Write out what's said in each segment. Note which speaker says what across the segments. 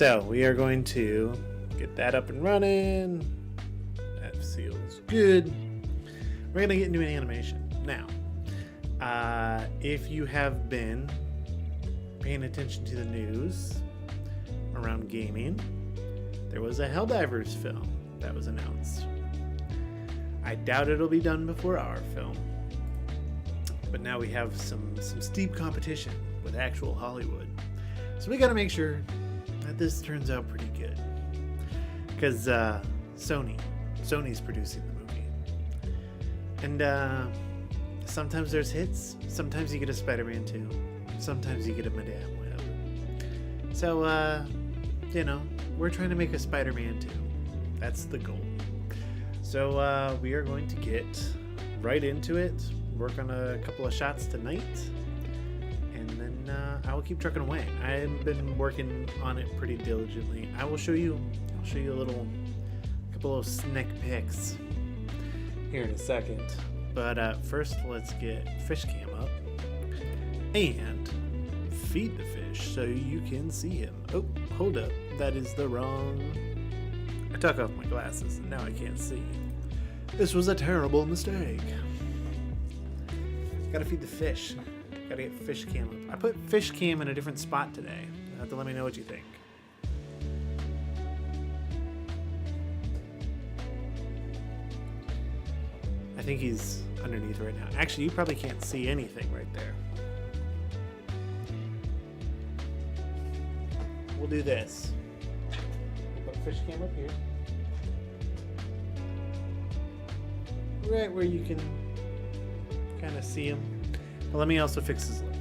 Speaker 1: So we are going to get that up and running. That feels good. We're going to get into an animation. Now, if you have been paying attention to the news around gaming, there was a Helldivers film that was announced. I doubt it'll be done before our film. But now we have some steep competition with actual Hollywood. So we got to make sure that this turns out pretty good. Because Sony's producing the movie. And sometimes there's hits. Sometimes you get a Spider-Man 2. Sometimes you get a Madame Web. So, we're trying to make a Spider-Man 2. That's the goal. So we are going to get right into it. Work on a couple of shots tonight. And then I will keep trucking away. I've been working on it pretty diligently. I'll show you a couple of sneak pics here in a second. But first, let's get fish cam up and feed the fish so you can see him. Oh, hold up. That is the wrong... I took off my glasses and now I can't see. This was a terrible mistake. Gotta feed the fish. Gotta get fish cam up. I put fish cam in a different spot today. You'll have to let me know what you think. I think he's underneath right now. Actually, you probably can't see anything right there. We'll do this. We'll put fish cam up here. Right where you can kind of see him. But let me also fix his leg.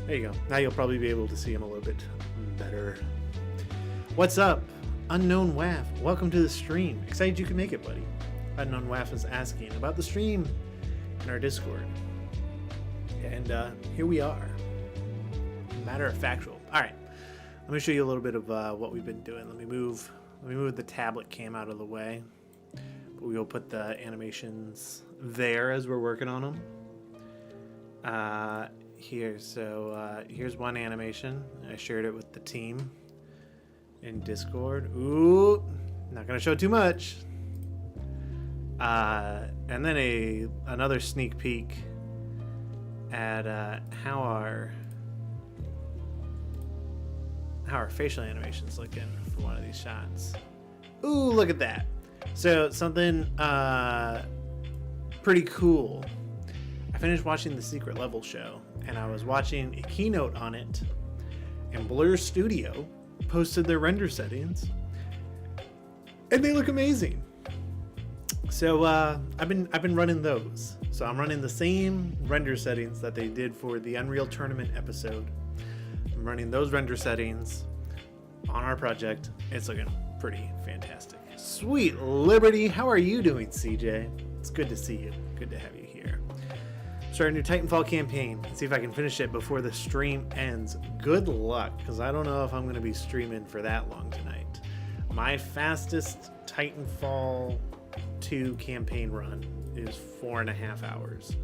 Speaker 1: There you go. Now you'll probably be able to see him a little bit better. What's up? Unknown Waff, welcome to the stream. Excited you can make it, buddy. Unknown Waff is asking about the stream in our Discord. And here we are. Matter of factual. Alright. Let me show you a little bit of what we've been doing. Let me move the tablet cam out of the way. But we will put the animations there as we're working on them. here. So here's one animation. I shared it with the team in Discord. Ooh, not gonna show too much. And then another sneak peek at how our facial animation's looking for one of these shots. Ooh, look at that. So something pretty cool. I finished watching the Secret Level show, and I was watching a keynote on it, and Blur Studio posted their render settings, and they look amazing. So I've been running those. So I'm running the same render settings that they did for the Unreal Tournament episode. I'm running those render settings on our project. It's looking pretty fantastic. Sweet Liberty, how are you doing, CJ? It's good to see you. Good to have you here. Starting a new Titanfall campaign. Let's see if I can finish it before the stream ends. Good luck, because I don't know if I'm going to be streaming for that long tonight. My fastest Titanfall 2 campaign run is 4.5 hours.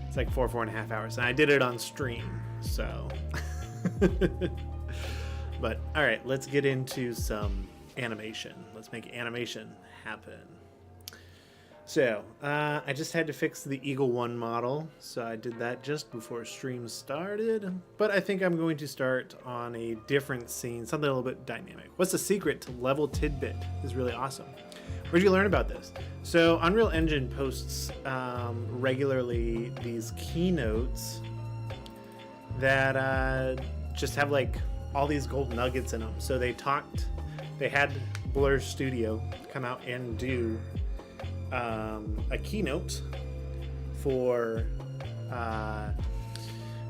Speaker 1: It's like 4.5 hours, and I did it on stream, so. But all right, let's get into some animation. Let's make animation happen. So I just had to fix the Eagle 1 model, so I did that just before stream started, but I think I'm going to start on a different scene, something a little bit dynamic. What's the secret to level tidbit is really awesome. Where'd you learn about this? So Unreal Engine posts regularly these keynotes that just have like all these gold nuggets in them. So they had Blur Studio come out and do a keynote for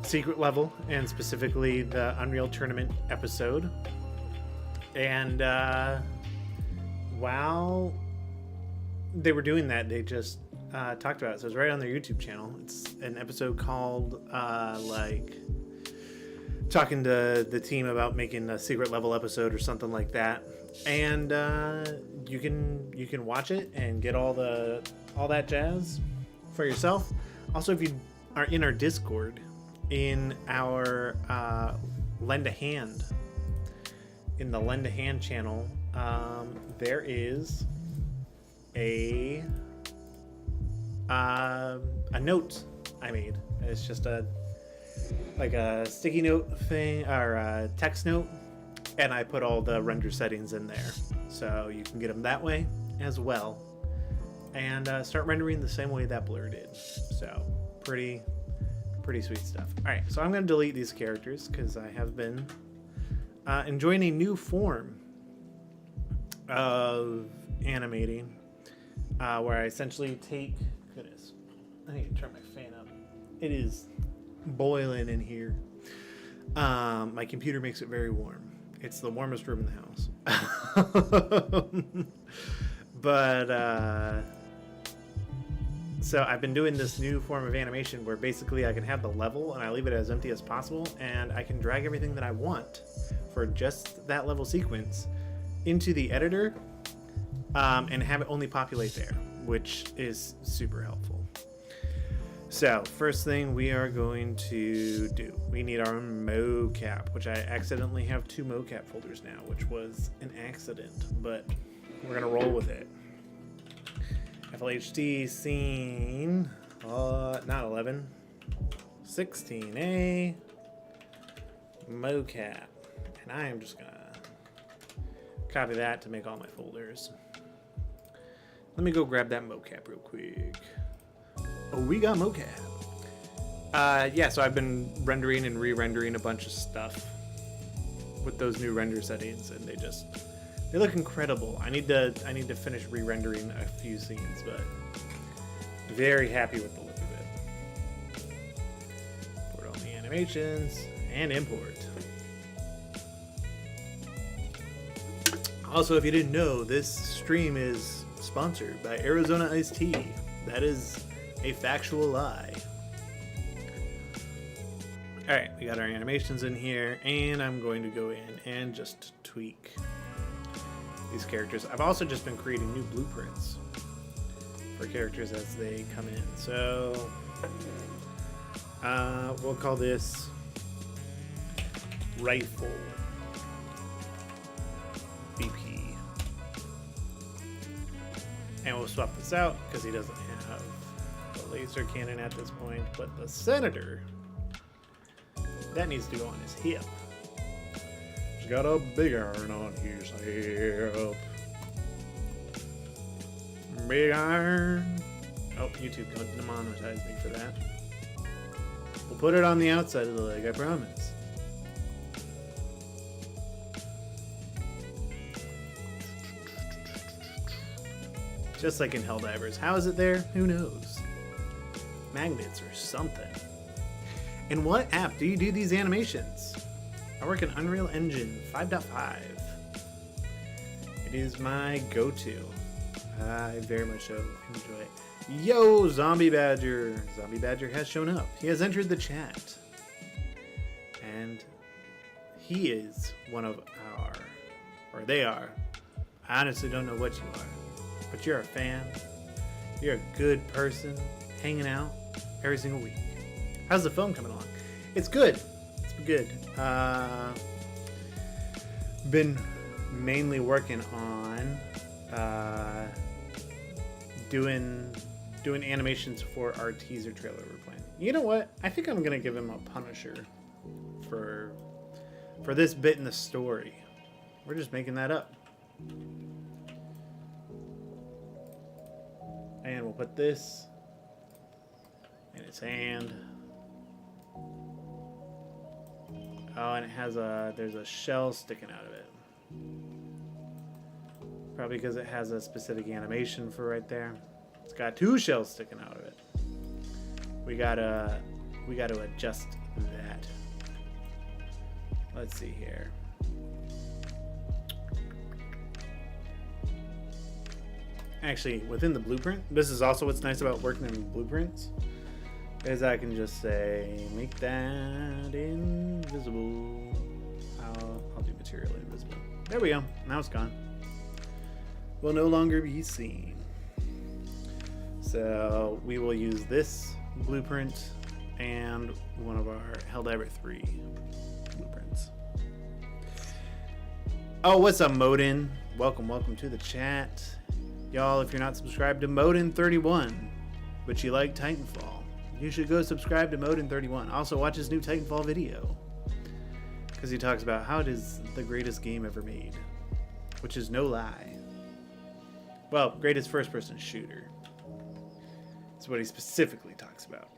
Speaker 1: Secret Level, and specifically the Unreal Tournament episode. And while they were doing that, they just talked about it. So it's right on their YouTube channel. It's an episode called talking to the team about making a Secret Level episode or something like that. And you can watch it and get all that jazz for yourself. Also, if you are in our Discord, in our Lend a Hand, in the Lend a Hand channel, there is a note I made. It's just a sticky note thing, or a text note, and I put all the render settings in there, so you can get them that way as well, and start rendering the same way that Blur did. So pretty sweet stuff. All right, so I'm going to delete these characters because I have been enjoying a new form of animating, where I essentially take, goodness, I need to turn my fan up. It is boiling in here. My computer makes it very warm. It's the warmest room in the house. But so I've been doing this new form of animation where basically I can have the level and I leave it as empty as possible, and I can drag everything that I want for just that level sequence into the editor, and have it only populate there, which is super helpful. So first thing we are going to do, we need our mocap, which I accidentally have 2 mocap folders now, which was an accident, but we're gonna roll with it. FLHD scene, not 11, 16A, mocap, and I am just gonna copy that to make all my folders. Let me go grab that mocap real quick. Oh, we got mocap. Yeah, so I've been rendering and re-rendering a bunch of stuff with those new render settings, and they look incredible. I need to finish re-rendering a few scenes, but very happy with the look of it. Import all the animations and import. Also, if you didn't know, this stream is sponsored by Arizona Iced Tea. That is a factual lie. Alright, we got our animations in here, and I'm going to go in and just tweak these characters. I've also just been creating new blueprints for characters as they come in. So We'll call this rifle BP. And we'll swap this out because he doesn't have the laser cannon at this point, but the senator, that needs to go on his hip. He's got a big iron on his hip. Big iron. Oh, YouTube don't demonetize me for that. We'll put it on the outside of the leg, I promise. Just like in Helldivers. How is it there? Who knows? Magnets or something. In what app do you do these animations? I work in Unreal Engine 5.5. It is my go-to. I very much so enjoy it. Yo, Zombie Badger! Zombie Badger has shown up. He has entered the chat. And he is one of our, or they are. I honestly don't know what you are. But you're a fan. You're a good person hanging out every single week. How's the film coming along? It's good. It's good. Been mainly working on doing animations for our teaser trailer we're playing. You know what? I think I'm gonna give him a Punisher for this bit in the story. We're just making that up. And we'll put this in his hand. Oh, and it has there's a shell sticking out of it. Probably because it has a specific animation for right there. It's got two shells sticking out of it. We gotta adjust that. Let's see here. Actually, within the blueprint, this is also what's nice about working in blueprints, is I can just say, make that invisible. I'll do material invisible. There we go. Now it's gone. Will no longer be seen. So we will use this blueprint and one of our Helldivers 3 blueprints. Oh, what's up, Modin? Welcome to the chat. Y'all, if you're not subscribed to Modin31, but you like Titanfall, you should go subscribe to Modin31. Also, watch his new Titanfall video, because he talks about how it is the greatest game ever made, which is no lie. Well, greatest first-person shooter. That's what he specifically talks about.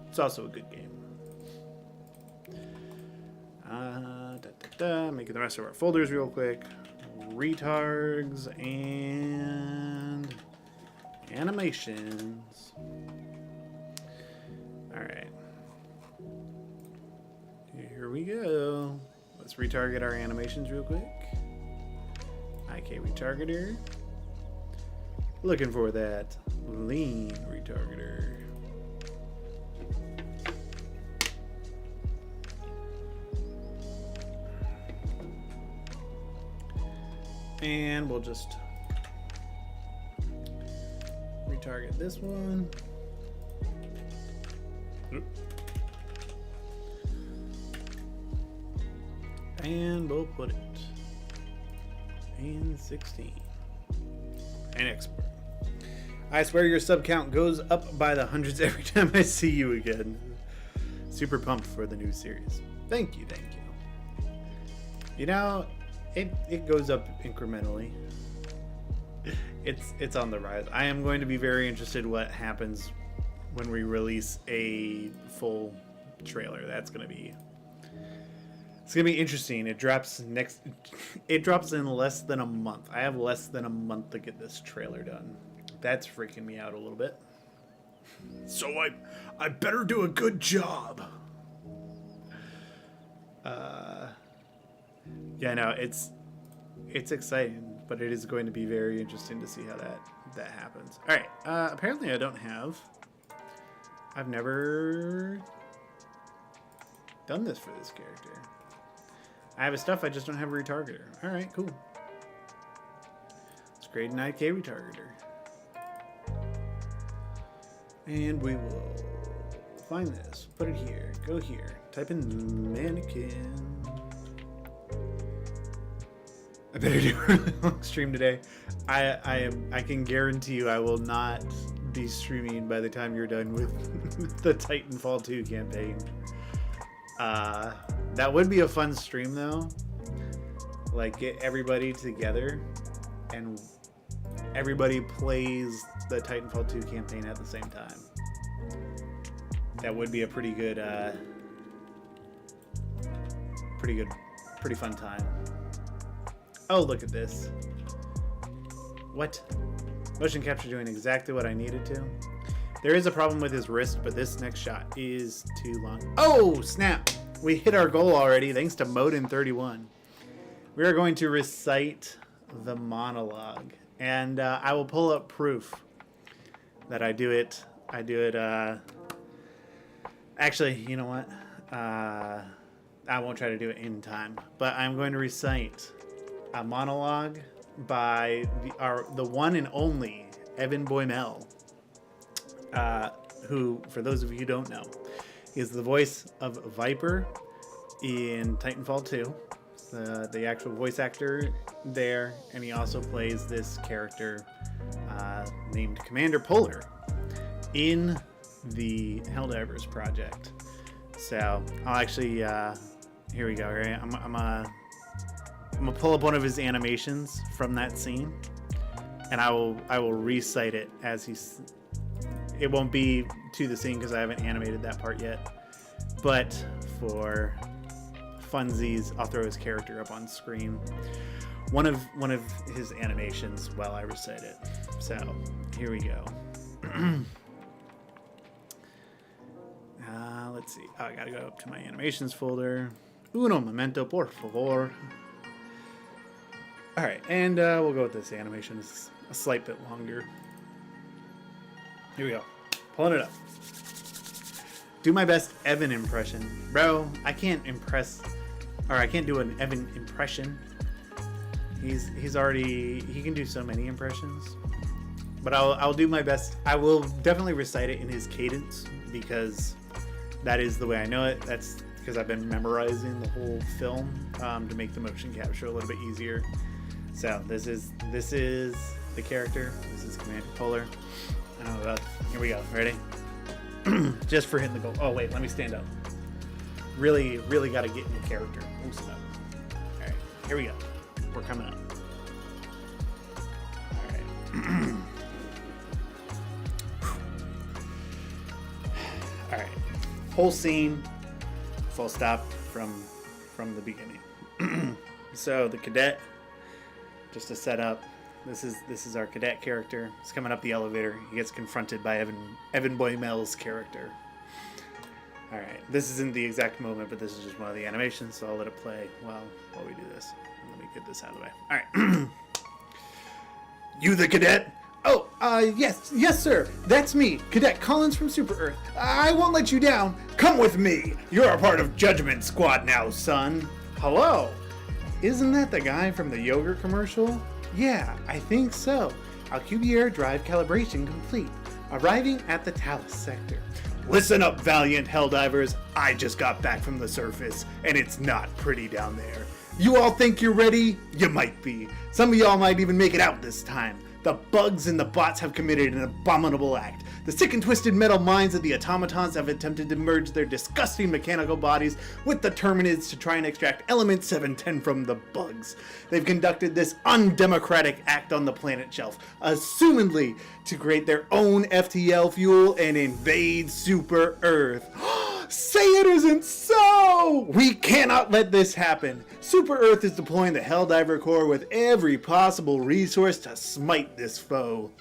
Speaker 1: It's also a good game. Making the rest of our folders real quick. Retargs and animations. Alright. Here we go. Let's retarget our animations real quick. IK retargeter. Looking for that lean retargeter. And we'll just retarget this one. And we'll put it in 16. And export. I swear your sub count goes up by the hundreds every time I see you again. Super pumped for the new series. Thank you. You know, it goes up incrementally. It's on the rise. I am going to be very interested what happens when we release a full trailer. It's gonna be interesting. It drops in less than a month. I have less than a month to get this trailer done. That's freaking me out a little bit. So I better do a good job. Yeah, no, it's exciting, but it is going to be very interesting to see how that happens. All right, apparently I've never done this for this character. I have his stuff, I just don't have a retargeter. All right, cool. Let's create an IK retargeter. And we will find this, put it here, go here, type in mannequin. I better do a really long stream today. I can guarantee you I will not be streaming by the time you're done with the Titanfall 2 campaign. That would be a fun stream though. Like, get everybody together and everybody plays the Titanfall 2 campaign at the same time. That would be a pretty fun time. Oh, look at this. What? Motion capture doing exactly what I needed to. There is a problem with his wrist, but this next shot is too long. Oh, snap! We hit our goal already, thanks to Modin31. We are going to recite the monologue. And I will pull up proof that I do it. Actually, you know what? I won't try to do it in time. But I'm going to recite a monologue by the one and only Evan Boymel, who, for those of you who don't know, is the voice of Viper in Titanfall 2, the actual voice actor there, and he also plays this character named Commander Polar in the Helldivers project. So I'll actually, here we go. Right? I'm gonna pull up one of his animations from that scene, and I will recite it as he's. It won't be to the scene because I haven't animated that part yet. But for funsies, I'll throw his character up on screen. One of his animations while I recite it. So here we go. Let's see. Oh, I gotta go up to my animations folder. Uno momento, por favor. All right, and we'll go with this animation. It's a slight bit longer. Here we go. Pulling it up. Do my best Evan impression. Bro, I can't impress, or I can't do an Evan impression. He's already, he can do so many impressions. But I'll do my best. I will definitely recite it in his cadence because that is the way I know it. That's because I've been memorizing the whole film to make the motion capture a little bit easier. So this is the character. This is Commander Polar. I don't know about. Here we go. Ready? Just for hitting the goal. Oh wait, let me stand up. Really got to get in the character. Loosen up. All right, here we go. We're coming up. All right. All right. Whole scene. Full stop from the beginning. So the cadet. Just to set up, this is our cadet character. He's coming up the elevator. He gets confronted by Evan Boymel's character. All right, this isn't the exact moment, but this is just one of the animations, so I'll let it play while we do this. Let me get this out of the way. All right. You the cadet? Oh, yes, sir. That's me, Cadet Collins from Super Earth. I won't let you down. Come with me. You're a part of Judgment Squad now, son. Hello. Isn't that the guy from the yogurt commercial? Yeah, I think so. Alcubierre drive calibration complete. Arriving at the Talus sector. Listen up, valiant Helldivers. I just got back from the surface, and it's not pretty down there. You all think you're ready? You might be. Some of y'all might even make it out this time. The bugs and the bots have committed an abominable act. The sick and twisted metal minds of the automatons have attempted to merge their disgusting mechanical bodies with the Terminids to try and extract element 710 from the bugs. They've conducted this undemocratic act on the planet shelf, assumedly to create their own FTL fuel and invade Super Earth. Say it isn't so! We cannot let this happen. Super Earth is deploying the Helldiver Corps with every possible resource to smite this foe.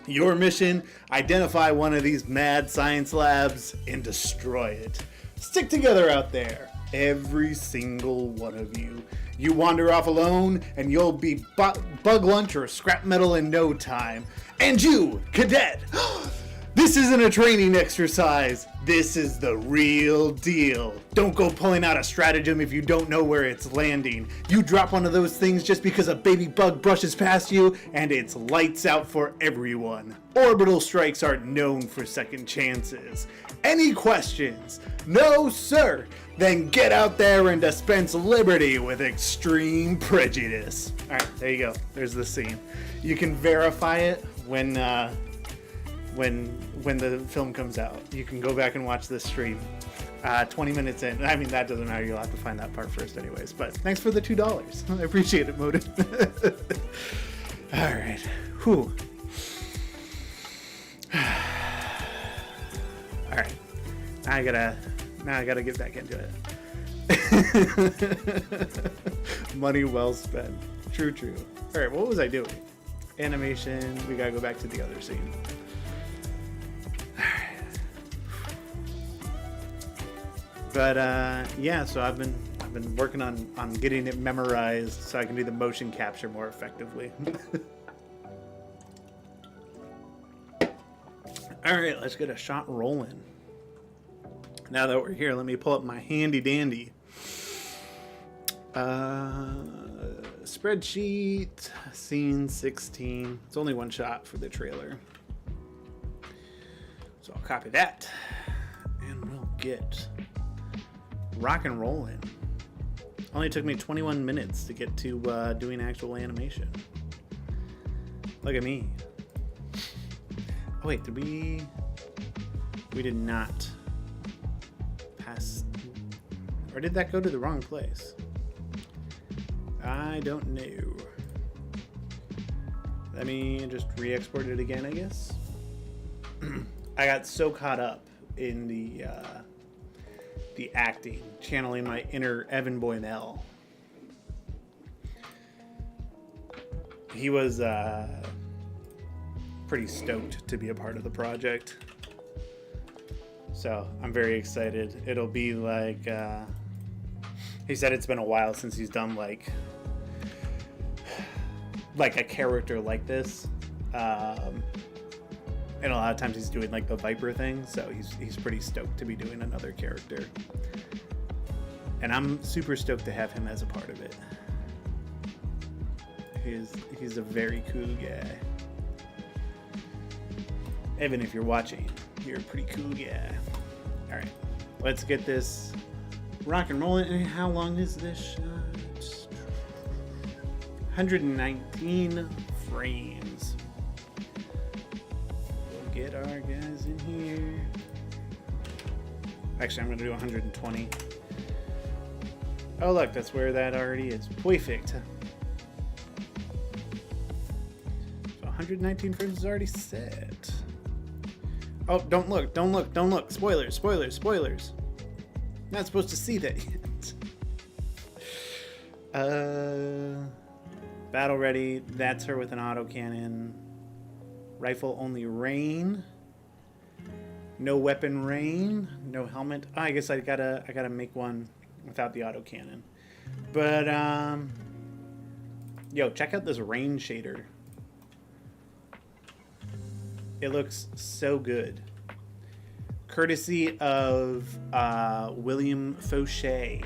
Speaker 1: Your mission, identify one of these mad science labs and destroy it. Stick together out there, every single one of you. You wander off alone and you'll be bug lunch or scrap metal in no time. And you, cadet, This isn't a training exercise. This is the real deal. Don't go pulling out a stratagem if you don't know where it's landing. You drop one of those things just because a baby bug brushes past you, and it's lights out for everyone. Orbital strikes aren't known for second chances. Any questions? No, sir. Then get out there and dispense liberty with extreme prejudice. All right, there you go. There's the scene. You can verify it when the film comes out. You can go back and watch this stream. 20 minutes in. I mean, that doesn't matter. You'll have to find that part first anyways. But thanks for the $2. I appreciate it, Modin. All right. Whew. All right. Now I gotta get back into it. Money well spent. True. All right. What was I doing? Animation. We gotta go back to the other scene. But yeah, so I've been working on getting it memorized so I can do the motion capture more effectively. All right, let's get a shot rolling. Now that we're here, let me pull up my handy dandy spreadsheet. Scene 16. It's only one shot for the trailer, so I'll copy that, and we'll get rock and rolling. Only took me 21 minutes to get to doing actual animation. Look at me. Oh wait, did we did not pass, or did that go to the wrong place? I don't know. Let me just re-export it again, I guess. I got so caught up in the acting, channeling my inner Evan Boynell. He was pretty stoked to be a part of the project, so I'm very excited. It'll be like he said it's been a while since he's done like a character like this, and a lot of times he's doing like the Viper thing, so he's pretty stoked to be doing another character, and I'm super stoked to have him as a part of it. He's a very cool guy. Evan, if you're watching, you're a pretty cool guy. All right, let's get this rock and rolling. And how long is this shot? 119 frames. We'll get our guys in here. Actually, I'm going to do 120. Oh, look, that's where that already is. Perfect. So 119 frames is already set. Oh, don't look. Spoilers. Not supposed to see that yet. Battle ready. That's her with an autocannon. Rifle only rain. No weapon rain. No helmet. Oh, I guess I gotta make one without the autocannon. But yo, check out this rain shader. It looks so good. Courtesy of William Fauché,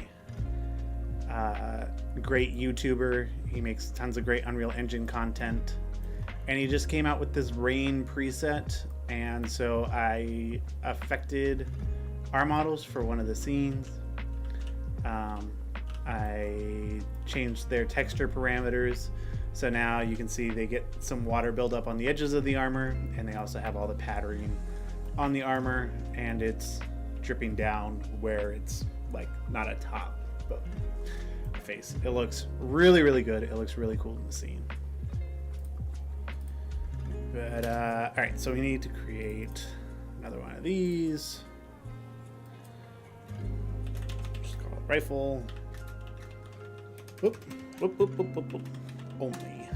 Speaker 1: great YouTuber. He makes tons of great Unreal Engine content. And he just came out with this rain preset. And so I affected our models for one of the scenes. I changed their texture parameters. So now you can see they get some water buildup on the edges of the armor, and they also have all the patterning on the armor, and it's dripping down where it's like not a top, but a face. It looks really, really good. It looks really cool in the scene. But all right, so we need to create another one of these. Just call it rifle. Whoop. Only.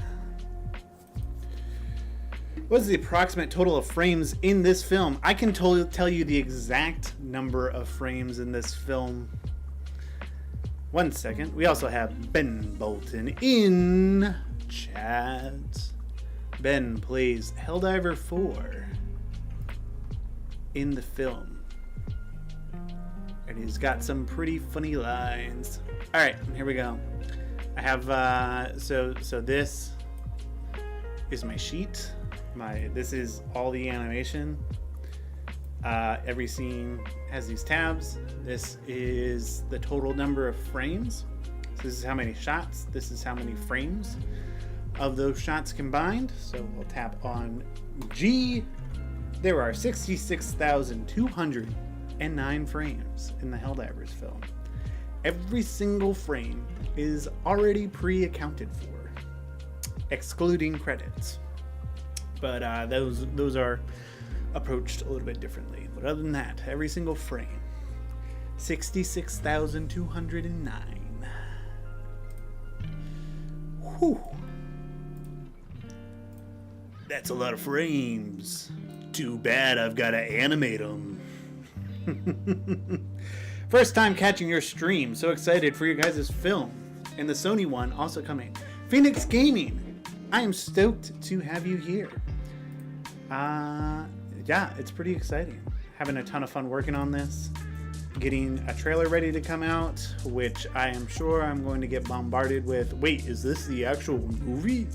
Speaker 1: What is the approximate total of frames in this film? I can tell you the exact number of frames in this film. 1 second. We also have Ben Bolton in chat. Ben plays Helldiver 4. in the film. And he's got some pretty funny lines. All right, here we go. I have so this is my sheet. This is all the animation. Every scene has these tabs. This is the total number of frames. So this is how many shots. This is how many frames of those shots combined. So we'll tap on G. There are 66,209 frames in the Helldivers film. Every single frame is already pre-accounted for, excluding credits. But those are approached a little bit differently. But other than that, every single frame, 66,209. Whew. That's a lot of frames. Too bad I've got to animate them. First time catching your stream. So excited for your guys' film. And the Sony one also coming. Phoenix Gaming. I am stoked to have you here. Yeah, it's pretty exciting. Having a ton of fun working on this. Getting a trailer ready to come out, which I am sure I'm going to get bombarded with. Wait, is this the actual movie?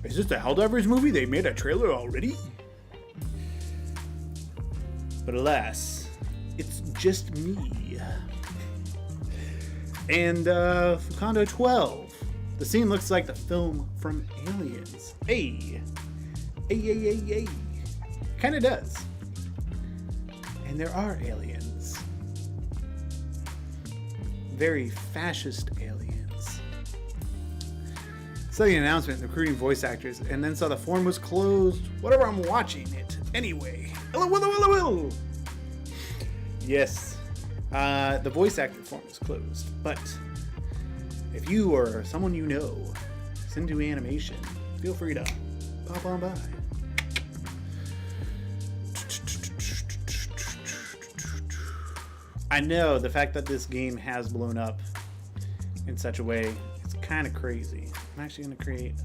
Speaker 1: Is this the Helldivers movie? They made a trailer already? But alas, it's just me. And Fukondo 12. The scene looks like the film from Aliens. Hey. Hey. Kinda does. And there are aliens. Very fascist aliens. Saw the announcement recruiting voice actors and then saw the form was closed. Whatever, I'm watching it anyway. Hello. Yes, the voice actor form is closed, but if you or someone you know is into animation, feel free to pop on by. I know the fact that this game has blown up in such a way, it's kind of crazy. I'm actually going to create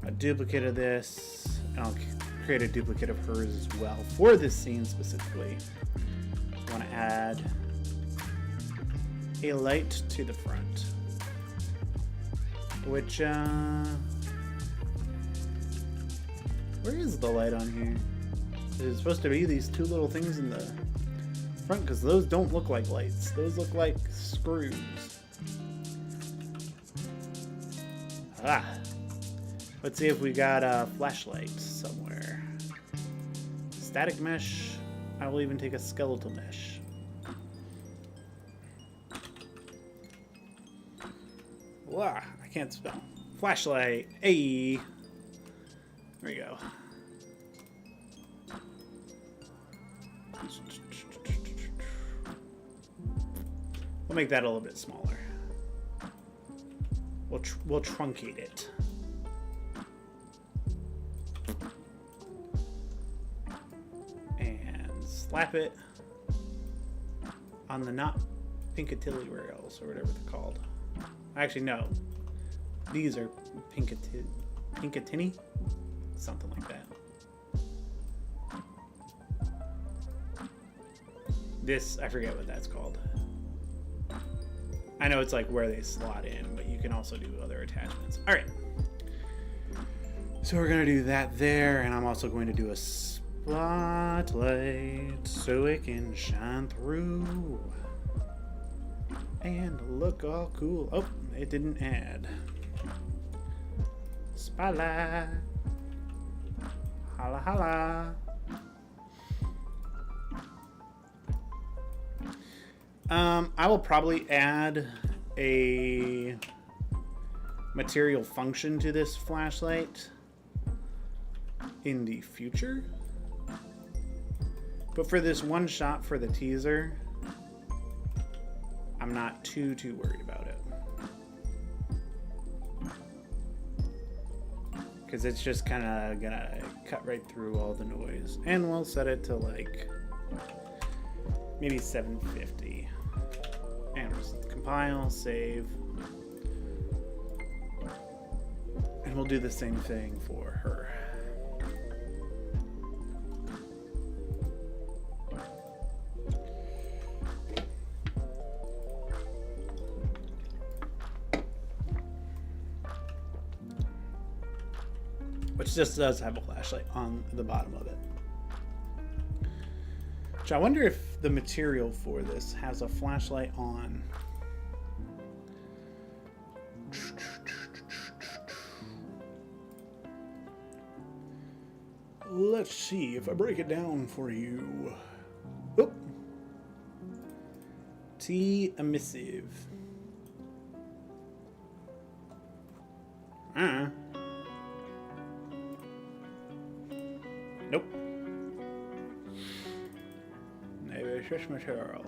Speaker 1: a duplicate of this, and I'll create a duplicate of hers as well for this scene specifically. I want to add a light to the front, which where is the light on here? Is it supposed to be these two little things in the front? Because those don't look like lights. Those look like screws. Let's see if we got a flashlight somewhere. Static mesh. I will even take a skeletal mesh. I can't spell. Flashlight. Hey. There we go. We'll make that a little bit smaller. We'll truncate it. And slap it on the not Pinkatily rails or whatever they're called. Actually, no. These are Pinkatini? Something like that. This, I forget what that's called. I know it's like where they slot in, but you can also do other attachments. All right. So we're going to do that there, and I'm also going to do a spotlight so it can shine through and look all cool. Oh, it didn't add. Spotlight. Holla, holla. I will probably add a material function to this flashlight in the future. But for this one shot for the teaser, I'm not too worried about it. Because it's just kind of gonna cut right through all the noise. And we'll set it to like maybe 750. And we'll compile, save. And we'll do the same thing for her.
Speaker 2: which just does have a flashlight on the bottom of it. Which I wonder if the material for this has a flashlight on. Let's see if I break it down for you. Oop. T-emissive. Nope. Maybe it's just material.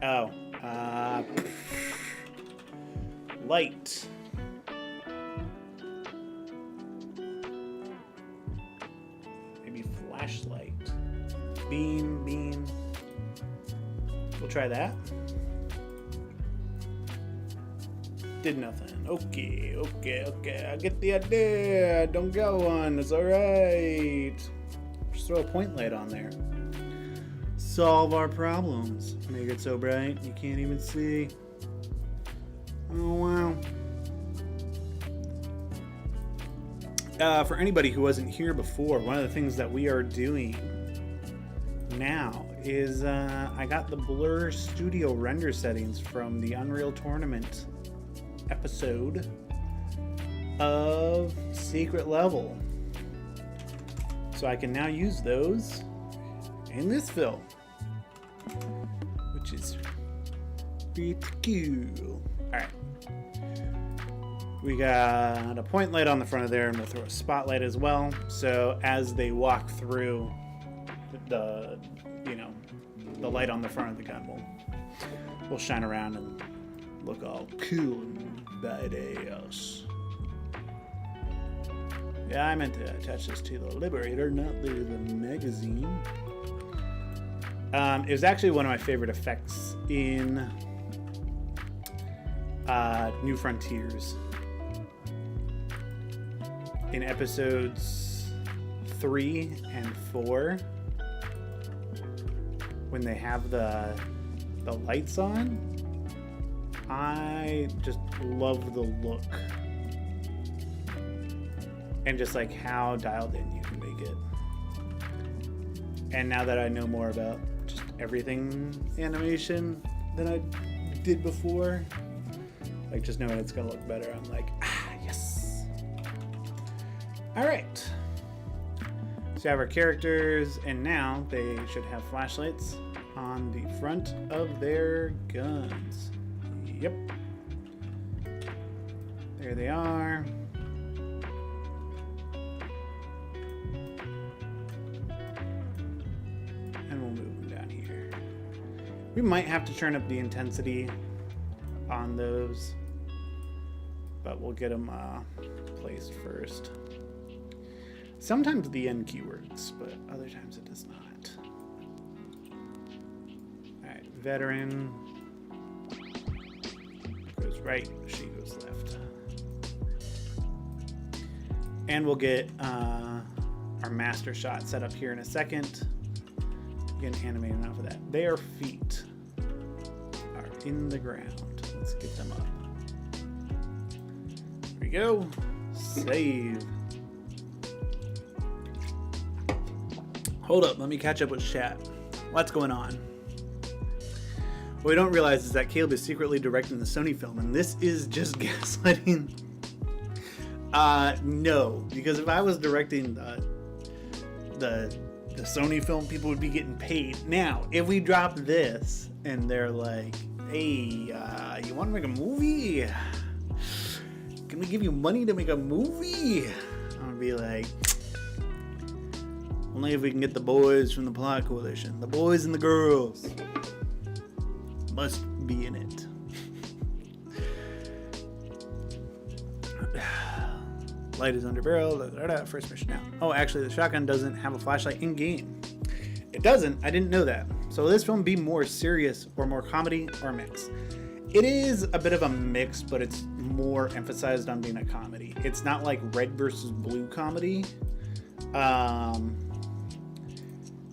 Speaker 2: Oh. Light. Maybe flashlight. Beam. We'll try that. Did nothing. Okay. I get the idea. Don't got one. It's alright. Just throw a point light on there. Solve our problems. Make it so bright you can't even see. Oh, wow. For anybody who wasn't here before, one of the things that we are doing now is I got the Blur Studio render settings from the Unreal Tournament episode of Secret Level. So I can now use those in this film, which is pretty cool. Alright. We got a point light on the front of there. I'm going to throw a spotlight as well. So as they walk through the light on the front of the gun will shine around and look all cool and badass. Yeah, I meant to attach this to the Liberator, not the magazine. It was actually one of my favorite effects in New Frontiers. In episodes 3 and 4, when they have the lights on, I just love the look and just like how dialed in you can make it. And now that I know more about just everything animation than I did before, like just knowing it's gonna look better, I'm like, yes. All right. So we have our characters, and now they should have flashlights on the front of their guns. Yep. There they are. And we'll move them down here. We might have to turn up the intensity on those, but we'll get them placed first. Sometimes the N key works, but other times it does not. Alright, veteran goes right, she goes left. And we'll get our master shot set up here in a second. Again, animating off of that. Their feet are in the ground. Let's get them up. There we go. Save. Hold up, let me catch up with chat. What's going on? What we don't realize is that Caleb is secretly directing the Sony film, and this is just gaslighting. No, because if I was directing the Sony film, people would be getting paid. Now, if we drop this and they're like, hey, you want to make a movie? Can we give you money to make a movie? I'm gonna be like, only if we can get the boys from the Plot Coalition. The boys and the girls must be in it. Light is under barrel. First mission now. Oh, actually, the shotgun doesn't have a flashlight in game. It doesn't. I didn't know that. So will this film be more serious or more comedy or mix? It is a bit of a mix, but it's more emphasized on being a comedy. It's not like red versus blue comedy.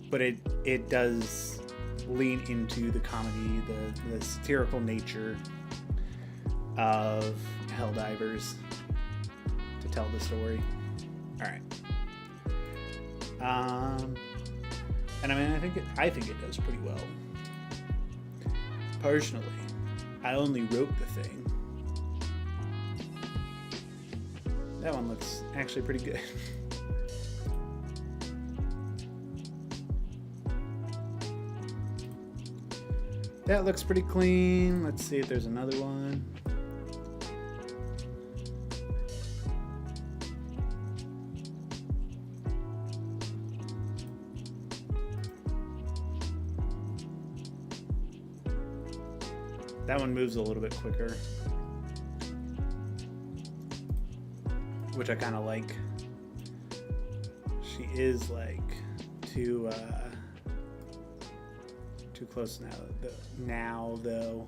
Speaker 2: But it does lean into the comedy, the satirical nature of Helldivers, to tell the story. All right. And I mean, I think it does pretty well. Personally, I only wrote the thing. That one looks actually pretty good. That looks pretty clean. Let's see if there's another one. That one moves a little bit quicker, which I kind of like. She is like too close now though.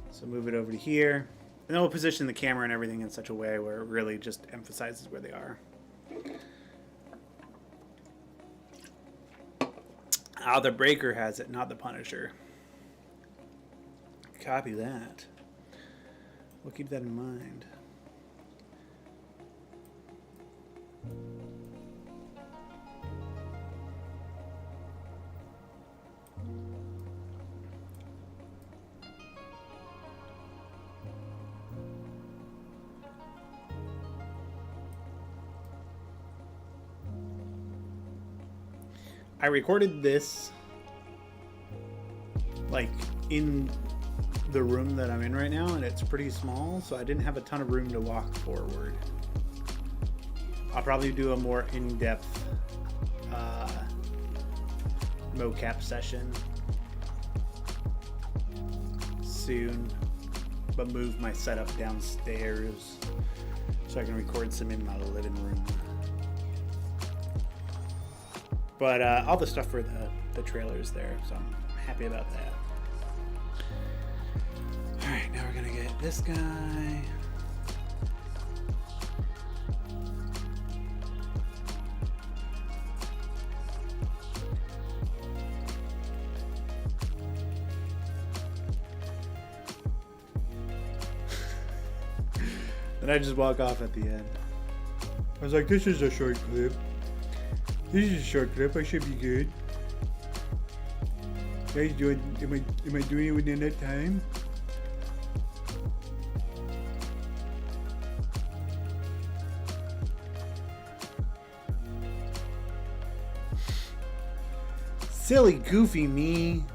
Speaker 2: So move it over to here, and then we'll position the camera and everything in such a way where it really just emphasizes where they are. The Breaker has it, not the Punisher. Copy that. We'll keep that in mind. I recorded this like in the room that I'm in right now, and it's pretty small, so I didn't have a ton of room to walk forward. I'll probably do a more in-depth mocap session soon, but move my setup downstairs so I can record some in my living room. But all the stuff for the trailer is there, so I'm happy about that. Alright, now we're gonna get this guy. Then I just walk off at the end. I was like, this is a short clip. This is a short clip, I should be good. Guys, am I doing it within that time? Silly, goofy me.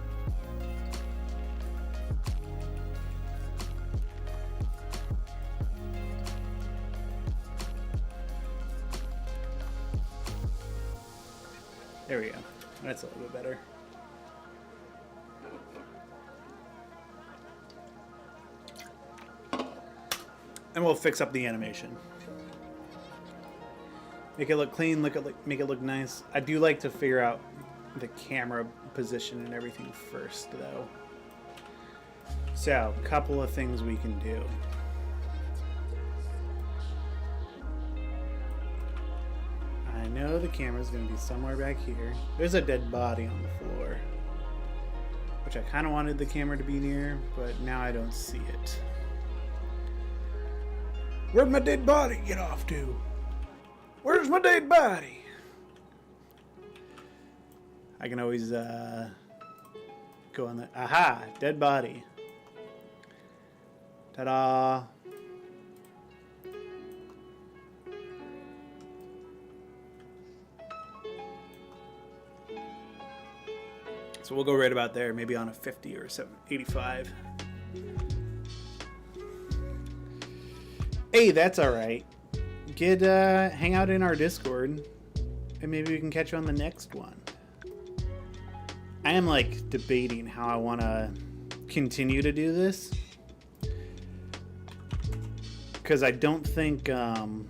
Speaker 2: There we go. That's a little bit better. And we'll fix up the animation. Make it look clean, make it look nice. I do like to figure out the camera position and everything first, though. So, a couple of things we can do. I know the camera's going to be somewhere back here. There's a dead body on the floor, which I kind of wanted the camera to be near, but now I don't see it. Where'd my dead body get off to? Where's my dead body? I can always go on the... Aha! Dead body. Ta-da! So we'll go right about there, maybe on a 50 or 85. Hey, that's alright. Hang out in our Discord, and maybe we can catch you on the next one. I am like debating how I want to continue to do this, because I don't think the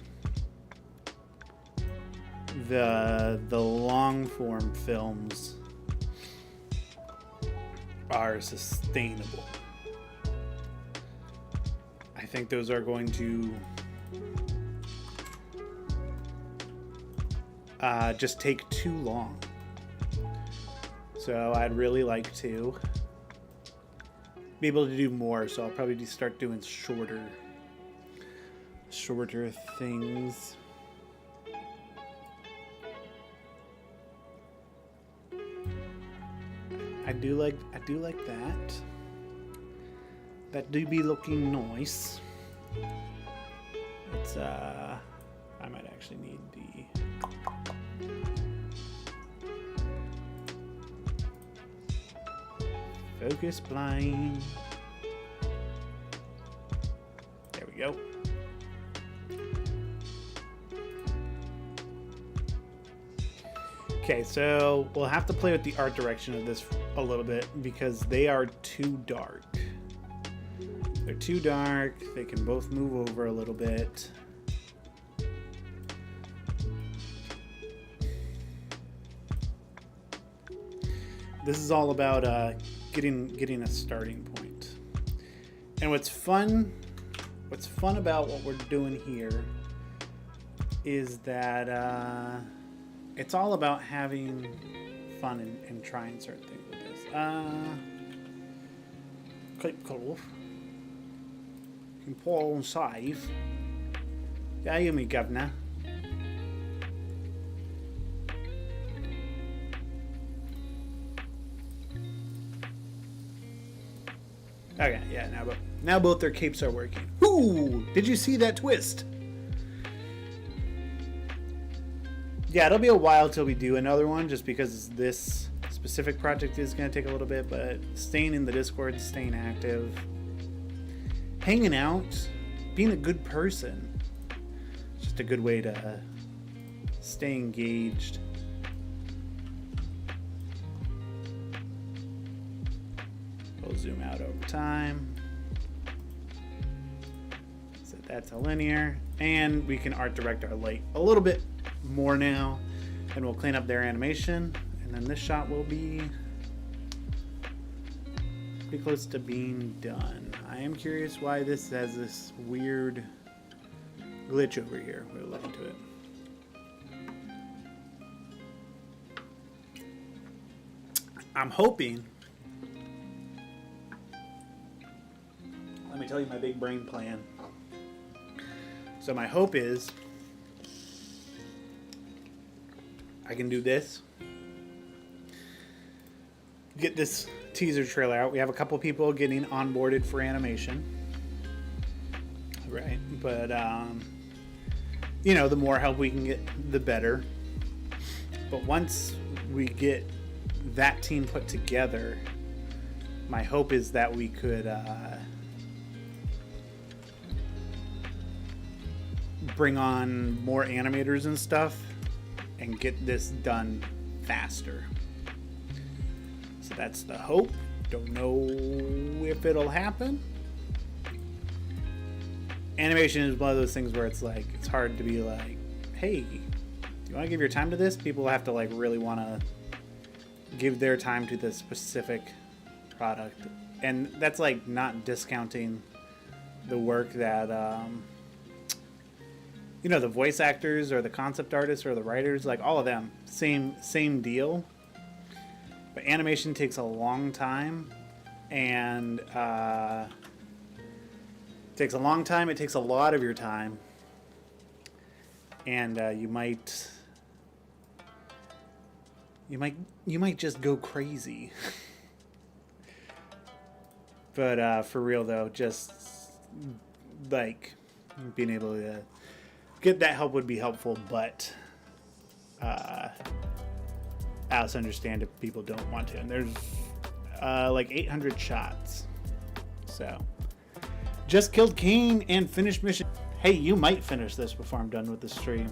Speaker 2: long form films are sustainable. I think those are going to just take too long. So I'd really like to be able to do more. So I'll probably start doing shorter shorter things. I do like that. That do be looking nice. It's I might actually need the focus blind. There we go. Okay, so we'll have to play with the art direction of this a little bit because they are too dark. They're too dark. They can both move over a little bit. This is all about getting a starting point. And what's fun about what we're doing here is that it's all about having fun and trying certain things with this. Clip call. Paul and save. Yeah, you me, governor. Okay, yeah, now both their capes are working. Ooh, did you see that twist? Yeah, it'll be a while till we do another one, just because this specific project is going to take a little bit, but staying in the Discord, staying active, hanging out, being a good person, it's just a good way to stay engaged. We'll zoom out over time. Set that to linear, and we can art direct our light a little bit more now, and we'll clean up their animation, and then this shot will be pretty close to being done. I am curious why this has this weird glitch over here. We'll look into it. I'm hoping, let me tell you my big brain plan. So my hope is I can do this, get this teaser trailer out. We have a couple people getting onboarded for animation, right? But you know, the more help we can get, the better. But once we get that team put together, my hope is that we could bring on more animators and stuff and get this done faster. So that's the hope. Don't know if it'll happen. Animation is one of those things where it's like, it's hard to be like, hey, do you want to give your time to this? People have to like really want to give their time to the specific product. And that's like not discounting the work that you know, the voice actors or the concept artists or the writers, like all of them, same deal. But animation takes a long time, and it takes a long time. It takes a lot of your time, and you might just go crazy. But for real though, just like being able to get that help would be helpful, but I also understand if people don't want to. And there's like 800 shots. So, just killed Kane and finished mission. Hey, you might finish this before I'm done with the stream.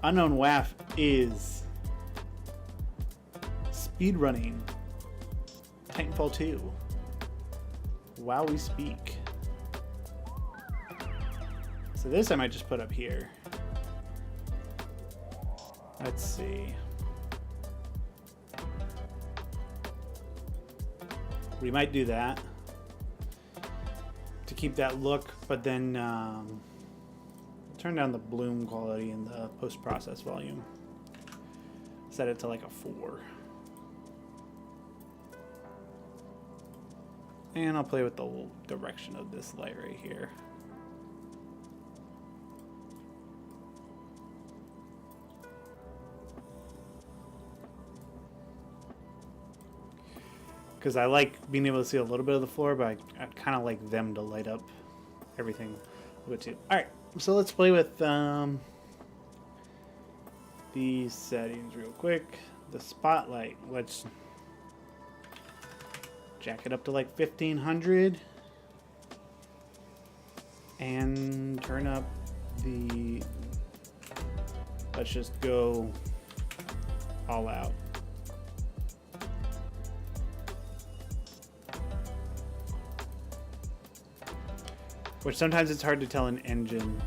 Speaker 2: Unknown WAF is speedrunning Titanfall 2 while we speak. So this I might just put up here. Let's see. We might do that to keep that look, but then turn down the bloom quality and the post-process volume. Set it to like a 4. And I'll play with the direction of this light right here. because I like being able to see a little bit of the floor, but I kind of like them to light up everything a bit too. All right, so let's play with these settings real quick. The spotlight, let's jack it up to like 1500 and turn up the, let's just go all out. Which sometimes it's hard to tell an engine,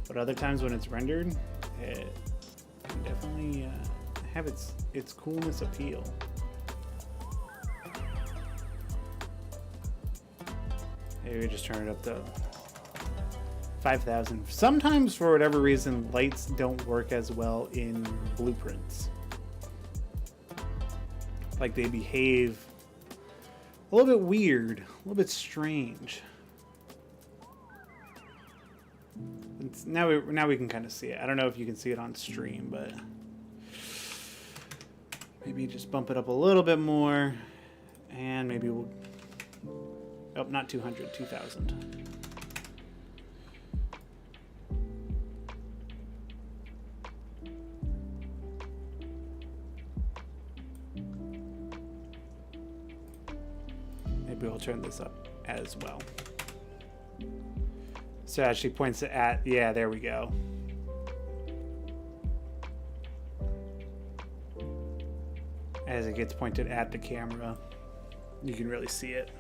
Speaker 2: but other times when it's rendered, it can definitely have its coolness appeal. Maybe we just turn it up to 5,000. Sometimes, for whatever reason, lights don't work as well in blueprints. Like they behave a little bit weird, a little bit strange. Now we can kind of see it. I don't know if you can see it on stream, but maybe just bump it up a little bit more, and maybe we'll. Oh, not 200, 2,000. Maybe we'll turn this up as well. So as she points it at, yeah, there we go. As it gets pointed at the camera, you can really see it.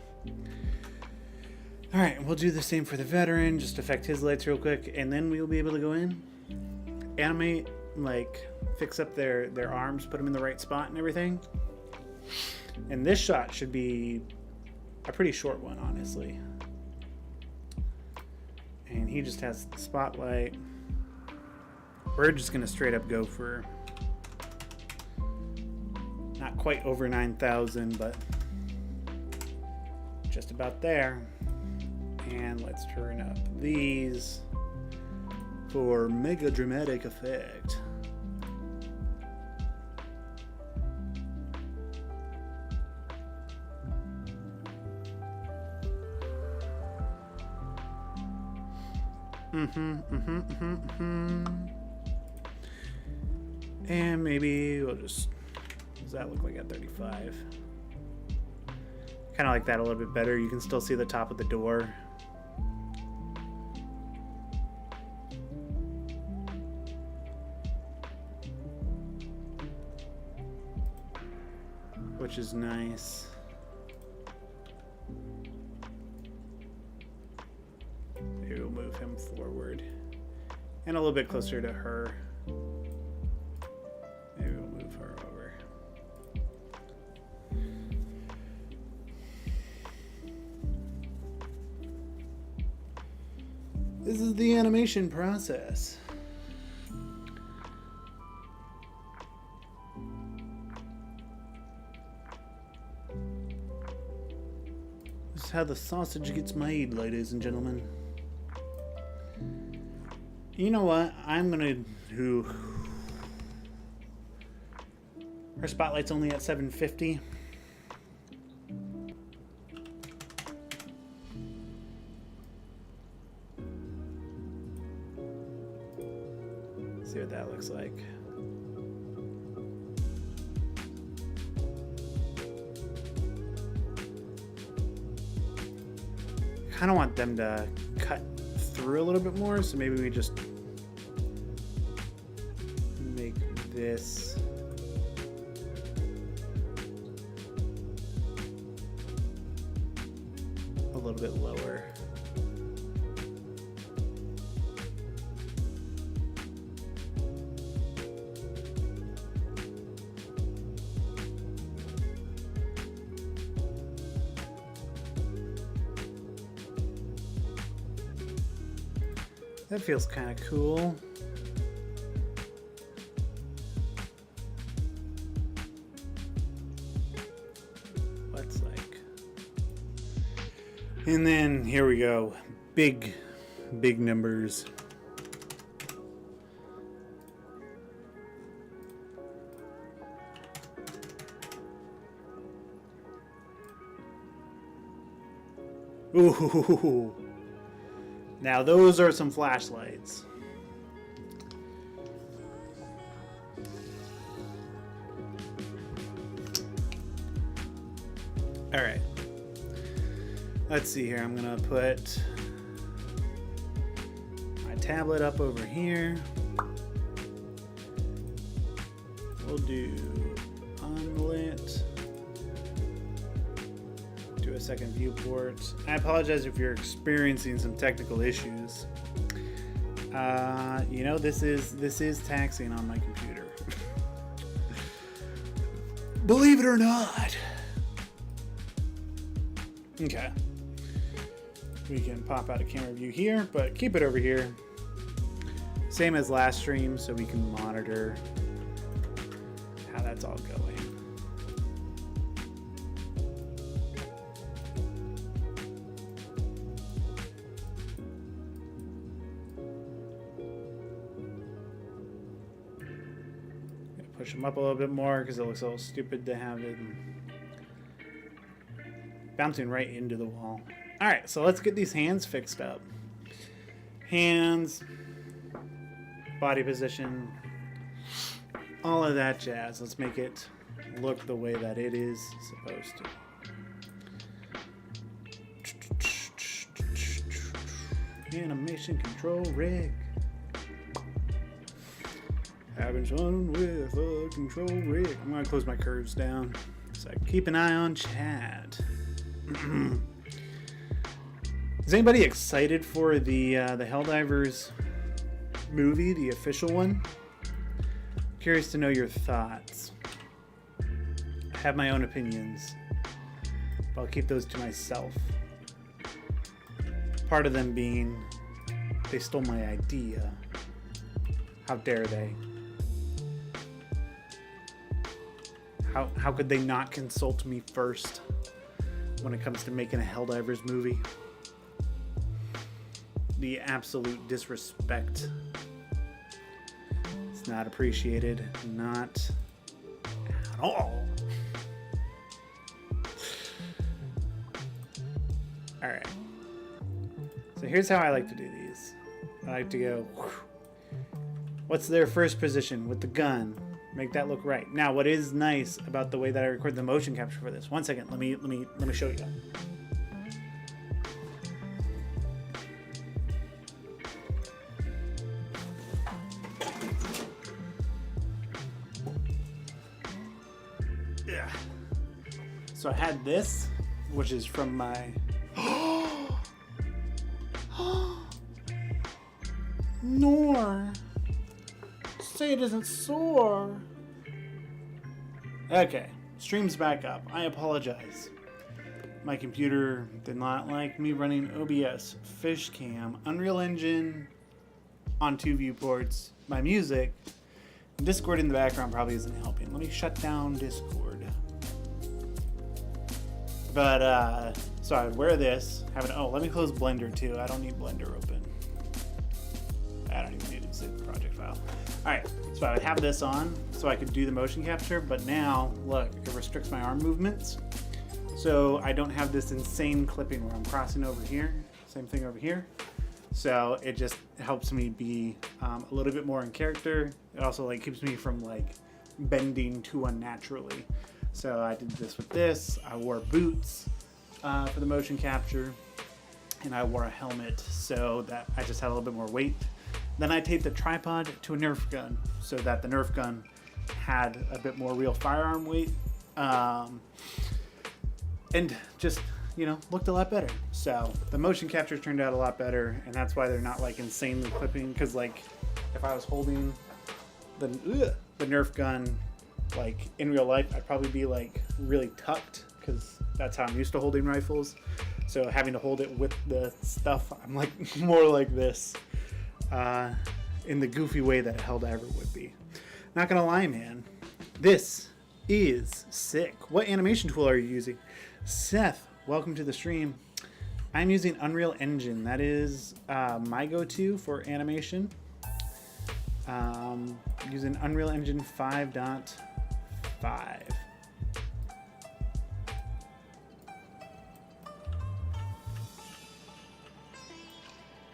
Speaker 2: All right, we'll do the same for the veteran, just affect his lights real quick, and then we'll be able to go in, animate, like fix up their arms, put them in the right spot and everything. And this shot should be a pretty short one, honestly. And he just has the spotlight. We're just gonna straight up go for not quite over 9,000, but just about there. And let's turn up these for mega dramatic effect. And maybe we'll just, does that look like at 35? Kind of like that a little bit better. You can still see the top of the door. Which is nice. Maybe we'll move him forward and a little bit closer to her. Maybe we'll move her over. This is the animation process. This is how the sausage gets made, ladies and gentlemen. You know what? I'm gonna do. Her spotlight's only at 750. See what that looks like. Kind of want them to cut through a little bit more, so maybe we just make this a little bit lower. That feels kind of cool. What's like? And then here we go. Big numbers. Ooh. Now those are some flashlights. All right. Let's see here. I'm gonna put my tablet up over here. We'll do unlit. Do a second viewport. I apologize if you're experiencing some technical issues. You know, this is taxing on my computer. Believe it or not. Okay. We can pop out a camera view here, but keep it over here. Same as last stream, so we can monitor how that's all going. Push them up a little bit more because it looks a little stupid to have it bouncing right into the wall. All right, so let's get these hands fixed up. Hands, body position, all of that jazz. Let's make it look the way that it is supposed to. Animation control rig. Having fun with a control rig. I'm gonna close my curves down so I can keep an eye on chat. Is anybody excited for the Helldivers movie, the official one? Curious to know your thoughts. I have my own opinions, but I'll keep those to myself. Part of them being they stole my idea. How dare they? How could they not consult me first when it comes to making a Helldivers movie? The absolute disrespect. It's not appreciated. Not at all. Alright. So here's how I like to do these. I like to go, what's their first position with the gun? Make that look right. Now, what is nice about the way that I record the motion capture for this? One second, let me show you. Yeah. So I had this, which is from my Nor. Say it isn't sore. Okay, stream's back up. I apologize. My computer did not like me running OBS, Fishcam, Unreal Engine on 2 viewports, my music. Discord in the background probably isn't helping. Let me shut down Discord. But, so I would wear this. Let me close Blender too. I don't need Blender open. I don't even need to save the project file. Alright, so I would have this on so I could do the motion capture, but now, look, it restricts my arm movements. So I don't have this insane clipping where I'm crossing over here. Same thing over here. So it just helps me be a little bit more in character. It also keeps me from bending too unnaturally. So I did this with this. I wore boots for the motion capture, and I wore a helmet so that I just had a little bit more weight. Then I taped the tripod to a Nerf gun so that the Nerf gun had a bit more real firearm weight, and just, looked a lot better. So the motion capture turned out a lot better, and that's why they're not insanely clipping. Because if I was holding the Nerf gun in real life, I'd probably be really tucked because that's how I'm used to holding rifles. So having to hold it with the stuff, I'm more like this. In the goofy way that a Helldiver would be. Not gonna lie, man. This is sick. What animation tool are you using? Seth, welcome to the stream. I'm using Unreal Engine. That is my go-to for animation. Using Unreal Engine 5.5.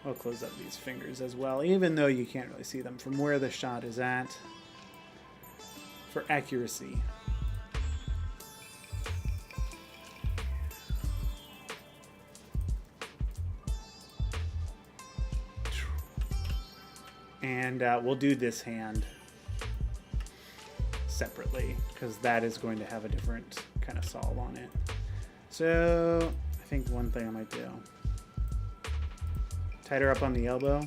Speaker 2: I'll close up these fingers as well, even though you can't really see them from where the shot is at for accuracy. And we'll do this hand separately because that is going to have a different kind of solve on it. So I think one thing I might do, tied her up on the elbow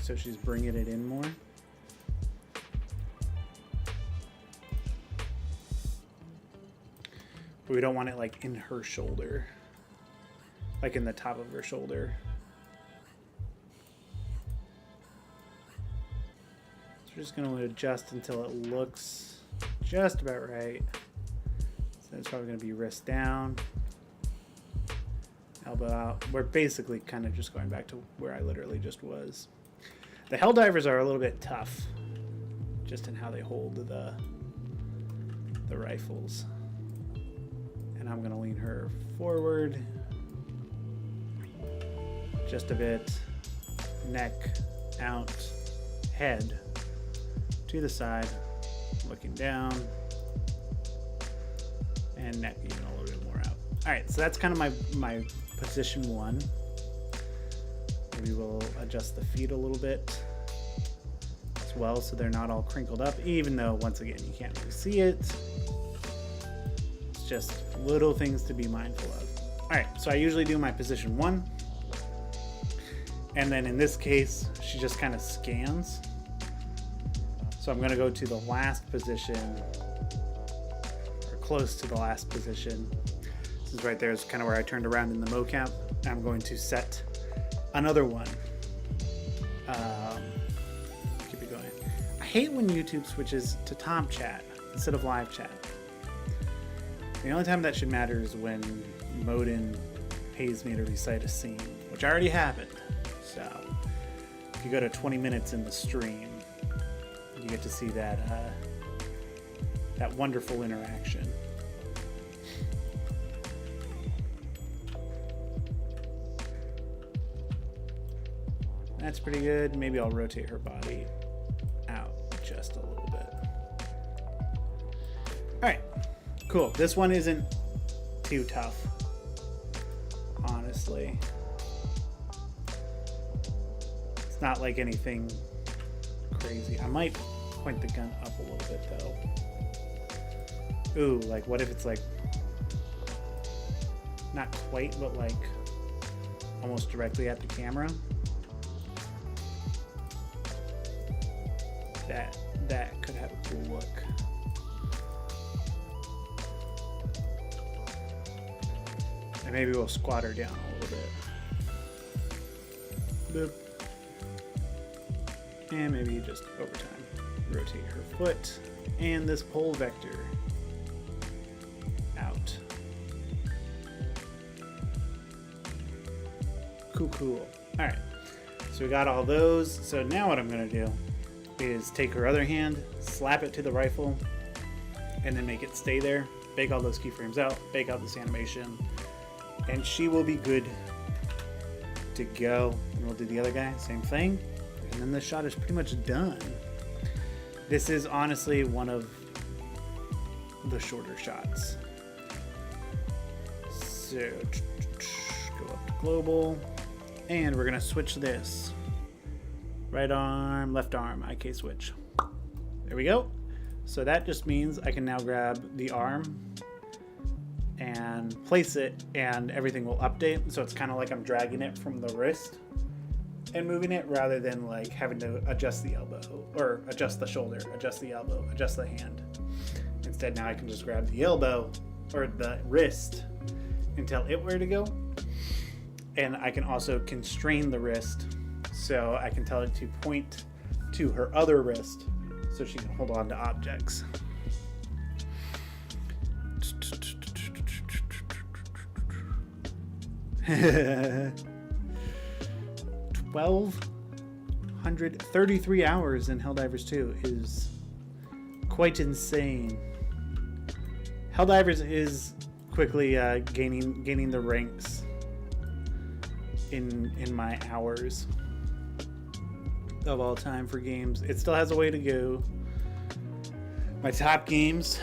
Speaker 2: so she's bringing it in more. But we don't want it like in her shoulder, like in the top of her shoulder. So we're just going to adjust until it looks just about right. So it's probably going to be wrist down, elbow out. We're basically kind of just going back to where I literally just was. The Helldivers are a little bit tough, just in how they hold the rifles. And I'm going to lean her forward just a bit, neck out, head to the side, looking down, and neck even a little bit more out. All right, so that's kind of my position one. Maybe we'll adjust the feet a little bit as well so they're not all crinkled up, even though once again you can't really see it. It's just little things to be mindful of. All right, so I usually do my position one, and then in this case she just kind of scans. So I'm going to go to the last position, or close to the last position. This is right there, is kind of where I turned around in the mocap. I'm going to set another one. Keep it going. I hate when YouTube switches to top chat instead of live chat. The only time that should matter is when Modin pays me to recite a scene, which already happened. So if you go to 20 minutes in the stream, you get to see that that wonderful interaction. That's pretty good. Maybe I'll rotate her body out just a little bit. All right, cool. This one isn't too tough, honestly. It's not like anything crazy. I might point the gun up a little bit though. Ooh, like what if it's like not quite, but like almost directly at the camera? That could have a cool look. And maybe we'll squat her down a little bit. Boop. And maybe just over time, rotate her foot and this pole vector out. Cool. All right, so we got all those. So now what I'm gonna do is take her other hand, slap it to the rifle, and then make it stay there. Bake all those keyframes out, bake out this animation, and she will be good to go. And we'll do the other guy, same thing. And then the shot is pretty much done. This is honestly one of the shorter shots. So go up to global, and we're gonna switch this. Right arm, left arm, IK switch. There we go. So that just means I can now grab the arm and place it, and everything will update. So it's kind of like I'm dragging it from the wrist and moving it, rather than like having to adjust the elbow or adjust the shoulder, adjust the elbow, adjust the hand. Instead, now I can just grab the elbow or the wrist and tell it where to go. And I can also constrain the wrist, so I can tell it to point to her other wrist so she can hold on to objects. 1,233 hours in Helldivers 2 is quite insane. Helldivers is quickly gaining the ranks in my hours. of all time for games. It still has a way to go. My top games,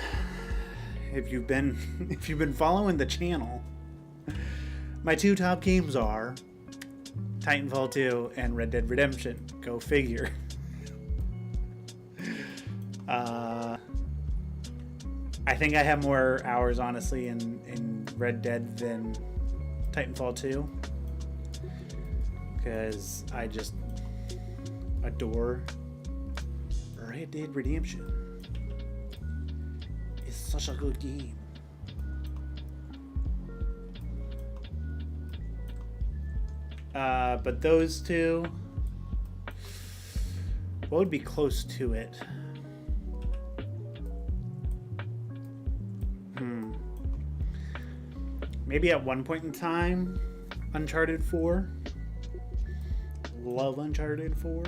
Speaker 2: if you've been following the channel, my two top games are Titanfall 2 and Red Dead Redemption. Go figure. I think I have more hours, honestly, in Red Dead than Titanfall 2. Because I just adore Red Dead Redemption. It's such a good game. But those two, what would be close to it? Maybe at one point in time, Uncharted 4. Love Uncharted 4.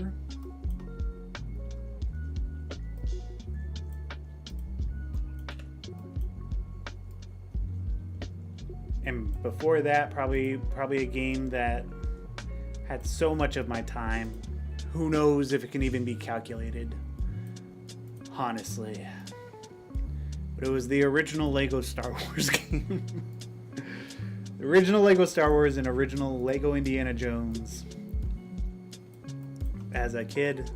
Speaker 2: And before that, probably a game that had so much of my time. Who knows if it can even be calculated, honestly. But it was the original Lego Star Wars game. The original Lego Star Wars and original Lego Indiana Jones. As a kid,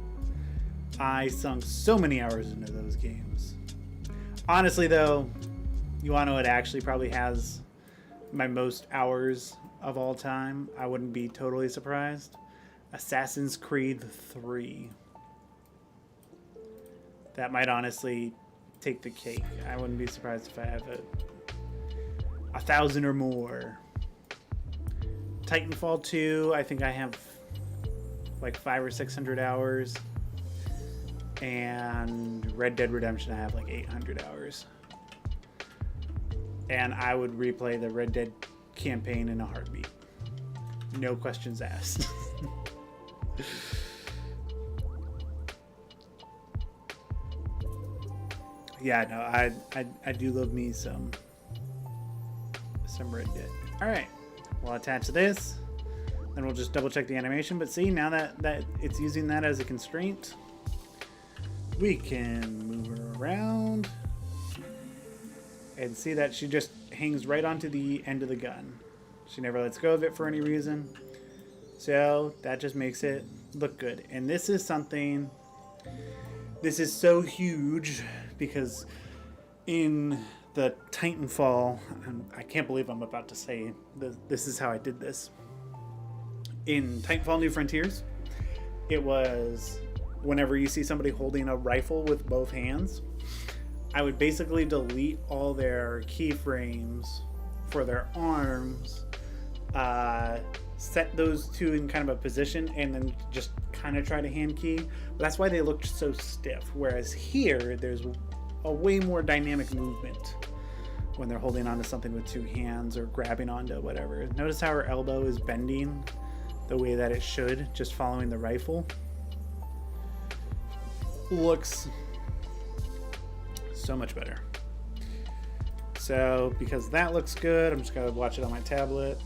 Speaker 2: I sunk so many hours into those games. Honestly, though, you want to know what actually probably has my most hours of all time? I wouldn't be totally surprised. Assassin's Creed 3. That might honestly take the cake. I wouldn't be surprised if I have 1,000 or more. Titanfall 2, I think I have like 500 or 600 hours. And Red Dead Redemption, I have like 800 hours. And I would replay the Red Dead campaign in a heartbeat. No questions asked. Yeah, no, I do love me some Red Dead. All right, we'll attach this, then we'll just double check the animation. But see, now that it's using that as a constraint, we can move her around and see that she just hangs right onto the end of the gun. She never lets go of it for any reason. So that just makes it look good. And this is something, this is so huge because in the Titanfall, and I can't believe I'm about to say this is how I did this. In Titanfall New Frontiers, it was whenever you see somebody holding a rifle with both hands, I would basically delete all their keyframes for their arms, set those two in kind of a position, and then just kind of try to hand key. But that's why they looked so stiff. Whereas here, there's a way more dynamic movement when they're holding onto something with two hands or grabbing onto whatever. Notice how her elbow is bending the way that it should, just following the rifle. Looks so much better. So because that looks good, I'm just gonna watch it on my tablet.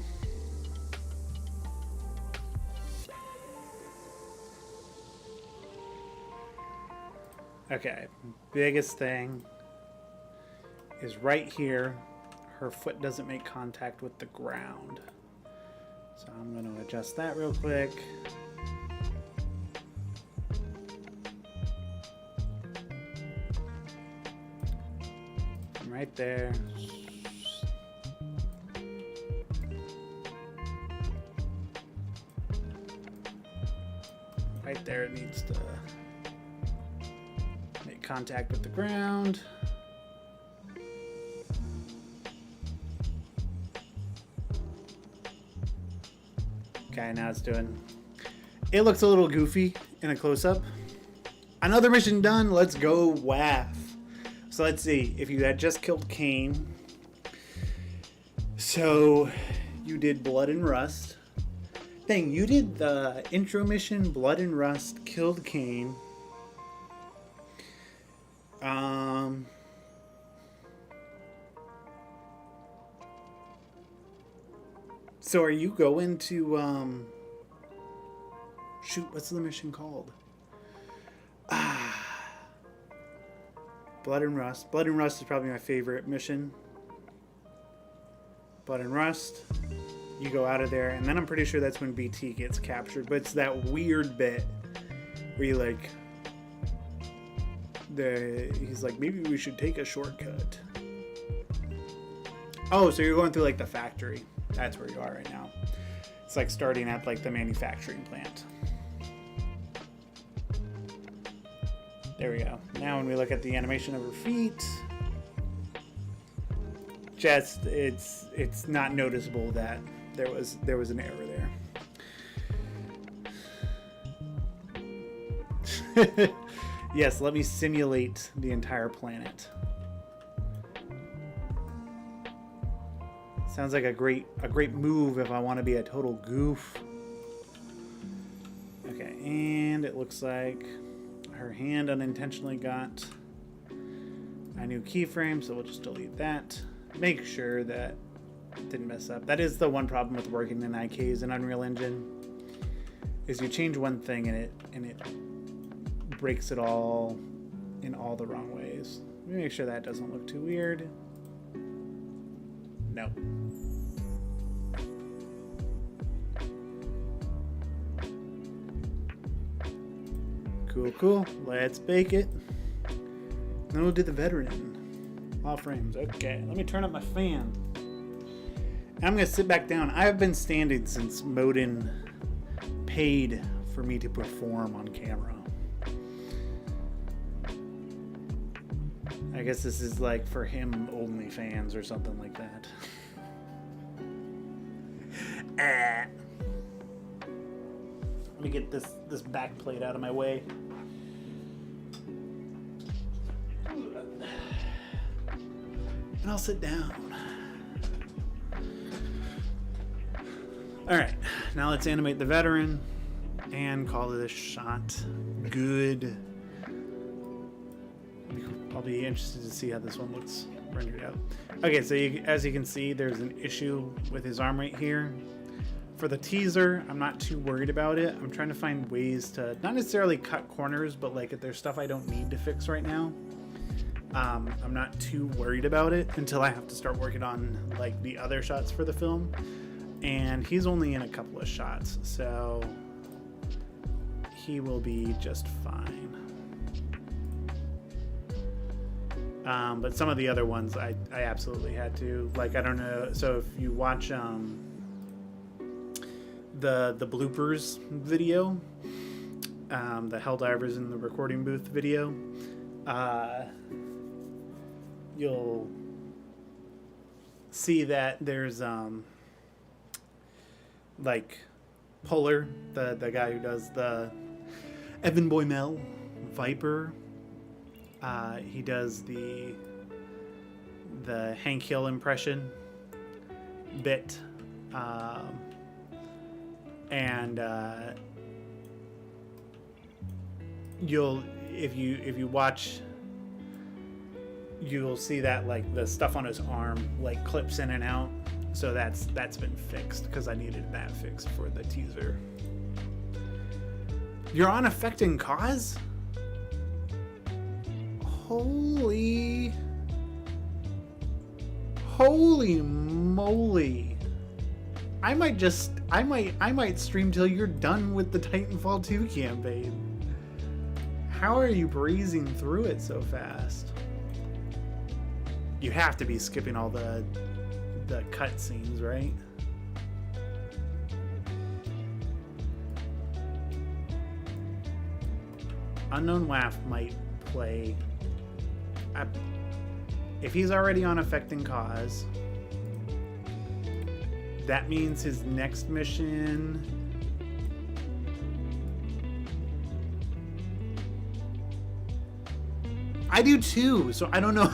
Speaker 2: Okay, biggest thing is right here, her foot doesn't make contact with the ground. So I'm going to adjust that real quick. Right there. Right there, it needs to make contact with the ground. Okay, now it's doing. It looks a little goofy in a close-up. Another mission done. Let's go, WAF. So let's see. If you had just killed Cain, so you did Blood and Rust. Dang, you did the intro mission, Blood and Rust, killed Cain. So are you going to shoot, what's the mission called? Blood and Rust. Blood and Rust is probably my favorite mission. Blood and Rust. You go out of there, and then I'm pretty sure that's when BT gets captured. But it's that weird bit where you like, he's like, maybe we should take a shortcut. Oh, so you're going through like the factory. That's where you are right now. It's like starting at like the manufacturing plant. There we go. Now when we look at the animation of her feet, just it's not noticeable that there was an error there. Yes, let me simulate the entire planet. Sounds like a great move if I want to be a total goof. Okay, and it looks like her hand unintentionally got a new keyframe, so we'll just delete that. Make sure that it didn't mess up. That is the one problem with working in IKs and Unreal Engine, is you change one thing and it breaks it all in all the wrong ways. Let me make sure that doesn't look too weird. No. Cool. Let's bake it. Then we'll do the veteran. All frames. Okay, let me turn up my fan. I'm going to sit back down. I have been standing since Modin paid for me to perform on camera. I guess this is like for him only fans or something like that. Let me get this back plate out of my way. And I'll sit down. Alright, now let's animate the veteran and call this shot good. I'll be interested to see how this one looks rendered out. Okay, so as you can see, there's an issue with his arm right here. For the teaser, I'm not too worried about it. I'm trying to find ways to not necessarily cut corners, but like if there's stuff I don't need to fix right now, I'm not too worried about it until I have to start working on like the other shots for the film. And he's only in a couple of shots, so he will be just fine. But some of the other ones I absolutely had to, like, I don't know. So if you watch the bloopers video, the Helldivers in the recording booth video, you'll see that there's like Polar, the guy who does the Evan Boymel Viper. He does the Hank Hill impression bit, and you'll if you watch, you'll see that like the stuff on his arm like clips in and out. So that's been fixed because I needed that fixed for the teaser. You're on Affecting Cause? Holy moly. I might stream till you're done with the Titanfall 2 campaign. How are you breezing through it so fast? You have to be skipping all the cutscenes, right? Unknown Waff might play. If he's already on Affecting Cause, that means his next mission. I do too, so I don't know.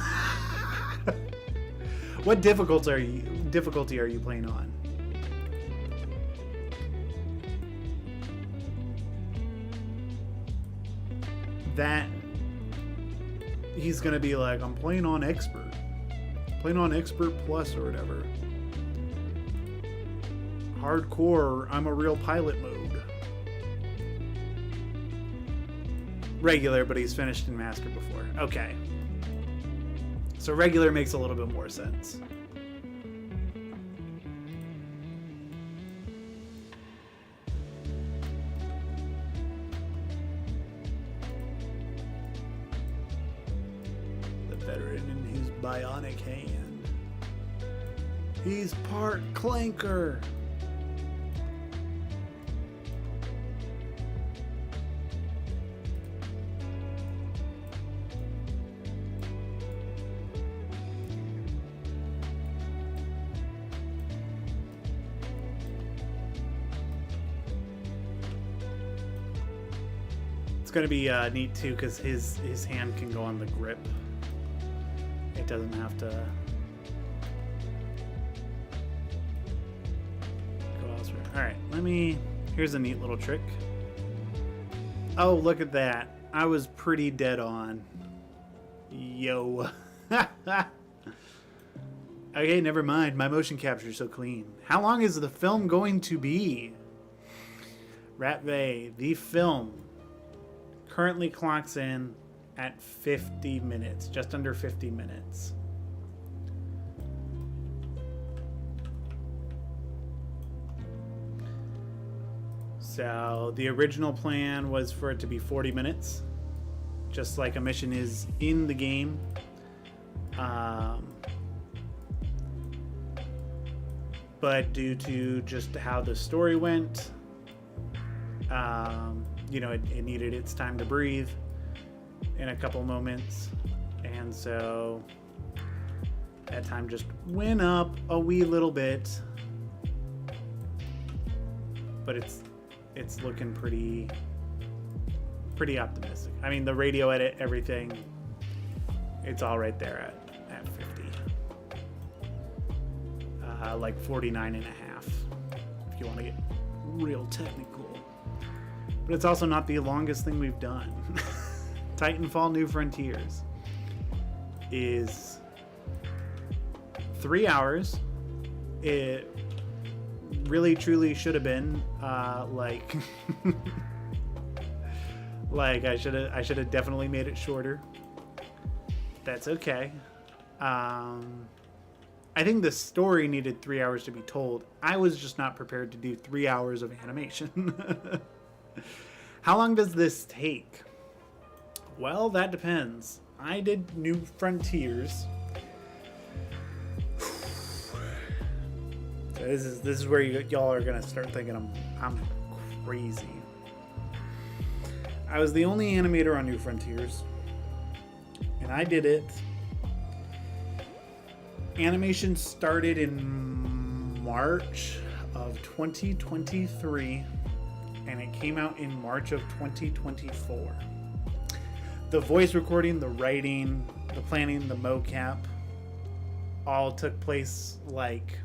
Speaker 2: What difficulty are you playing on? That he's gonna be like, I'm playing on expert, plus or whatever. Hardcore, I'm a real pilot mode. Regular, but he's finished in master before. Okay.
Speaker 1: So regular makes a little bit more sense. The veteran in his bionic hand. He's part clanker. It's gonna be neat too, because his hand can go on the grip. It doesn't have to go elsewhere. All right, here's a neat little trick. Oh, look at that. I was pretty dead on. Yo. Okay, never mind. My motion capture is so clean. How long is the film going to be? Ratvey, the film currently clocks in at 50 minutes, just under 50 minutes. So the original plan was for it to be 40 minutes, just like a mission is in the game. But due to just how the story went, you know, it needed its time to breathe in a couple moments, and so that time just went up a wee little bit, but it's looking pretty optimistic. I mean, the radio edit, everything, it's all right there at 50, like 49 and a half if you want to get real technical. But it's also not the longest thing we've done. Titanfall New Frontiers is 3 hours. It really truly should have been like like I should have definitely made it shorter. That's okay. I think the story needed 3 hours to be told. I was just not prepared to do 3 hours of animation. How long does this take? Well, that depends. I did New Frontiers. So this is where y'all are gonna start thinking I'm crazy. I was the only animator on New Frontiers, and I did it. Animation started in March of 2023, and it came out in March of 2024. The voice recording, the writing, the planning, the mocap all took place like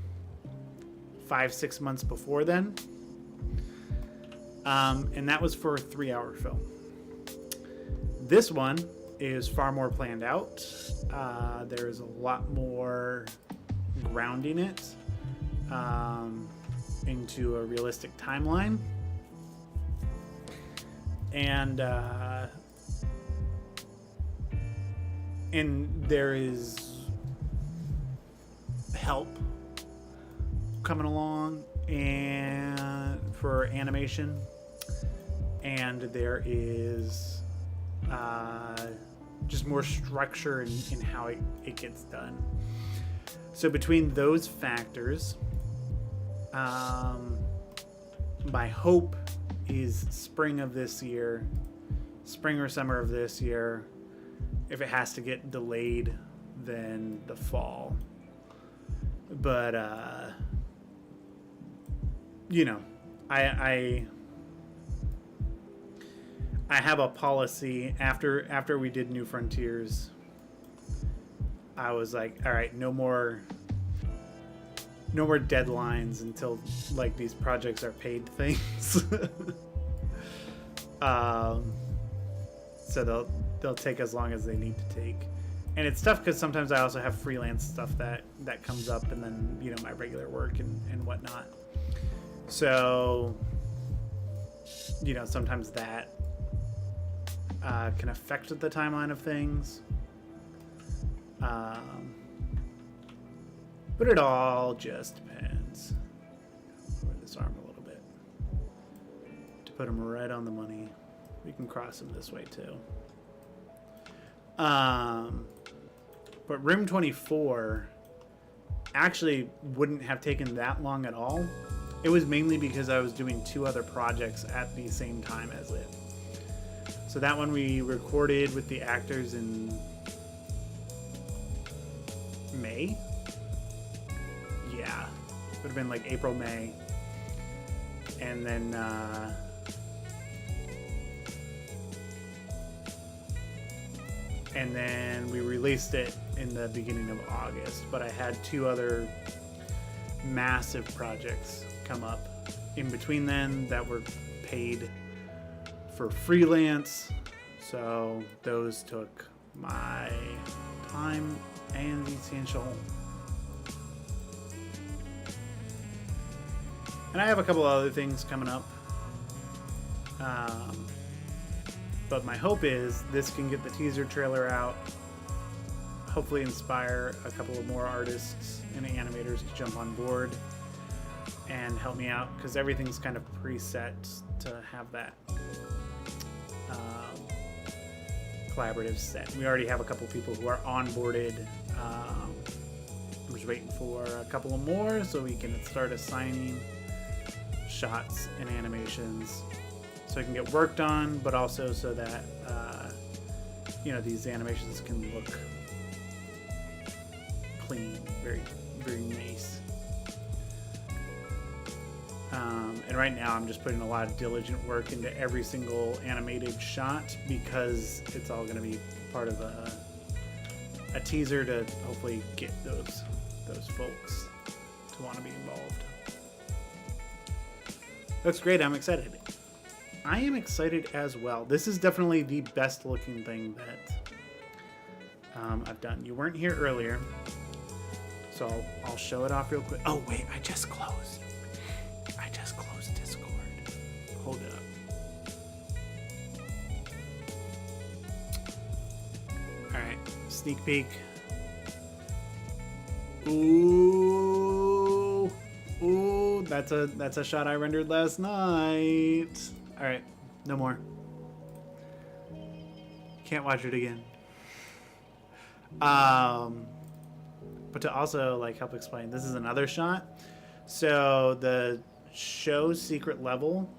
Speaker 1: 5-6 months before then. And that was for a 3-hour film. This one is far more planned out. There's a lot more grounding it into a realistic timeline. And there is help coming along and for animation, and there is just more structure in how it gets done. So between those factors, my hope is spring or summer of this year. If it has to get delayed, then the fall. But you know, I have a policy. After we did New Frontiers, I was like, all right, no more deadlines until like these projects are paid things. So they'll take as long as they need to take. And it's tough because sometimes I also have freelance stuff that comes up, and then, you know, my regular work and whatnot. So, you know, sometimes that can affect the timeline of things.
Speaker 2: But it all just depends. Lower this arm a little bit to put him right on the money. We can cross him this way too. But room 24 actually wouldn't have taken that long at all. It was mainly because I was doing 2 other projects at the same time as it. So that one we recorded with the actors in May. Yeah, would have been like April, May. And then we released it in the beginning of August. But I had 2 other massive projects come up in between then that were paid for freelance. So those took my time and essential. And I have a couple other things coming up. But my hope is this can get the teaser trailer out. Hopefully inspire a couple of more artists and animators to jump on board and help me out, because everything's kind of preset to have that collaborative set. We already have a couple people who are onboarded. I'm just waiting for a couple of more so we can start assigning shots and animations so it can get worked on, but also so that these animations can look clean, very, very nice. And right now I'm just putting a lot of diligent work into every single animated shot, because it's all going to be part of a teaser to hopefully get those folks to want to be involved. Looks great. I'm excited. I am excited as well. This is definitely the best looking thing that I've done. You weren't here earlier, so I'll show it off real quick. Oh wait, I just closed Discord. Hold it up. All right, sneak peek. Ooh, that's a shot I rendered last night. All right, no more. Can't watch it again. But to also help explain, this is another shot. So the show's secret level,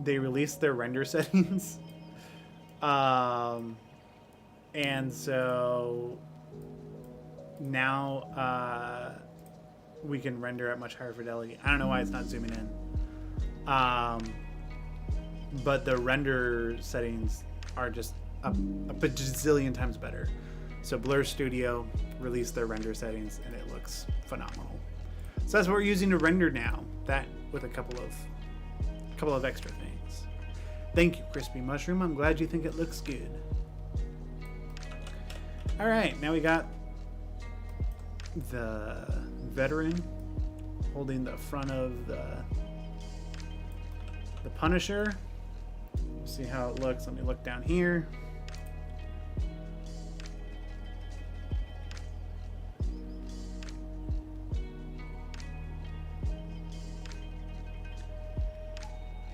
Speaker 2: they released their render settings. And so now we can render at much higher fidelity. I don't know why it's not zooming in. But the render settings are just a bajillion times better. So Blur Studio released their render settings and it looks phenomenal. So that's what we're using to render now. That with a couple of extra things. Thank you, Crispy Mushroom. I'm glad you think it looks good. All right, now we got the veteran holding the front of the Punisher. See how it looks. Let me look down here.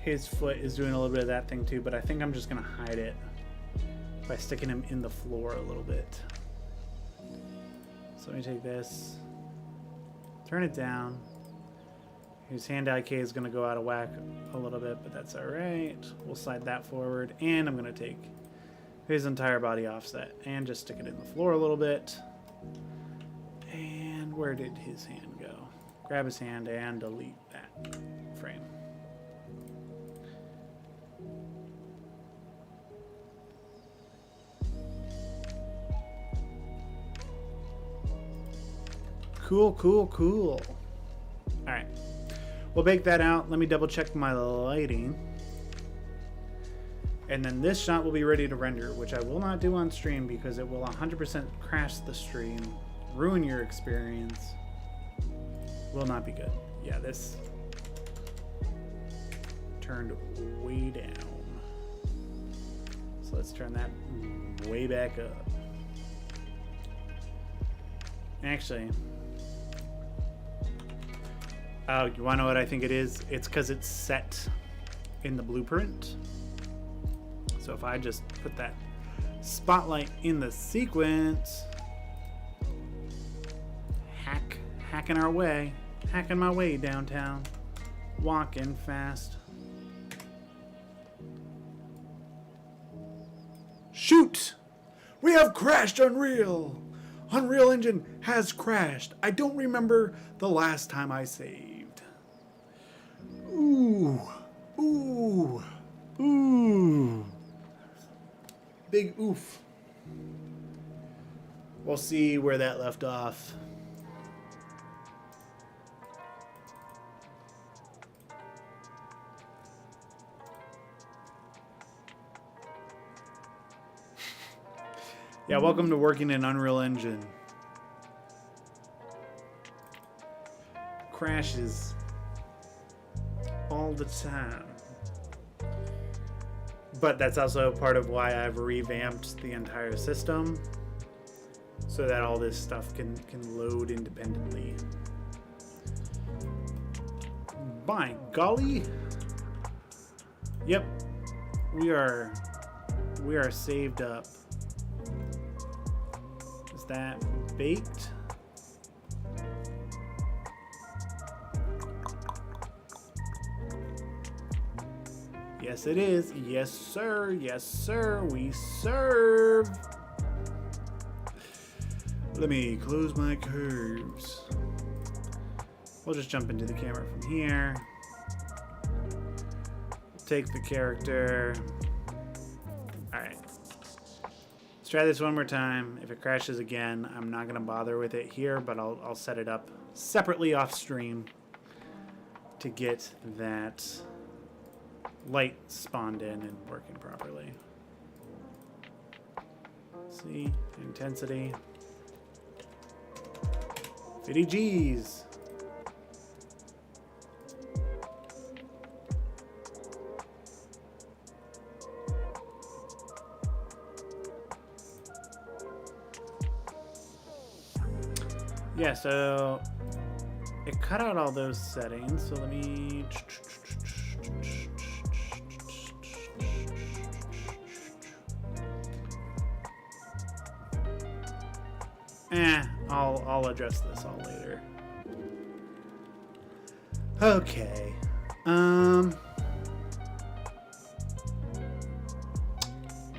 Speaker 2: His foot is doing a little bit of that thing too, but I think I'm just gonna hide it by sticking him in the floor a little bit. So let me take this, turn it down. His hand-eye K is going to go out of whack a little bit, but that's all right. We'll slide that forward, and I'm going to take his entire body offset and just stick it in the floor a little bit. And where did his hand go? Grab his hand and delete that frame. Cool. All right. We'll bake that out. Let me double check my lighting. And then this shot will be ready to render, which I will not do on stream because it will 100% crash the stream, ruin your experience. Will not be good. Yeah, this turned way down. So let's turn that way back up.
Speaker 1: Actually, oh, you want to know what I think it is? It's because it's set in the blueprint. So if I just put that spotlight in the sequence, hacking my way downtown, walking fast.
Speaker 2: Shoot! We have crashed Unreal! Unreal Engine has crashed. I don't remember the last time I saved. Ooh. Ooh. Ooh. Big oof.
Speaker 1: We'll see where that left off. Yeah, welcome to working in Unreal Engine. Crashes all the time. But that's also part of why I've revamped the entire system, so that all this stuff can load independently. By golly. Yep. We are saved up. Is that baked? Yes, it is. Yes, sir. Yes, sir. We serve. Let me close my curves. We'll just jump into the camera from here. Take the character. All right. Let's try this one more time. If it crashes again, I'm not going to bother with it here, but I'll set it up separately off stream to get that light spawned in and working properly. See, intensity. 50 G's. Yeah, so it cut out all those settings, so let me... I'll address this all later. Okay.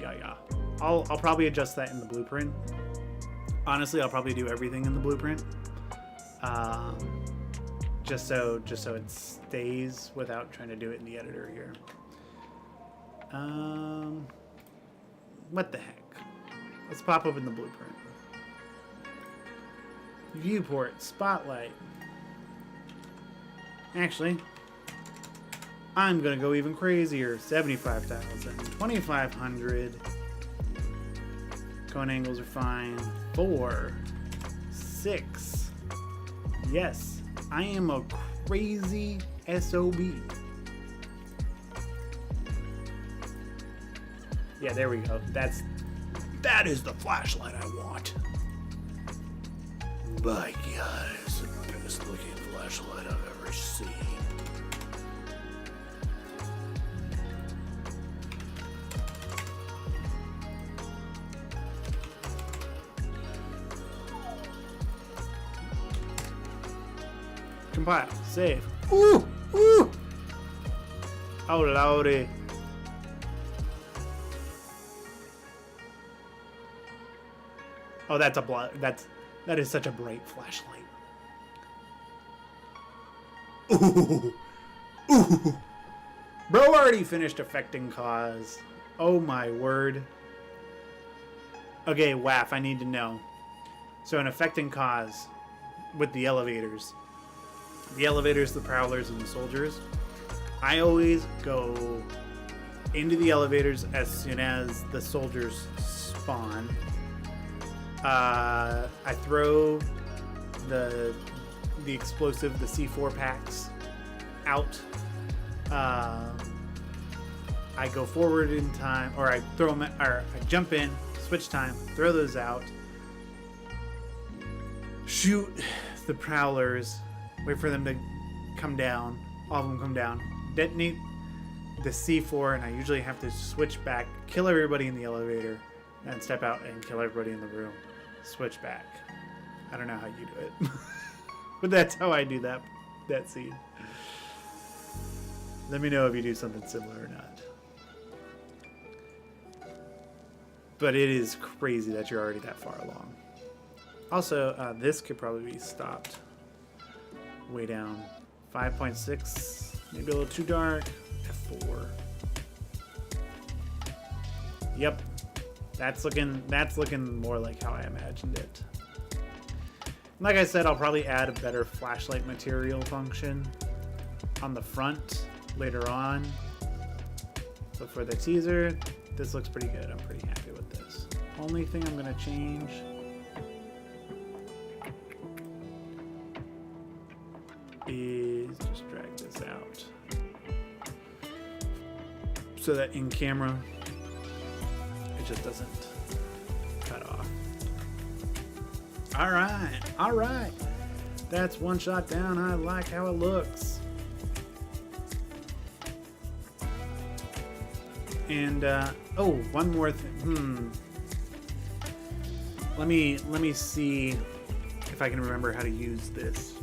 Speaker 1: Yeah. I'll probably adjust that in the blueprint. Honestly, I'll probably do everything in the blueprint. Just so it stays without trying to do it in the editor here. What the heck? Let's pop open the blueprint. Viewport, spotlight. Actually, I'm gonna go even crazier. 75,000, 2,500. Cone angles are fine. 4, 6. Yes, I am a crazy SOB. Yeah, there we go. That is the flashlight I want. My God, it's the best looking flashlight I've ever seen. Compile, save. Ooh, ooh. Oh lordy. Oh, that is such a bright flashlight. Ooh, ooh. Bro already finished affecting cause. Oh my word. Okay, WAF, I need to know. So in affecting cause with the elevators, the prowlers, and the soldiers, I always go into the elevators as soon as the soldiers spawn. I throw the explosive, the C4 packs out. I go forward in time, or I throw them, or I jump in, switch time, throw those out. shoot the prowlers, wait for them to come down, all of them come down, detonate the C4, and I usually have to switch back, kill everybody in the elevator, and step out and kill everybody in the room. Switch back. I don't know how you do it, but that's how I do that scene. Let me know if you do something similar or not. But it is crazy that you're already that far along. Also, this could probably be stopped way down. 5.6, maybe a little too dark. F4. Yep, that's looking more like how I imagined it. Like I said, I'll probably add a better flashlight material function on the front later on. But for the teaser, this looks pretty good. I'm pretty happy with this. Only thing I'm gonna change is just drag this out so that in camera it just doesn't cut off. All right. That's one shot down. I like how it looks. And oh, one more thing. Let me see if I can remember how to use this.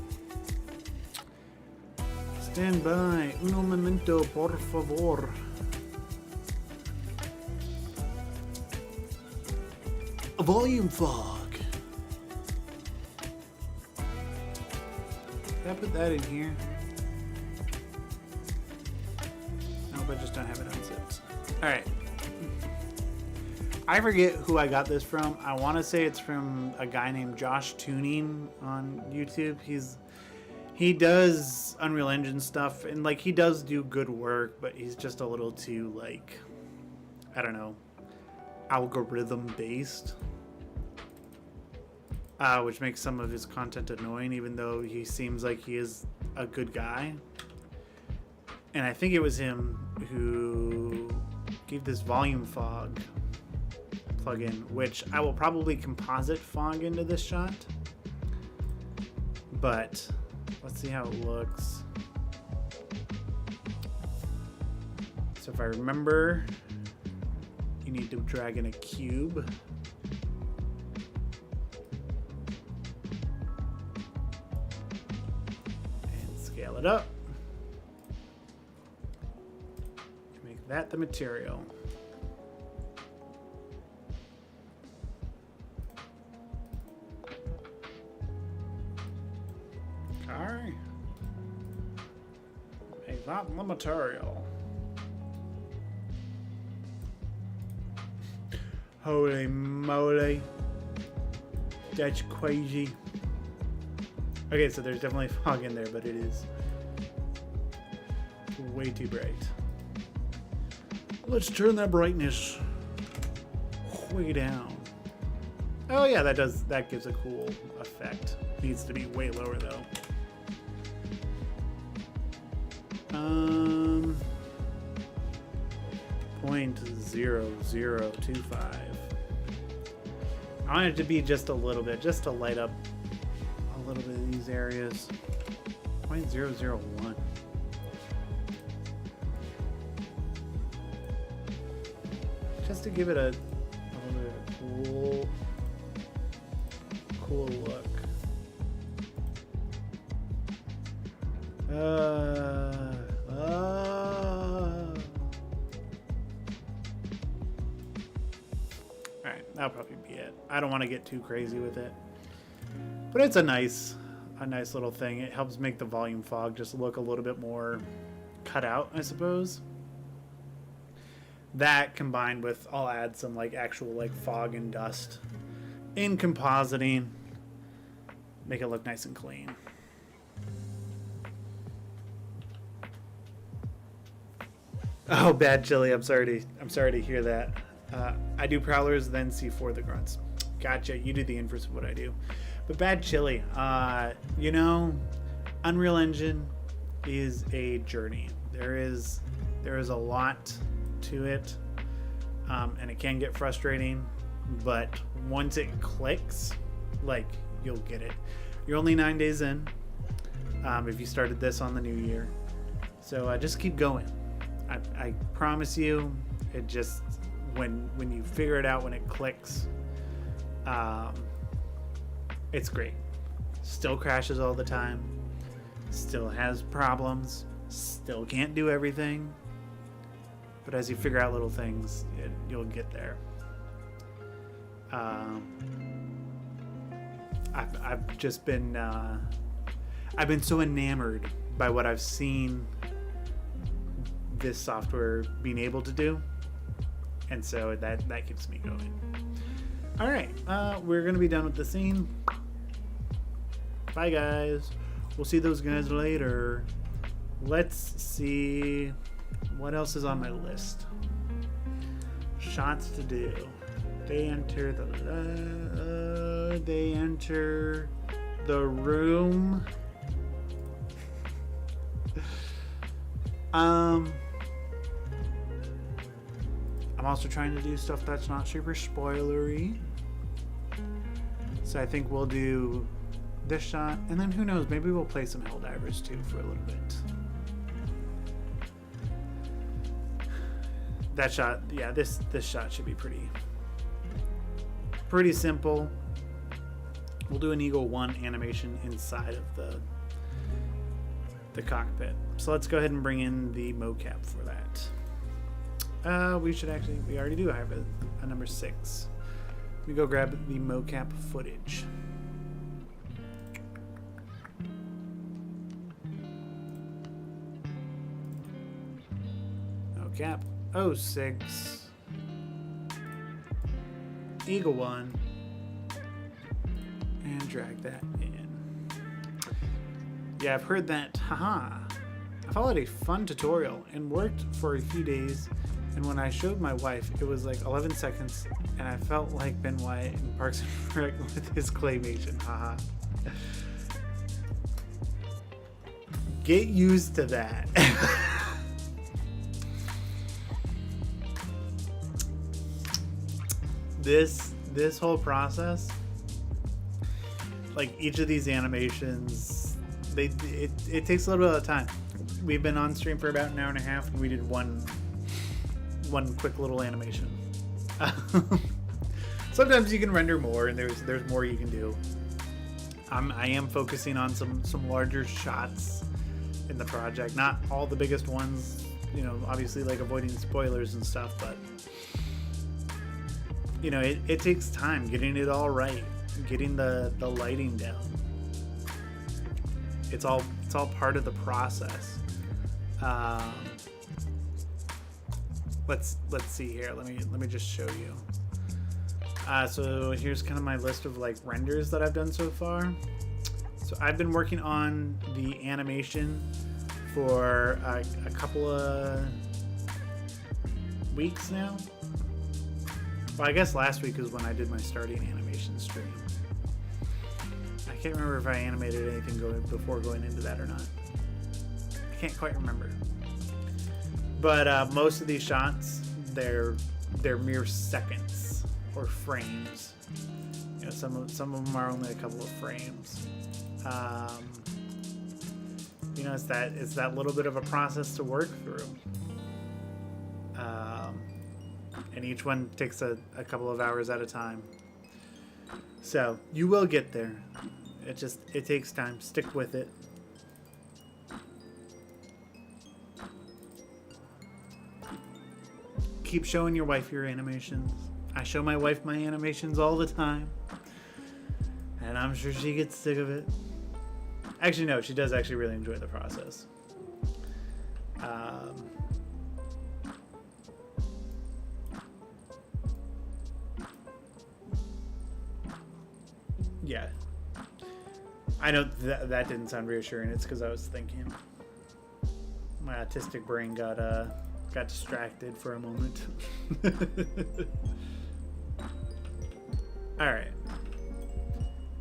Speaker 1: Stand by. Uno momento, por favor. A volume fog. Did I put that in here? Nope, I just don't have it unzipped. Alright. I forget who I got this from. I want to say it's from a guy named Josh Tuning on YouTube. He does Unreal Engine stuff, and like he does do good work, but he's just a little too, like, I don't know, algorithm based, which makes some of his content annoying, even though he seems like he is a good guy. And I think it was him who gave this volume fog plugin, which I will probably composite fog into this shot, but let's see how it looks. So if I remember, you need to drag in a cube. And scale it up. Make that the material. Okay. Make that the material. Holy moly. That's crazy. Okay, so there's definitely fog in there, but it is way too bright. Let's turn that brightness way down. Oh yeah, that gives a cool effect. Needs to be way lower though. 0.0025. I want it to be just a little bit, just to light up a little bit of these areas. 0.001. Just to give it a little bit of cool look. Alright, that'll probably be it. I don't want to get too crazy with it. But it's a nice little thing. It helps make the volume fog just look a little bit more cut out, I suppose. That combined with, I'll add some like actual like fog and dust in compositing. Make it look nice and clean. Oh, bad chili. I'm sorry to hear that. I do prowlers, then C4 the grunts. Gotcha. You do the inverse of what I do. But bad chili. You know, Unreal Engine is a journey. There is a lot to it, and it can get frustrating. But once it clicks, like you'll get it. You're only 9 days in. If you started this on the new year, so just keep going. I promise you, it just when you figure it out, when it clicks, it's great. Still crashes all the time, still has problems, still can't do everything, but as you figure out little things, you'll get there. I've just been I've been so enamored by what I've seen this software being able to do, and so that keeps me going. All right, we're gonna be done with the scene. Bye guys, we'll see those guys later. Let's see what else is on my list. Shots to do. They enter the room. I'm also trying to do stuff that's not super spoilery. So I think we'll do this shot, and then who knows, maybe we'll play some Helldivers too for a little bit. That shot, yeah, this shot should be pretty simple. We'll do an Eagle 1 animation inside of the cockpit. So let's go ahead and bring in the mocap for that. We already do have a number 6. Let me go grab the mocap footage. Mocap 06. Eagle 1. And drag that in. Yeah, I've heard that. Haha. I followed a fun tutorial and worked for a few days, and when I showed my wife, it was like 11 seconds, and I felt like Ben Wyatt in Parks and Rec with his claymation. Haha. Get used to that. This whole process, like each of these animations, it takes a little bit of time. We've been on stream for about an hour and a half, and we did one quick little animation. Sometimes you can render more, and there's more you can do. I am focusing on some larger shots in the project, not all the biggest ones, you know, obviously like avoiding spoilers and stuff, but you know, it takes time getting it all right, getting the lighting down. It's all part of the process. Let's see here. Let me just show you. So here's kind of my list of like renders that I've done so far. So I've been working on the animation for a couple of weeks now. Well, I guess last week is when I did my starting animation stream. I can't remember if I animated anything before going into that or not. I can't quite remember. But most of these shots, they're mere seconds or frames. You know, some of them are only a couple of frames. You know, it's that little bit of a process to work through. And each one takes a couple of hours at a time. So you will get there. It takes time. Stick with it. Keep showing your wife your animations. I show my wife my animations all the time, and I'm sure she gets sick of it. Actually, no, she does actually really enjoy the process. Yeah, I know that didn't sound reassuring. It's because I was thinking. My autistic brain got distracted for a moment. All right.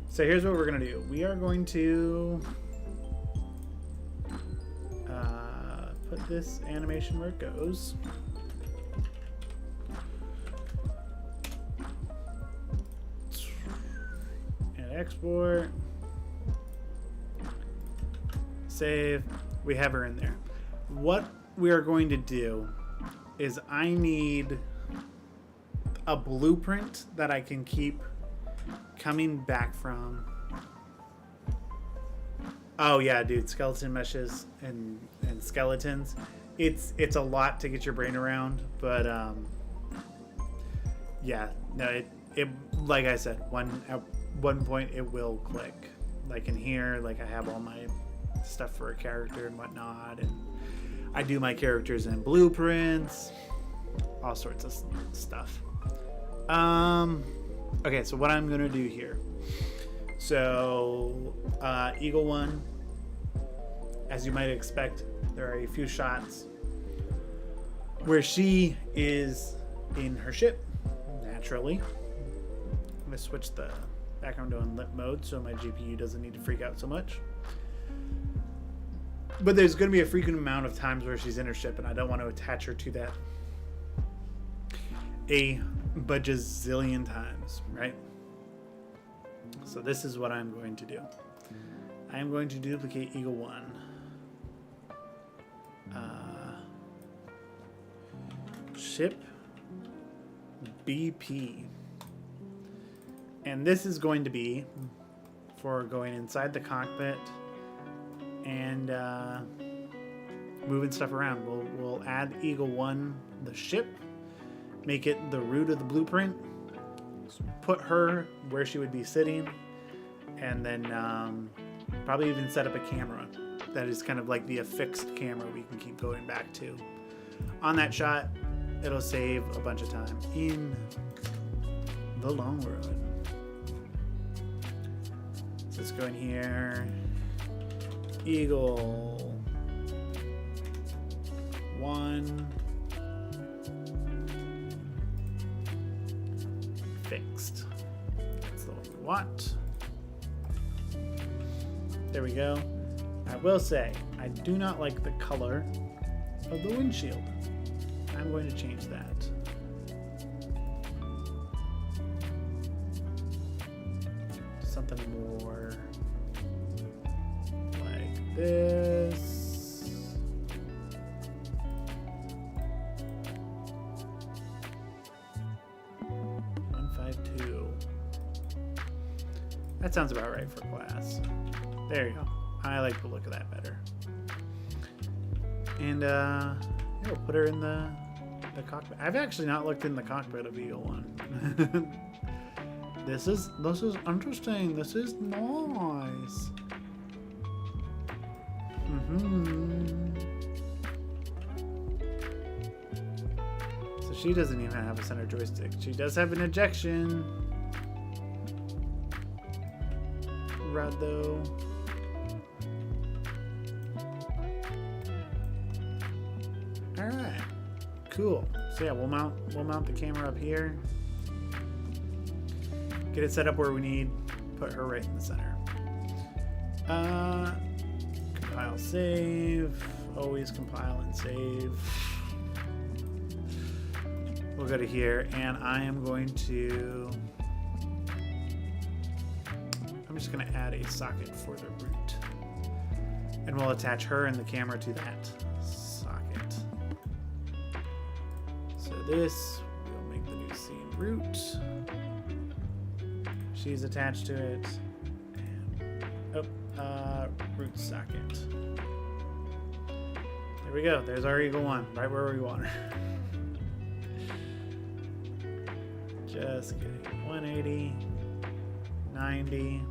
Speaker 1: So here's what we're gonna do. We are going to put this animation where it goes. And
Speaker 2: export. Save. We have her in there. What we are going to do is I need a blueprint that I can keep coming back from. Oh yeah, dude, skeleton meshes and skeletons. It's a lot to get your brain around, but yeah, no, it like I said, at one point it will click. Like in here, like I have all my stuff for a character and whatnot, and I do my characters in blueprints, all sorts of stuff. Okay, so what I'm gonna do here. So Eagle 1, as you might expect, there are a few shots where she is in her ship, naturally. I'm gonna switch the background to unlit mode so my GPU doesn't need to freak out so much. But there's going to be a frequent amount of times where she's in her ship, and I don't want to attach her to that a bajillion times, right? So this is what I'm going to do. I am going to duplicate Eagle 1. Ship BP. And this is going to be for going inside the cockpit and moving stuff around. We'll add Eagle 1, the ship, make it the root of the blueprint, put her where she would be sitting, and then probably even set up a camera that is kind of like the affixed camera we can keep going back to. On that shot, it'll save a bunch of time in the long run. So let's go in here. Eagle 1 fixed. That's the one we want. There we go. I will say, I do not like the color of the windshield. I'm going to change that. Something more like this. That sounds about right for glass. There you go. I like the look of that better. And yeah, we'll put her in the cockpit. I've actually not looked in the cockpit of Eagle 1. This is interesting. This is nice. So she doesn't even have a center joystick. She does have an ejection rod though. All right, cool. So yeah, we'll mount the camera up here. Get it set up where we need. Put her right in the center. Compile, save. Always compile and save. We'll go to here, and I am going to. I'm just going to add a socket for the root, and we'll attach her and the camera to that socket. So this will make the new scene root. She's attached to it, and root socket. There we go. There's our Eagle 1, right where we want her. Just kidding. 180, 90.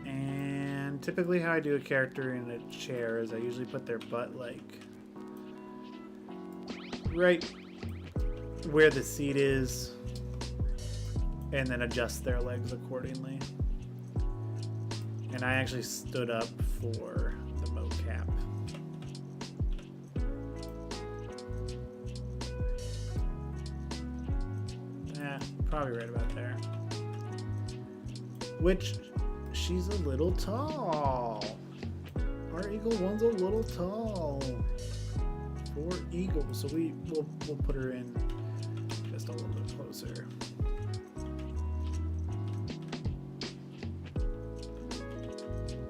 Speaker 2: And typically how I do a character in a chair is I usually put their butt like right where the seat is, and then adjust their legs accordingly. And I actually stood up for the mocap. Yeah, probably right about there. Which, she's a little tall. Our Eagle 1's a little tall for Eagle. So we'll put her in just a little bit closer.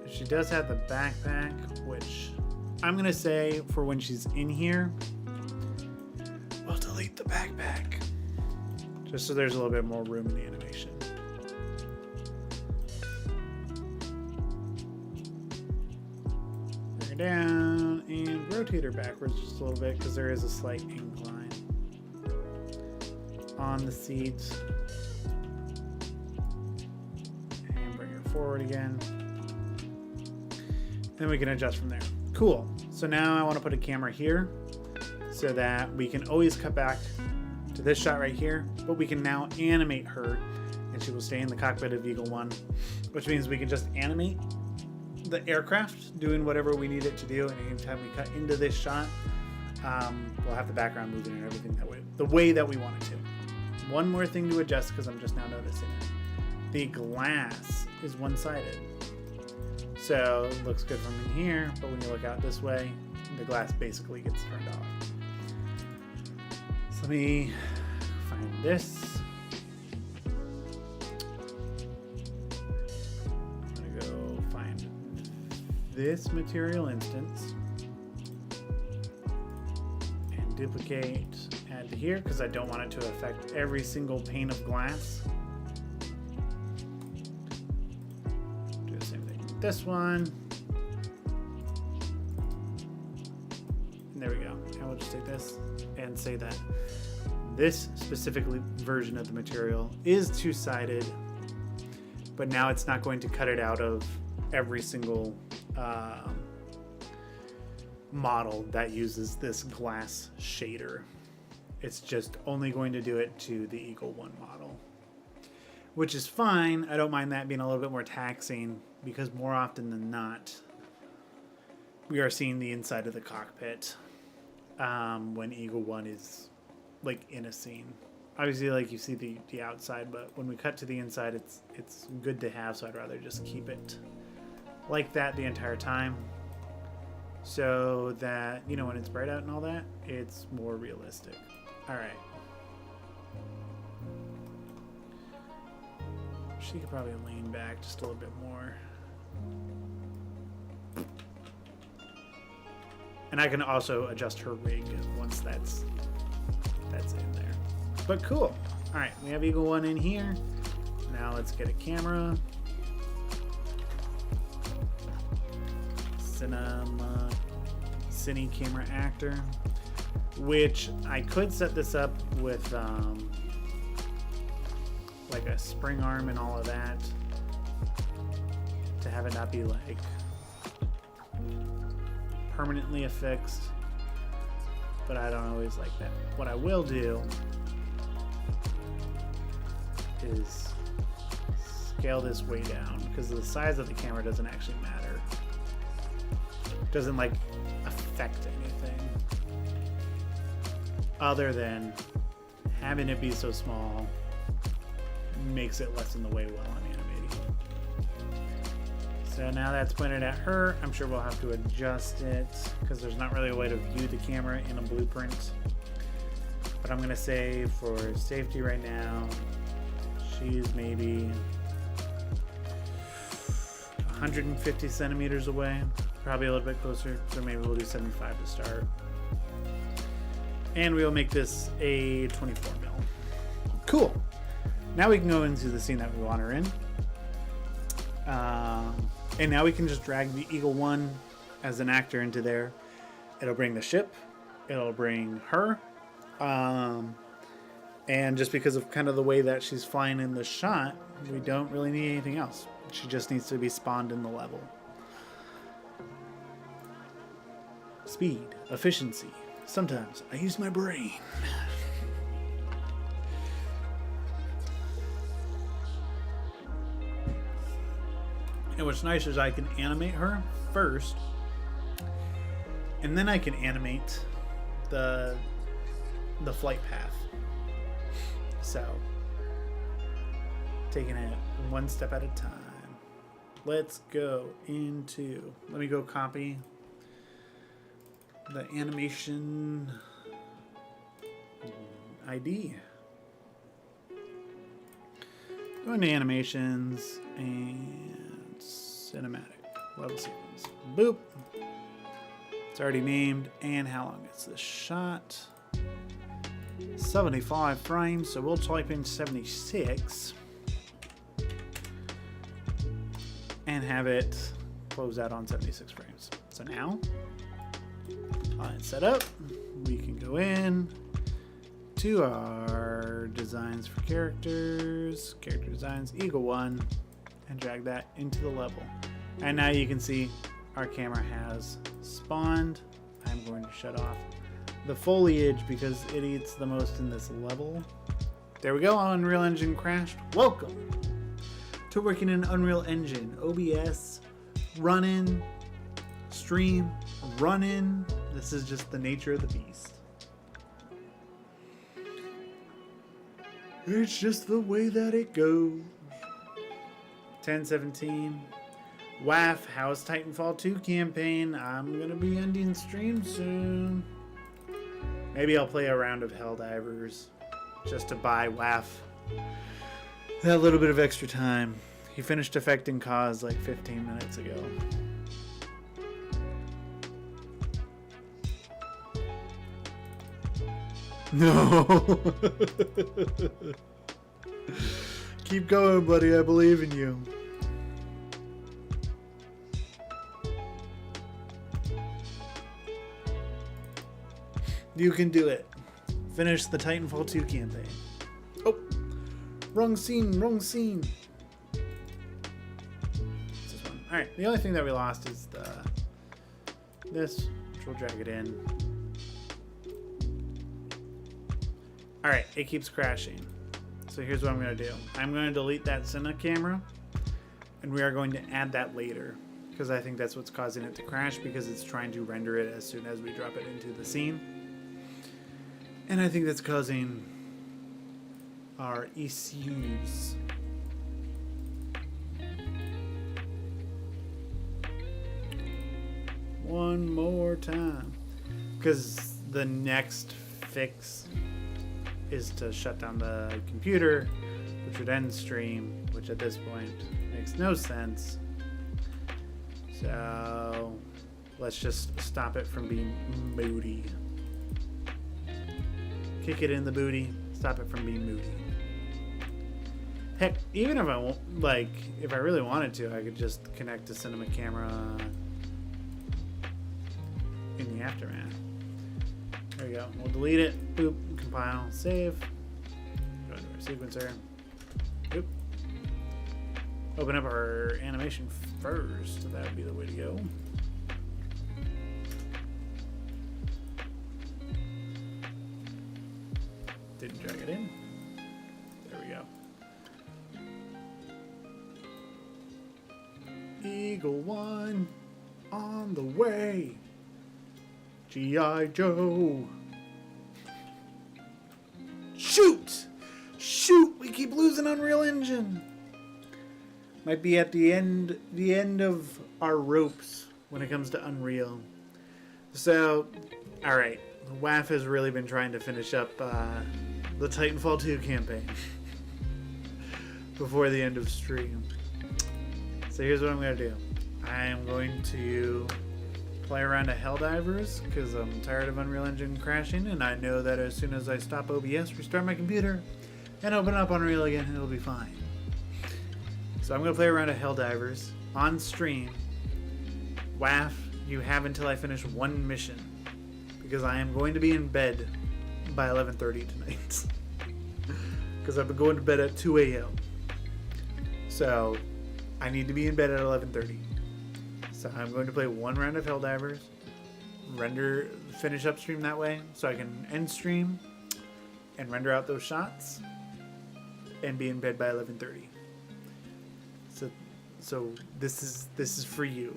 Speaker 2: She does have the backpack, which I'm gonna say for when she's in here, we'll delete the backpack. Just so there's a little bit more room in the animation. Bring her down and rotate her backwards just a little bit because there is a slight incline on the seat. And bring her forward again. Then we can adjust from there. Cool. So now I want to put a camera here so that we can always cut back to this shot right here, but we can now animate her and she will stay in the cockpit of Eagle 1, which means we can just animate the aircraft doing whatever we need it to do, and anytime we cut into this shot, we'll have the background moving and everything that way, the way that we want it to. One more thing to adjust because I'm just now noticing it. The glass is one-sided. So it looks good from in here, but when you look out this way, the glass basically gets turned off. So let me find this. I'm gonna go find this material instance and duplicate, add to here because I don't want it to affect every single pane of glass. This one, and there we go. And we'll just take this and say that this specific version of the material is two-sided, but now it's not going to cut it out of every single model that uses this glass shader. It's just only going to do it to the Eagle 1 model, which is fine. I don't mind that being a little bit more taxing, because more often than not, we are seeing the inside of the cockpit when Eagle 1 is like in a scene. Obviously, like you see the outside, but when we cut to the inside, it's good to have, so I'd rather just keep it like that the entire time, so that, you know, when it's bright out and all that, it's more realistic. All right. She could probably lean back just a little bit more. And I can also adjust her rig once that's in there. But cool. All right, we have Eagle 1 in here. Now let's get a camera. Cine camera actor, which I could set this up with like a spring arm and all of that to have it not be like permanently affixed, but I don't always like that. What I will do is scale this way down because the size of the camera doesn't actually matter. It doesn't like affect anything other than having it be so small makes it lessen the way while I'm animating. So now that's pointed at her. I'm sure we'll have to adjust it because there's not really a way to view the camera in a blueprint. But I'm gonna say for safety right now, she's maybe 150 centimeters away, probably a little bit closer. So maybe we'll do 75 to start. And we'll make this a 24 mil. Cool. Now we can go into the scene that we want her in. And now we can just drag the Eagle 1 as an actor into there. It'll bring the ship. It'll bring her. And just because of kind of the way that she's flying in the shot, we don't really need anything else. She just needs to be spawned in the level. Speed, efficiency. Sometimes I use my brain. And what's nice is I can animate her first, and then I can animate the flight path. So, taking it one step at a time. Let's go into, let me go copy the animation ID. Go into animations and cinematic level sequence. Boop. It's already named. And how long is this shot? 75 frames, so we'll type in 76 and have it close out on 76 frames. So now, all right, set up. We can go in to our designs for characters, character designs, eagle 1, and drag that into the level. And now you can see our camera has spawned. I'm going to shut off the foliage because it eats the most in this level. There we go. Unreal Engine crashed. Welcome to working in Unreal Engine. OBS, running, stream, running. This is just the nature of the beast. It's just the way that it goes. 10:17. WAF, how's Titanfall 2 campaign? I'm gonna be ending stream soon. Maybe I'll play a round of Helldivers just to buy WAF that little bit of extra time. He finished affecting cause like 15 minutes ago. No. Keep going, buddy. I believe in you. You can do it. Finish the Titanfall 2 campaign. Oh, wrong scene, wrong scene. This one. All right. The only thing that we lost is this, which we'll drag it in. All right, it keeps crashing. So here's what I'm going to do. I'm going to delete that Cine camera, and we are going to add that later because I think that's what's causing it to crash because it's trying to render it as soon as we drop it into the scene. And I think that's causing our issues. One more time. Because the next fix is to shut down the computer, which would end stream, which at this point makes no sense. So let's just stop it from being moody. Kick it in the booty, stop it from being moody. Heck, even if I won't, like, if I really wanted to, I could just connect a cinema camera in the aftermath. There we go. We'll delete it. Boop. Compile. Save. Go into our sequencer. Boop. Open up our animation first. That would be the way to go. Didn't drag it in. There we go. Eagle 1 on the way. G.I. Joe. Shoot! Shoot! We keep losing Unreal Engine. Might be at the end of our ropes when it comes to Unreal. So, all right. WAF has really been trying to finish up the Titanfall 2 campaign before the end of stream. So here's what I'm going to do. I am going to play around at Helldivers because I'm tired of Unreal Engine crashing, and I know that as soon as I stop OBS, restart my computer, and open up Unreal again, it'll be fine. So I'm going to play around at Helldivers on stream. WAF, you have until I finish one mission because I am going to be in bed by 11:30 tonight because I've been going to bed at 2 a.m. So I need to be in bed at 11:30. So I'm going to play one round of Helldivers, finish up stream that way, so I can end stream and render out those shots, and be in bed by 11:30. So this is for you,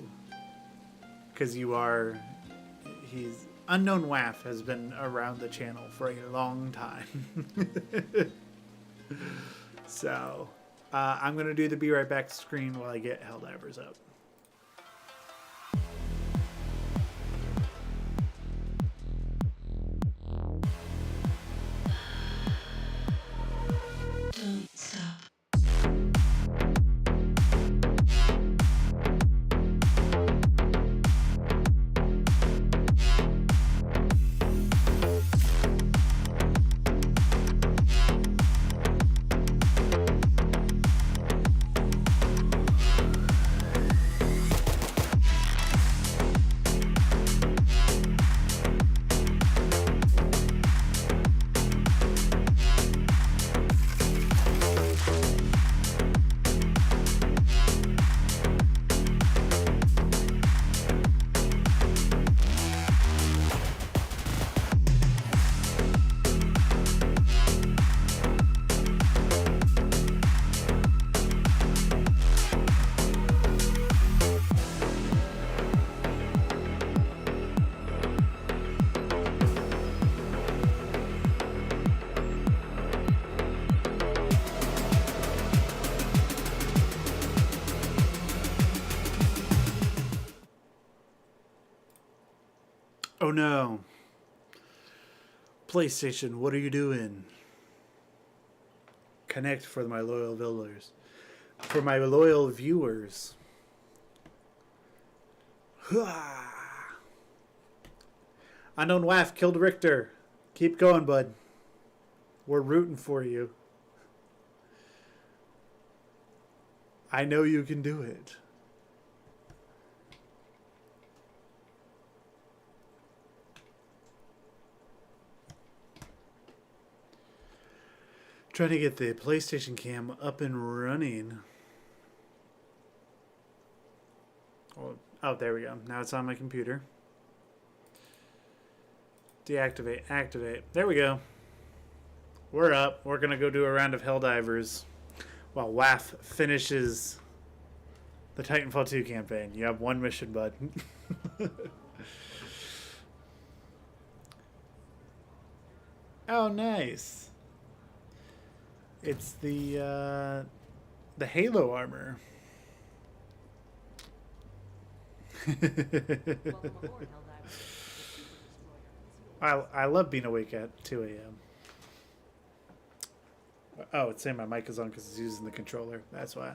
Speaker 2: because he's Unknown WAF has been around the channel for a long time. So I'm gonna do the be right back screen while I get Helldivers up.
Speaker 1: Oh no. PlayStation, what are you doing? Connect for my loyal viewers. For my loyal viewers. Unknown Waff killed Richter. Keep going, bud. We're rooting for you. I know you can do it. Trying to get the PlayStation cam up and running. Oh, there we go. Now it's on my computer. Deactivate, activate. There we go. We're up. We're going to go do a round of Helldivers while Waff finishes the Titanfall 2 campaign. You have one mission, bud. Oh, nice. It's the Halo armor. I love being awake at 2 a.m. Oh, it's saying my mic is on because it's using the controller. That's why.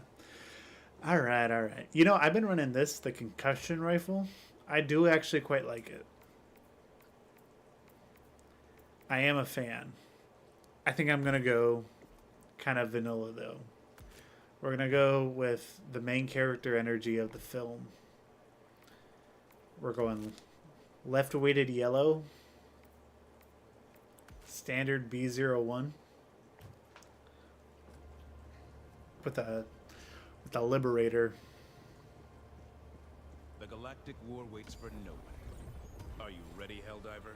Speaker 1: All right, all right. You know, I've been running this, the concussion rifle. I do actually quite like it. I am a fan. I think I'm going to go kind of vanilla, though. We're going to go with the main character energy of the film. We're going left-weighted yellow. Standard B01. With a liberator.
Speaker 3: The galactic war waits for no one. Are you ready, Helldiver?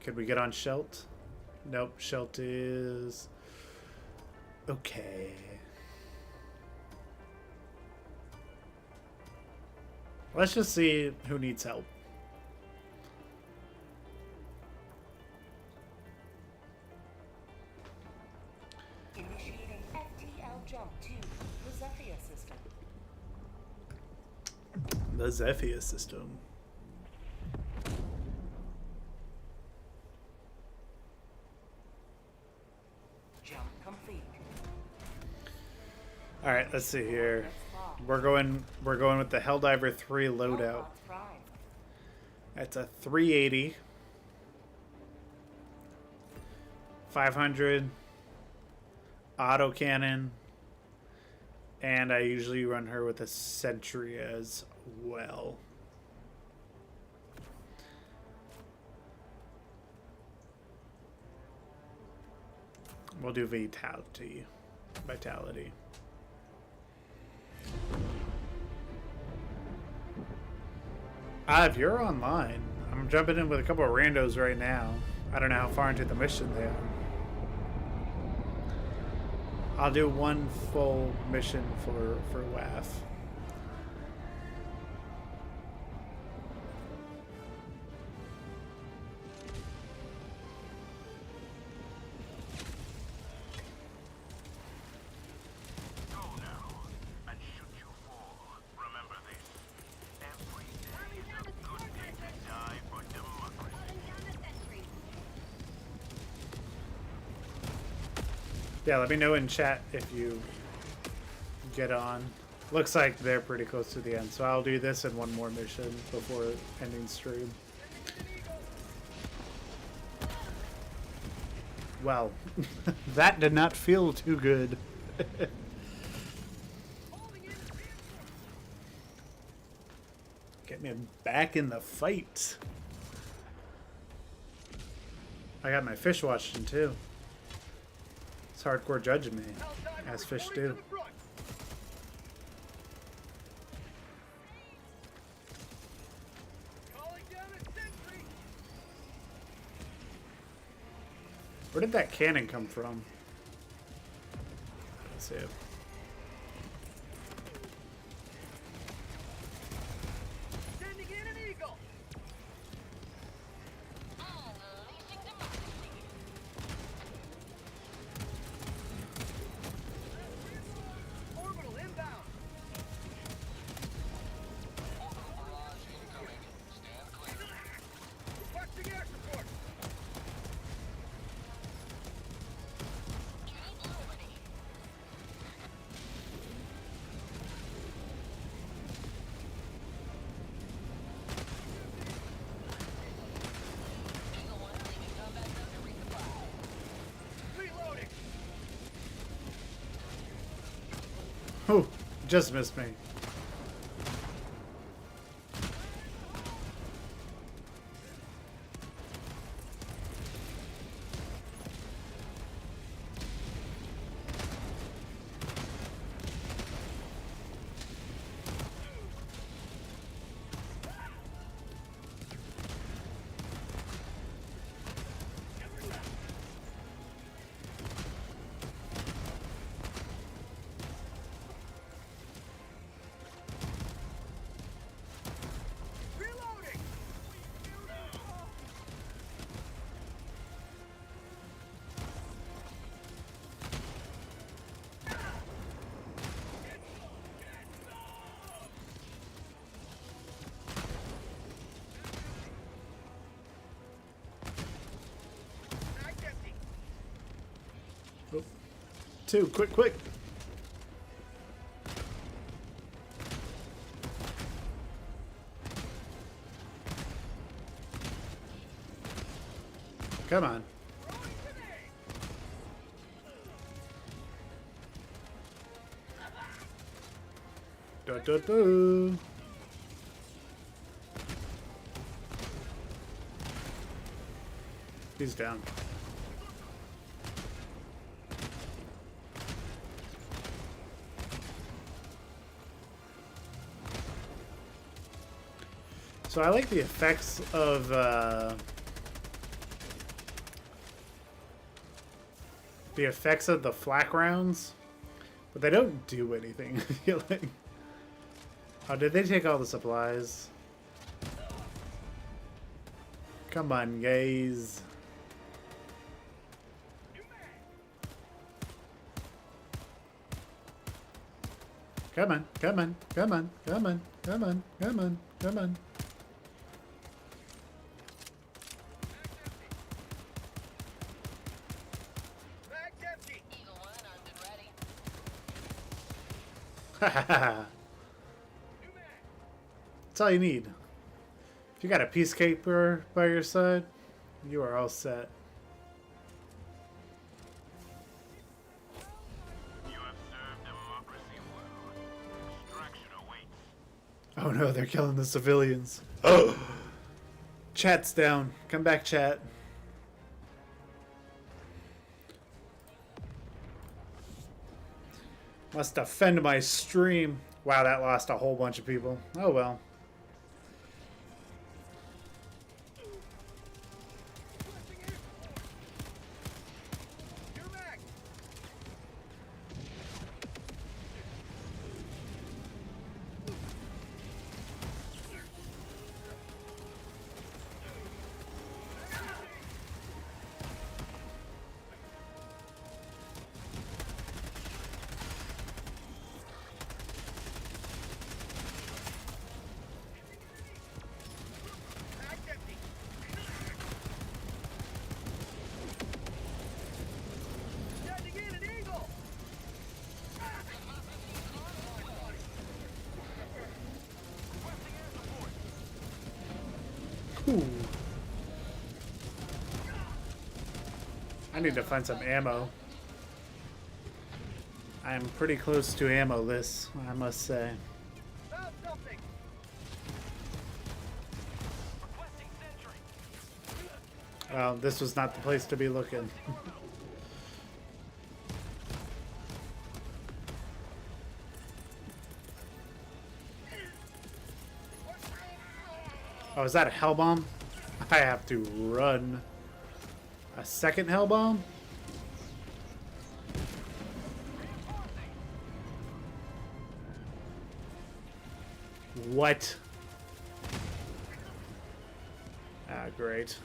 Speaker 1: Could we get on Shelt? Nope, Shelt is okay. Let's just see who needs help.
Speaker 4: Initiating FTL jump to the Zephyr system.
Speaker 1: The Zephyr system.
Speaker 4: Jump complete.
Speaker 1: All right, let's see here. We're going with the Helldiver 3 loadout. That's a 380, 500 autocannon, and I usually run her with a sentry as well. We'll do vitality. If you're online, I'm jumping in with a couple of randos right now. I don't know how far into the mission they are. I'll do one full mission for WAF. Yeah, let me know in chat if you get on. Looks like they're pretty close to the end, so I'll do this and one more mission before ending stream. Well, that did not feel too good. Get me back in the fight. I got my fish watching too. It's hardcore judging me, as fish do. Where did that cannon come from? Let's see.
Speaker 2: Just missed me. Oh. Two, quick, quick. Come on. Da, da, da. He's down. So I like the effects of the flak rounds, but they don't do anything. Like, oh, did they take all the supplies? Come on, guys. Come on, come on, come on, come on, come on, come on, come on. That's all you need. If you got a peacekeeper by your side, you are all set.
Speaker 3: You have served democracy well. Extraction awaits.
Speaker 2: Oh no, they're killing the civilians. Oh! Chat's down. Come back, chat. Must defend my stream. Wow, that lost a whole bunch of people. Oh well. Ooh. I need to find some ammo. I am pretty close to ammo-less, I must say. Well, this was not the place to be looking. Oh, is that a hell bomb? I have to run. A second hell bomb? What? Ah, great.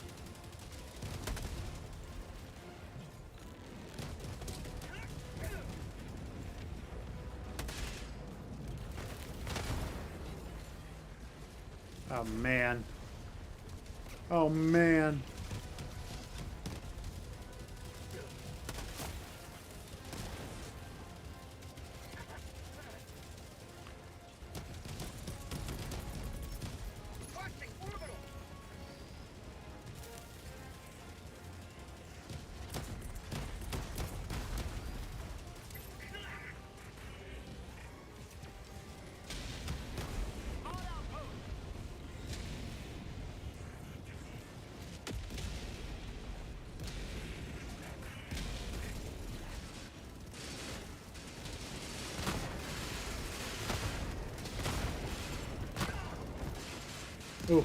Speaker 2: Oh man. Oh man. Ooh.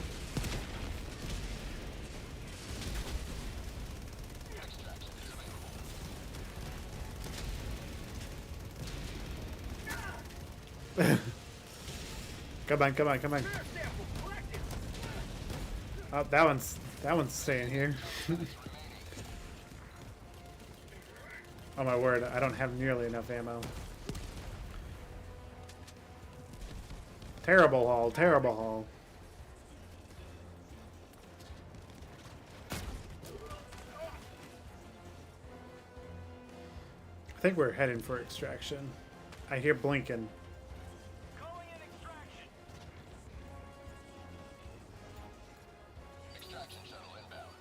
Speaker 2: Come on, come on, come on. Oh, that one's staying here. Oh my word, I don't have nearly enough ammo. Terrible haul, terrible haul. I think we're heading for extraction. I hear blinking.
Speaker 3: Calling in extraction. Extraction shuttle inbound.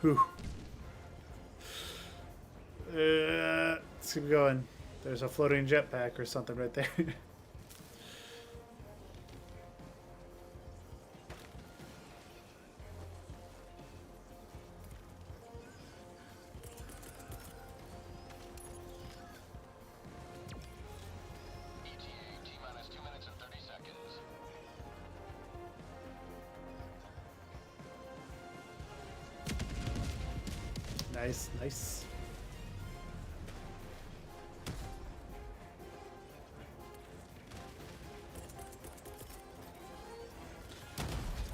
Speaker 2: Whew. Let's keep going. There's a floating jetpack or something right there.
Speaker 3: ETA T-minus 2 minutes and 30 seconds.
Speaker 2: Nice, nice.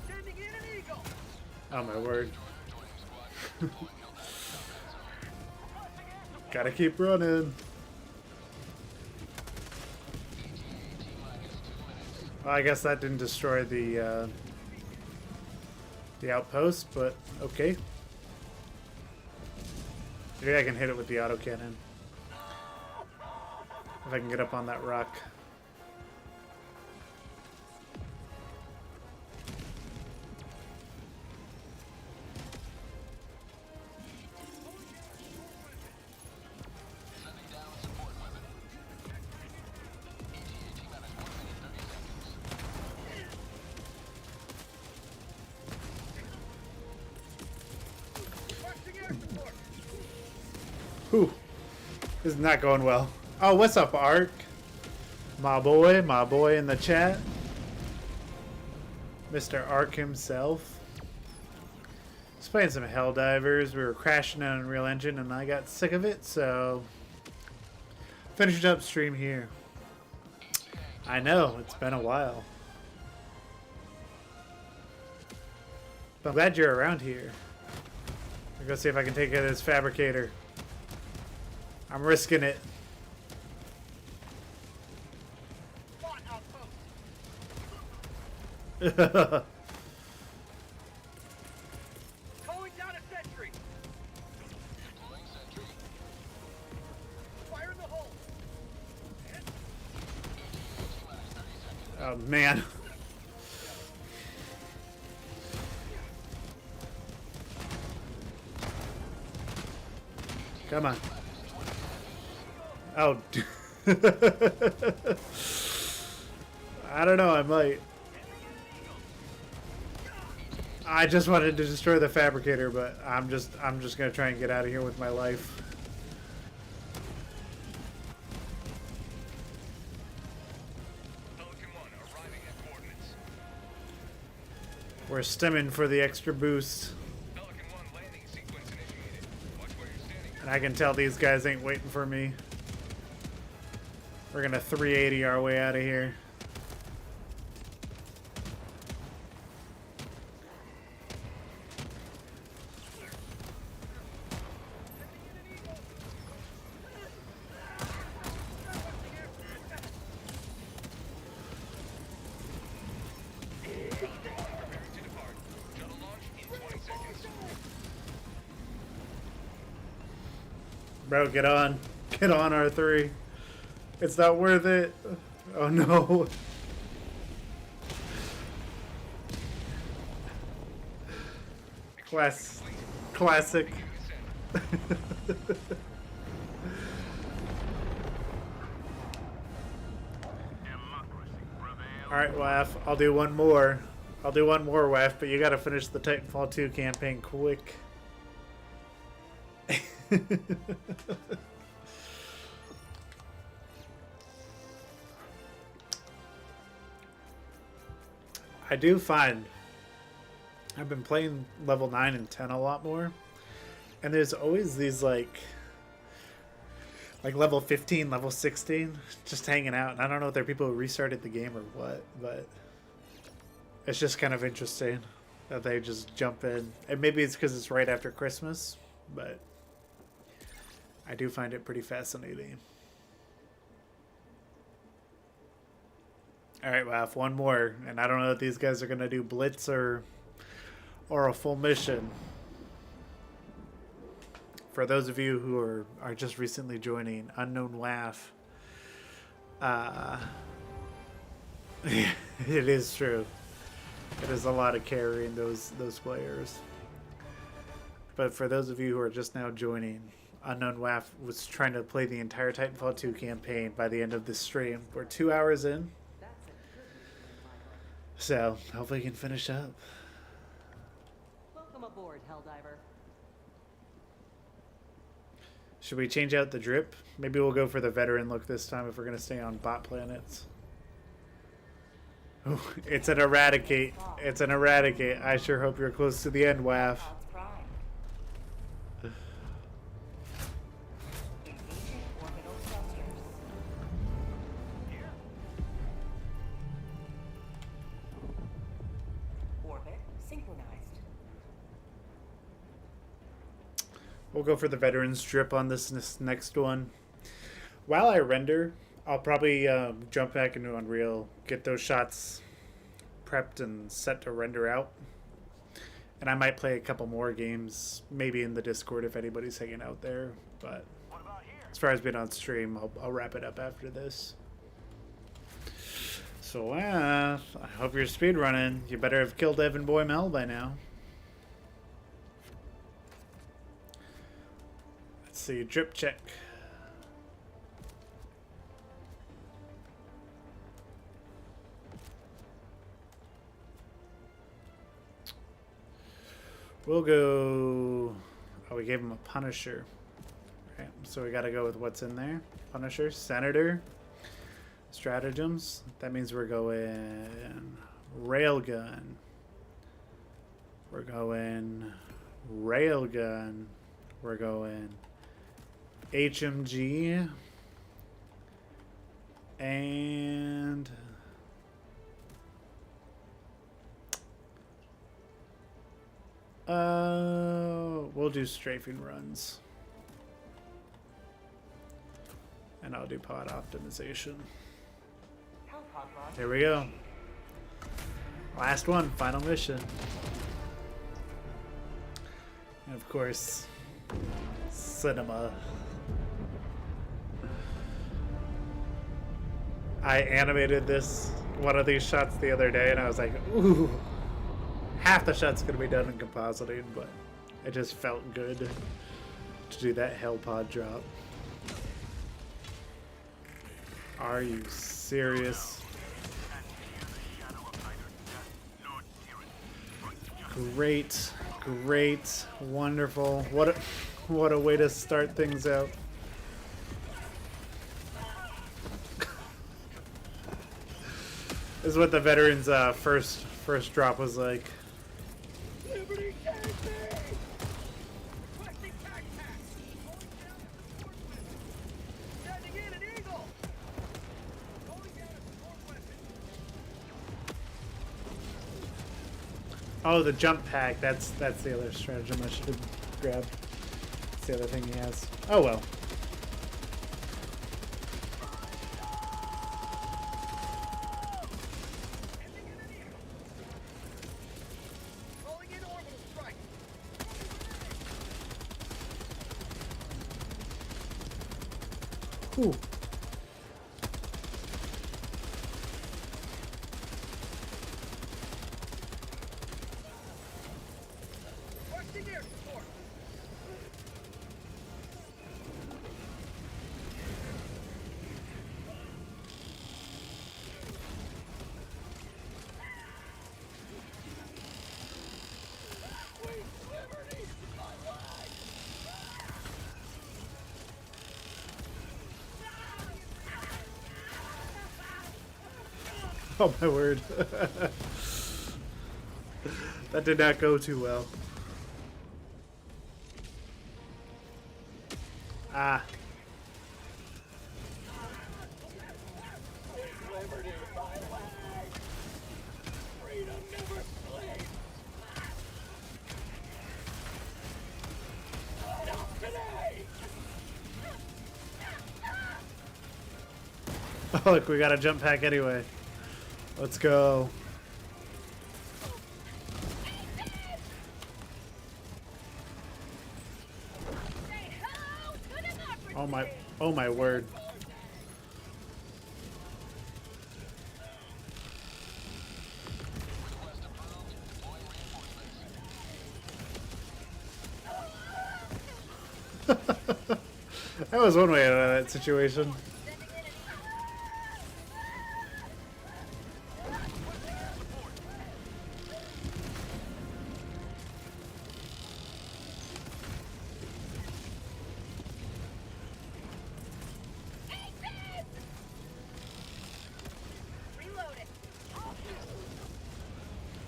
Speaker 3: Sending in an eagle.
Speaker 2: Oh my word. Gotta keep running. Well, I guess that didn't destroy the outpost, but okay. Maybe I can hit it with the autocannon. If I can get up on that rock.
Speaker 3: Sending down support weapon. ETA T-minus 1 minute 30 seconds. Requesting air support.
Speaker 2: Whew. This is not going well. Oh, what's up, Ark? My boy in the chat. Mr. Ark himself. Just playing some Helldivers. We were crashing on Unreal Engine and I got sick of it, so finished up stream here. I know, it's been a while. But I'm glad you're around here. I'll go see if I can take care of this fabricator. I'm risking it.
Speaker 3: Spot outpost. Calling down a sentry. Deploying sentry. Fire in the hole.
Speaker 2: Oh man. Come on. Oh. I don't know, I might. I just wanted to destroy the fabricator, but I'm just gonna try and get out of here with my life.
Speaker 3: Pelican 1 arriving at coordinates.
Speaker 2: We're stemming for the extra boost.
Speaker 3: Pelican 1 landing sequence initiated. Watch where you're standing.
Speaker 2: And I can tell these guys ain't waiting for me. We're gonna 380 our way out of here.
Speaker 3: Preparing to depart. Shuttle launch in 20 seconds.
Speaker 2: Bro, get on. Get on, R3. It's not worth it. Oh no. Classic. Alright, WAF. I'll do one more. I'll do one more, WAF, but you gotta finish the Titanfall 2 campaign quick. I do find I've been playing level 9 and 10 a lot more, and there's always these like level 15, level 16 just hanging out, and I don't know if they're people who restarted the game or what, but it's just kind of interesting that they just jump in. And maybe it's because it's right after Christmas, but I do find it pretty fascinating. Alright, well, one more, and I don't know if these guys are gonna do blitz or a full mission. For those of you who are just recently joining, Unknown Laugh, it is true. It is a lot of carrying those players. But for those of you who are just now joining, Unknown Laugh was trying to play the entire Titanfall 2 campaign by the end of this stream. We're 2 hours in. So, hopefully we can finish up.
Speaker 5: Welcome aboard, Helldiver.
Speaker 2: Should we change out the drip? Maybe we'll go for the veteran look this time if we're going to stay on bot planets. Ooh, it's an eradicate. It's an eradicate. I sure hope you're close to the end, WAF.
Speaker 4: Odds prime. Engaging orbital thrusters. Orbit synchronized.
Speaker 2: We'll go for the veteran's drip on this next one. While I render, I'll probably jump back into Unreal, get those shots prepped and set to render out. And I might play a couple more games, maybe in the Discord if anybody's hanging out there. But as far as being on stream, I'll wrap it up after this. So, I hope you're speedrunning. You better have killed Evan Boy Mel by now. Let's see, drip check. We'll go... Oh, we gave him a Punisher. Right, so we gotta go with what's in there. Punisher, Senator, Stratagems. That means we're going... Railgun. We're going... Railgun. We're going... HMG. And... we'll do strafing runs. And I'll do pod optimization.
Speaker 4: Hellpod launch.
Speaker 2: Here we go. Last one, final mission. And of course, cinema. I animated one of these shots the other day and I was like, ooh. Half the shot's gonna be done in compositing, but it just felt good to do that Hellpod drop. Are you serious? Great, great, wonderful. What a way to start things out. This is what the veterans' first drop was like. Oh, the jump pack. That's the other stratagem I should have grabbed. That's the other thing he has. Oh well. Ooh. Oh my word.
Speaker 1: That did not go too well. Ah. Oh, look, we got a jump pack anyway. Let's go. Oh my word. That was one way out of that situation.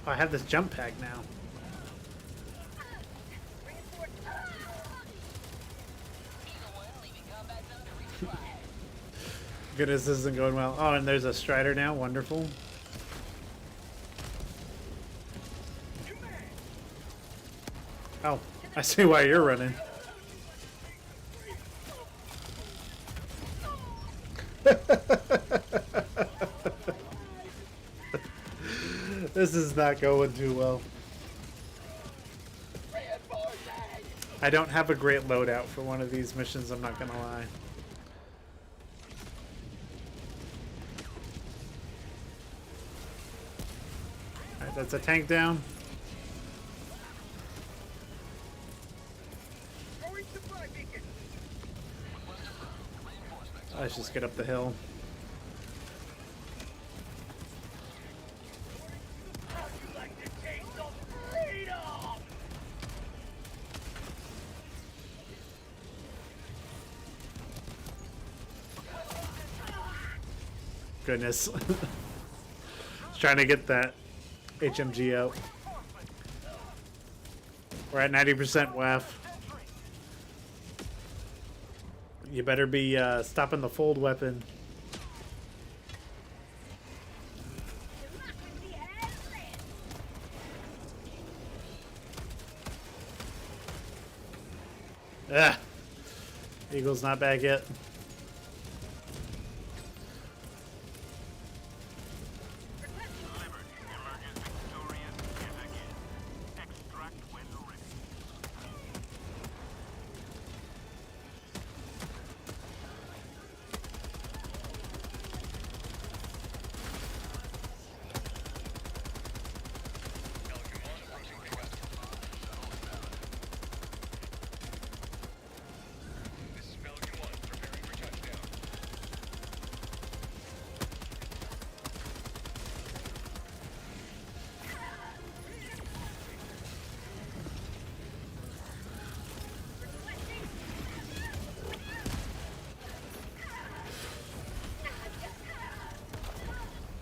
Speaker 1: Oh, I have this jump pack now. Goodness, this isn't going well. Oh, and there's a Strider now. Wonderful. Oh, I see why you're running. This is not going too well. I don't have a great loadout for one of these missions, I'm not gonna lie. Alright, that's a tank down. Let's just get up the hill. Goodness. Just trying to get that HMG out. We're at 90% WAF. You better be stopping the fold weapon. Ah, Eagle's not back yet.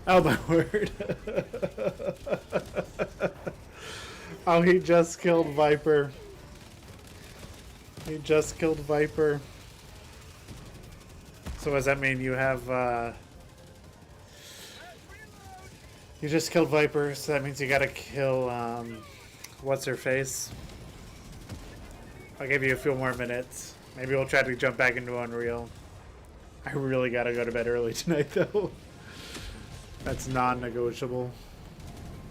Speaker 1: Oh my word. Oh, he just killed Viper. He just killed Viper. So what does that mean? You have, you just killed Viper, so that means you gotta kill, what's her face? I'll give you a few more minutes. Maybe we'll try to jump back into Unreal. I really gotta go to bed early tonight, though. That's non-negotiable.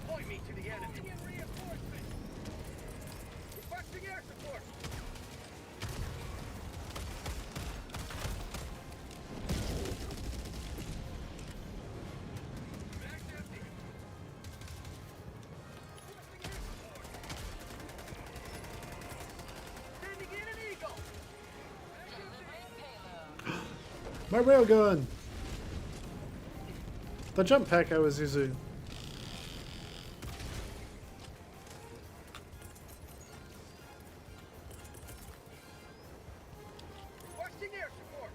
Speaker 5: Point me to the enemy. Reinforcement. Requesting air support. Mag's empty. Sending in an eagle.
Speaker 1: My railgun! The jump pack I was using.
Speaker 5: Requesting air support.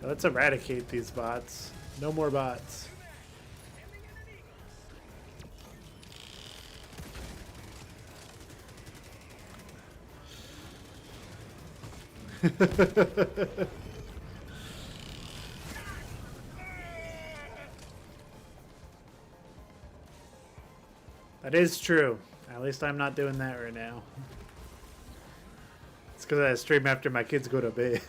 Speaker 2: Let's eradicate these bots. No more bots. That is true. At least I'm not doing that right now. It's because I stream after my kids go to bed.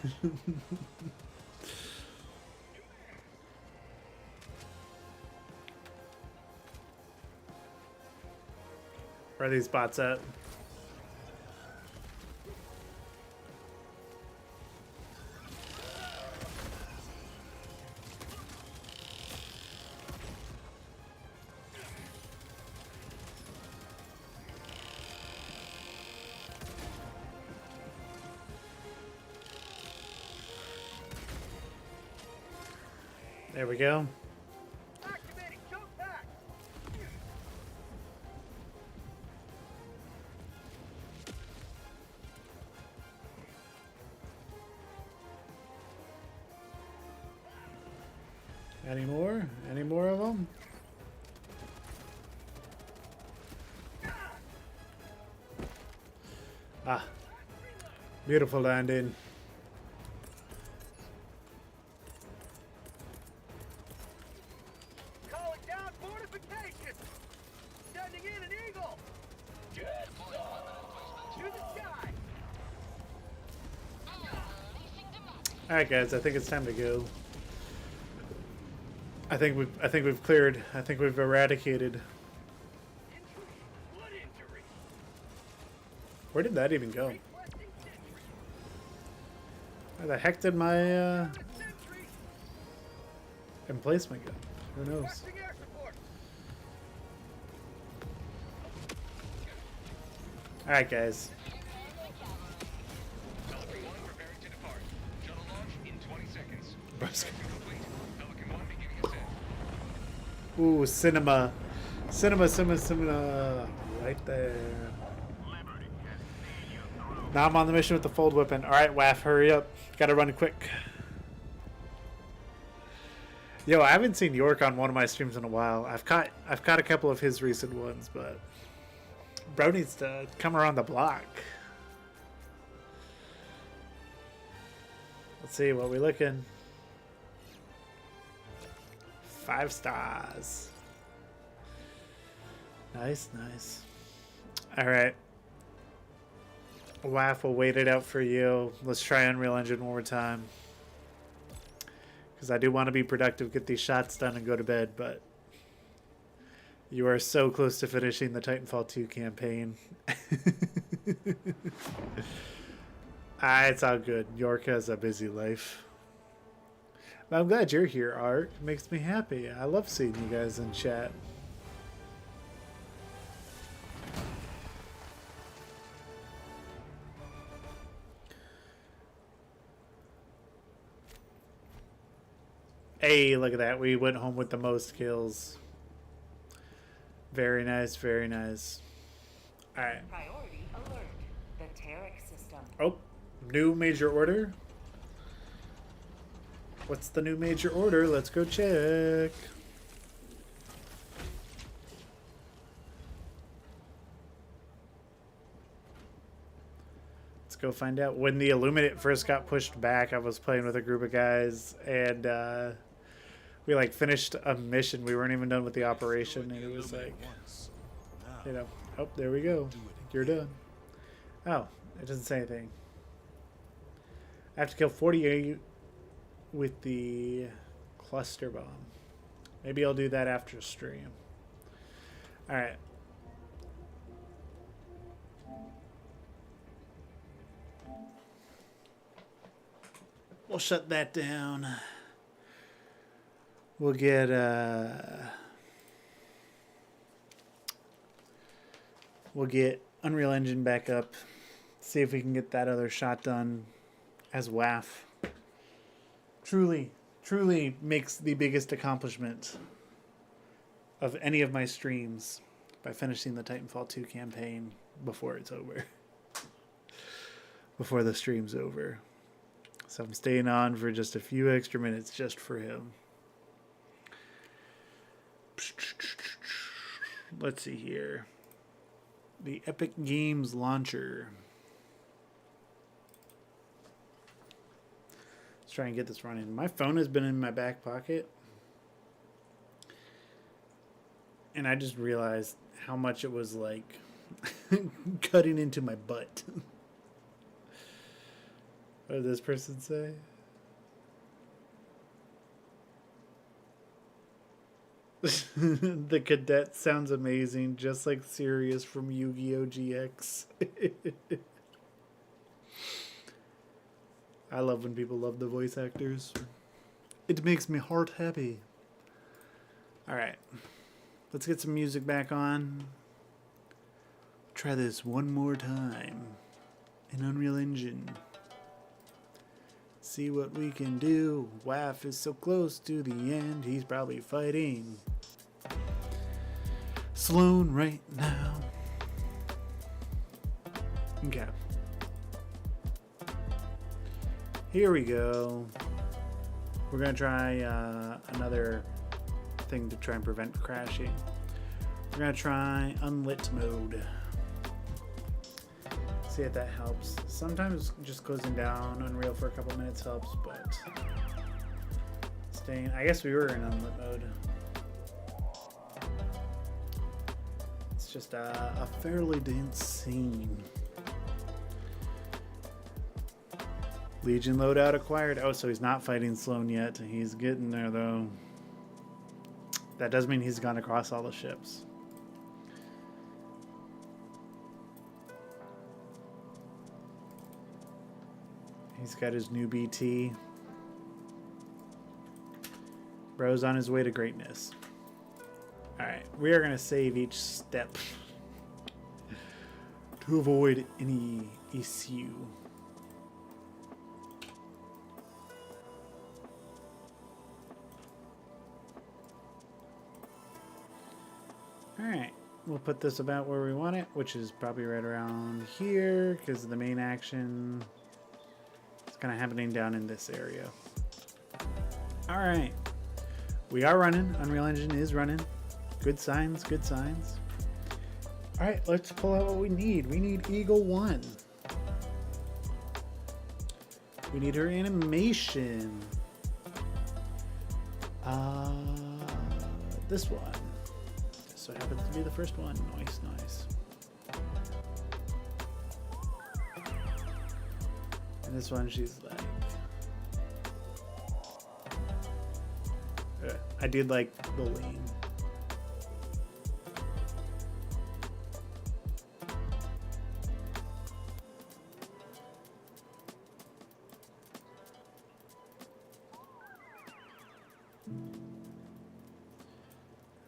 Speaker 2: Where are these bots at? There we go.
Speaker 5: Activating jump pack.
Speaker 2: Any more? Any more of them? Ah. Beautiful landing.
Speaker 5: Calling down fortification. Sending in an eagle. To the sky.
Speaker 2: Alright guys, I think it's time to go. I think we've cleared. I think we've eradicated.
Speaker 5: Injury. Blood injury.
Speaker 2: Where did that even go?
Speaker 5: Requesting sentry.
Speaker 2: Where the heck did my
Speaker 5: Sentry.
Speaker 2: emplacement go? Who knows?
Speaker 5: Requesting air support.
Speaker 2: Alright guys.
Speaker 5: Pelican 1 preparing to depart. Shuttle launch in 20 seconds. Complete. Pelican 1 beginning ascent.
Speaker 2: Ooh, cinema. Cinema. Right there. Now I'm on the mission with the fold weapon. Alright, Waff, hurry up. Gotta run quick. Yo, I haven't seen York on one of my streams in a while. I've caught a couple of his recent ones, but bro needs to come around the block. Let's see what we looking. 5 stars. Nice. Alright. Waff will wait it out for you. Let's try Unreal Engine one more time. Because I do want to be productive, get these shots done, and go to bed, but you are so close to finishing the Titanfall 2 campaign. It's all good. York has a busy life. But I'm glad you're here, Art. It makes me happy. I love seeing you guys in chat. Hey, look at that. We went home with the most kills. Very nice. Alright.
Speaker 4: Priority alert. The Taric system.
Speaker 2: Oh, new major order. What's the new major order? Let's go check. Let's go find out. When the Illuminate first got pushed back, I was playing with a group of guys, and we like finished a mission. We weren't even done with the operation, and it was like, you know, oh, there we go. You're done. Oh, it doesn't say anything. I have to kill 48 with the cluster bomb. Maybe I'll do that after stream. Alright. We'll shut that down. We'll get Unreal Engine back up. See if we can get that other shot done as WAF. Truly makes the biggest accomplishment of any of my streams by finishing the Titanfall 2 campaign before it's over. Before the stream's over. So I'm staying on for just a few extra minutes just for him. Let's see here. The Epic Games launcher. Let's try and get this running. My phone has been in my back pocket. And I just realized how much it was like cutting into my butt. What did this person say? The cadet sounds amazing, just like Sirius from Yu-Gi-Oh! GX. I love when people love the voice actors. It makes me heart happy. Alright. Let's get some music back on. Try this one more time in Unreal Engine. See what we can do. Waff is so close to the end. He's probably fighting Sloan right now. Okay. Here we go. We're gonna try another thing to try and prevent crashing. We're gonna try unlit mode. See if that helps. Sometimes just closing down Unreal for a couple minutes helps, but staying. I guess we were in unlit mode. It's just a fairly dense scene. Legion loadout acquired. Oh, so he's not fighting Sloan yet. He's getting there though. That does mean he's gone across all the ships. He's got his new BT. Bro's on his way to greatness. Alright, we are going to save each step to avoid any issue. Alright, we'll put this about where we want it, which is probably right around here, because the main action is kind of happening down in this area. Alright, we are running. Unreal Engine is running. Good signs, good signs. Alright, let's pull out what we need. We need Eagle 1. We need her animation. This one. So it happens to be the first one. Nice, nice. And this one, she's like... I did like the lean.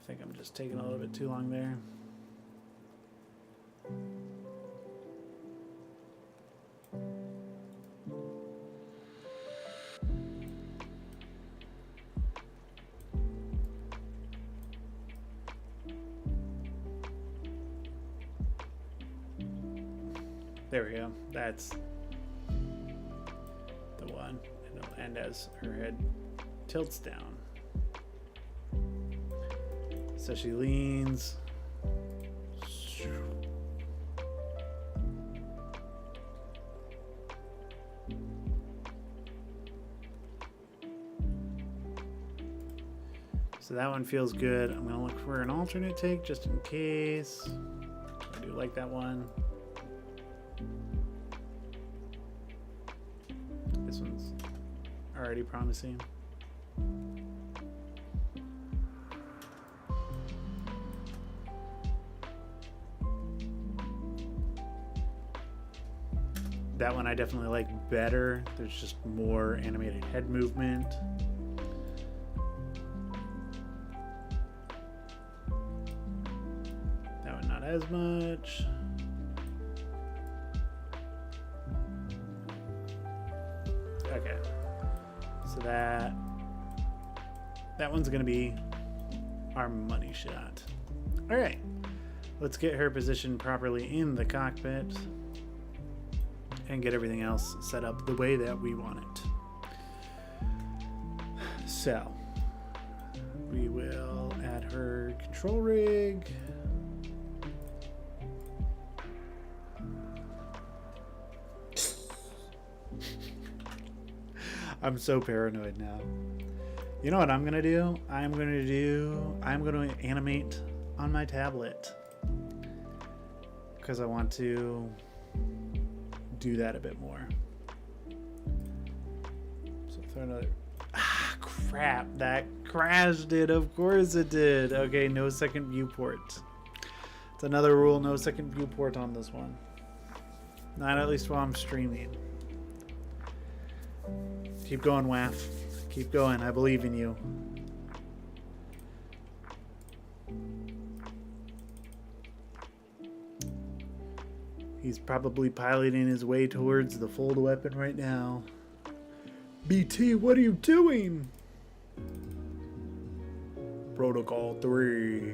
Speaker 2: I think I'm just taking a little bit too long there. There we go. That's the one. And it'll end as her head tilts down. So she leans. So that one feels good. I'm gonna look for an alternate take just in case. I do like that one. This one's already promising. That one I definitely like better. There's just more animated head movement. That one not as much. Okay. So that one's gonna be our money shot. All right. Let's get her positioned properly in the cockpit. and get everything else set up the way that we want it. So we will add her control rig. I'm so paranoid now. You know what I'm gonna do? I'm gonna animate on my tablet because I want to do that a bit more. So throw another. Ah, crap! That crashed it. Of course it did. Okay, no second viewport. It's another rule: no second viewport on this one. Not at least while I'm streaming. Keep going, WAF. Keep going. I believe in you. He's probably piloting his way towards the fold weapon right now. BT, what are you doing? Protocol 3.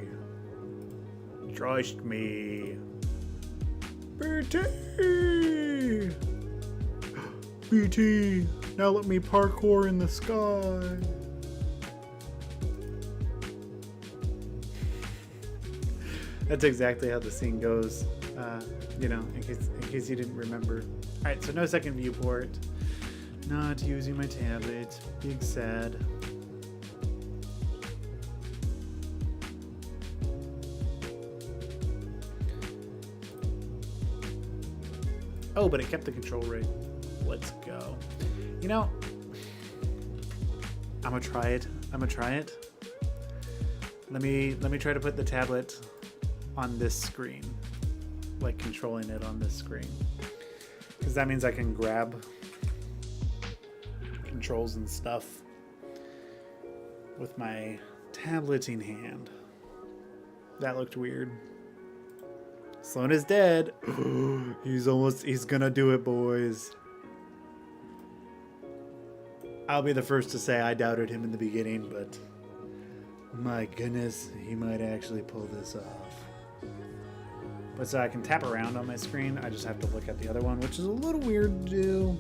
Speaker 2: Trust me. BT! BT, now let me parkour in the sky. That's exactly how the scene goes. You know, in case you didn't remember. All right, so no second viewport. Not using my tablet. Big sad. Oh, but it kept the control rig. Let's go. You know, I'm gonna try it. Let me try to put the tablet on this screen, like controlling it on this screen, because that means I can grab controls and stuff with my tableting hand. That looked weird. Sloan is dead. He's gonna do it, boys. I'll be the first to say I doubted him in the beginning, but my goodness, he might actually pull this off. But so I can tap around on my screen, I just have to look at the other one, which is a little weird to do.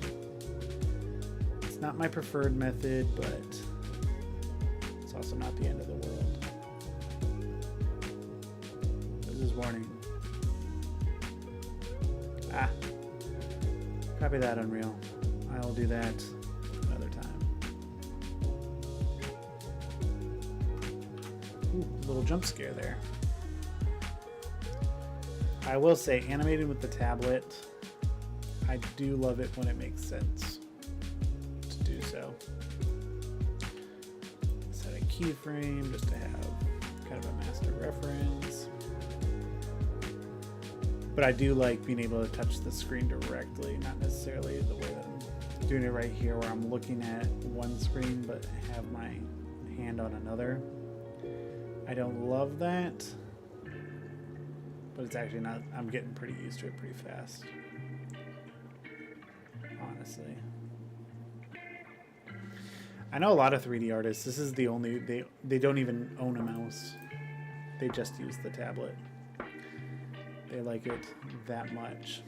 Speaker 2: It's not my preferred method, but it's also not the end of the world. What is this warning? Ah. Copy that, Unreal. I'll do that another time. Ooh, little jump scare there. I will say, animating with the tablet, I do love it when it makes sense to do so. Set a keyframe just to have kind of a master reference. But I do like being able to touch the screen directly, not necessarily the way that I'm doing it right here where I'm looking at one screen but have my hand on another. I don't love that. But it's actually not, I'm getting pretty used to it pretty fast. Honestly. I know a lot of 3D artists, this is the only, they don't even own a mouse. They just use the tablet. They like it that much.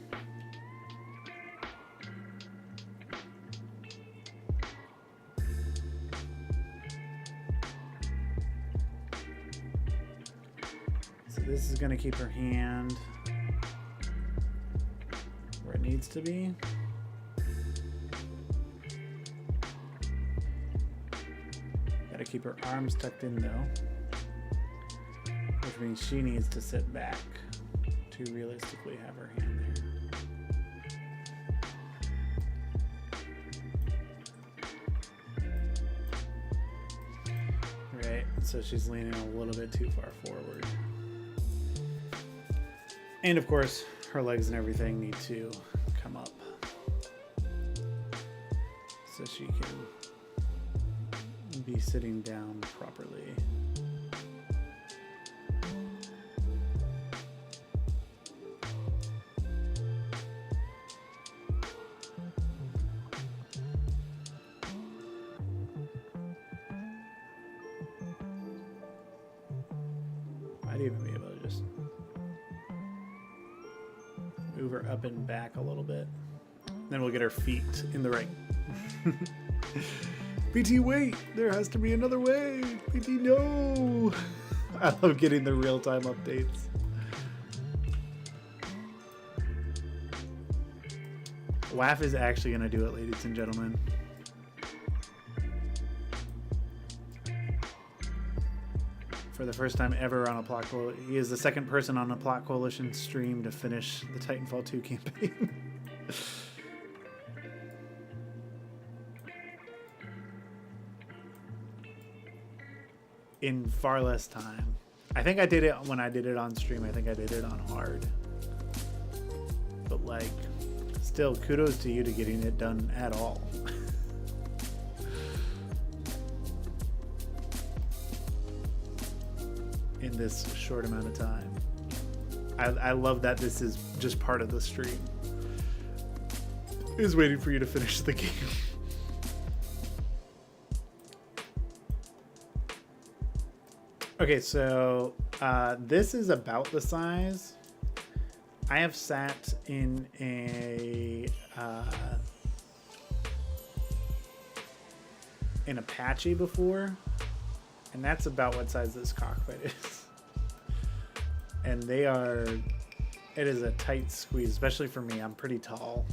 Speaker 2: This is going to keep her hand where it needs to be. Got to keep her arms tucked in though, which means she needs to sit back to realistically have her hand there. Right, so she's leaning a little bit too far forward. And of course, her legs and everything need to come up so she can be sitting down properly. I'd even be able to just move her up and back a little bit. Then we'll get our feet in the ring. BT, wait! There has to be another way! BT, no! I love getting the real-time updates. WAF is actually going to do it, ladies and gentlemen. For the first time ever on a Plot Coalition. He is the second person on a Plot Coalition stream to finish the Titanfall 2 campaign. In far less time. I think I did it when I did it on stream. I think I did it on hard. But like, still, kudos to you to getting it done at all. In this short amount of time. I love that this is just part of the stream. Is waiting for you to finish the game. Okay, so this is about the size. I have sat in a Apache before, and that's about what size this cockpit is. And it is a tight squeeze, especially for me. I'm pretty tall.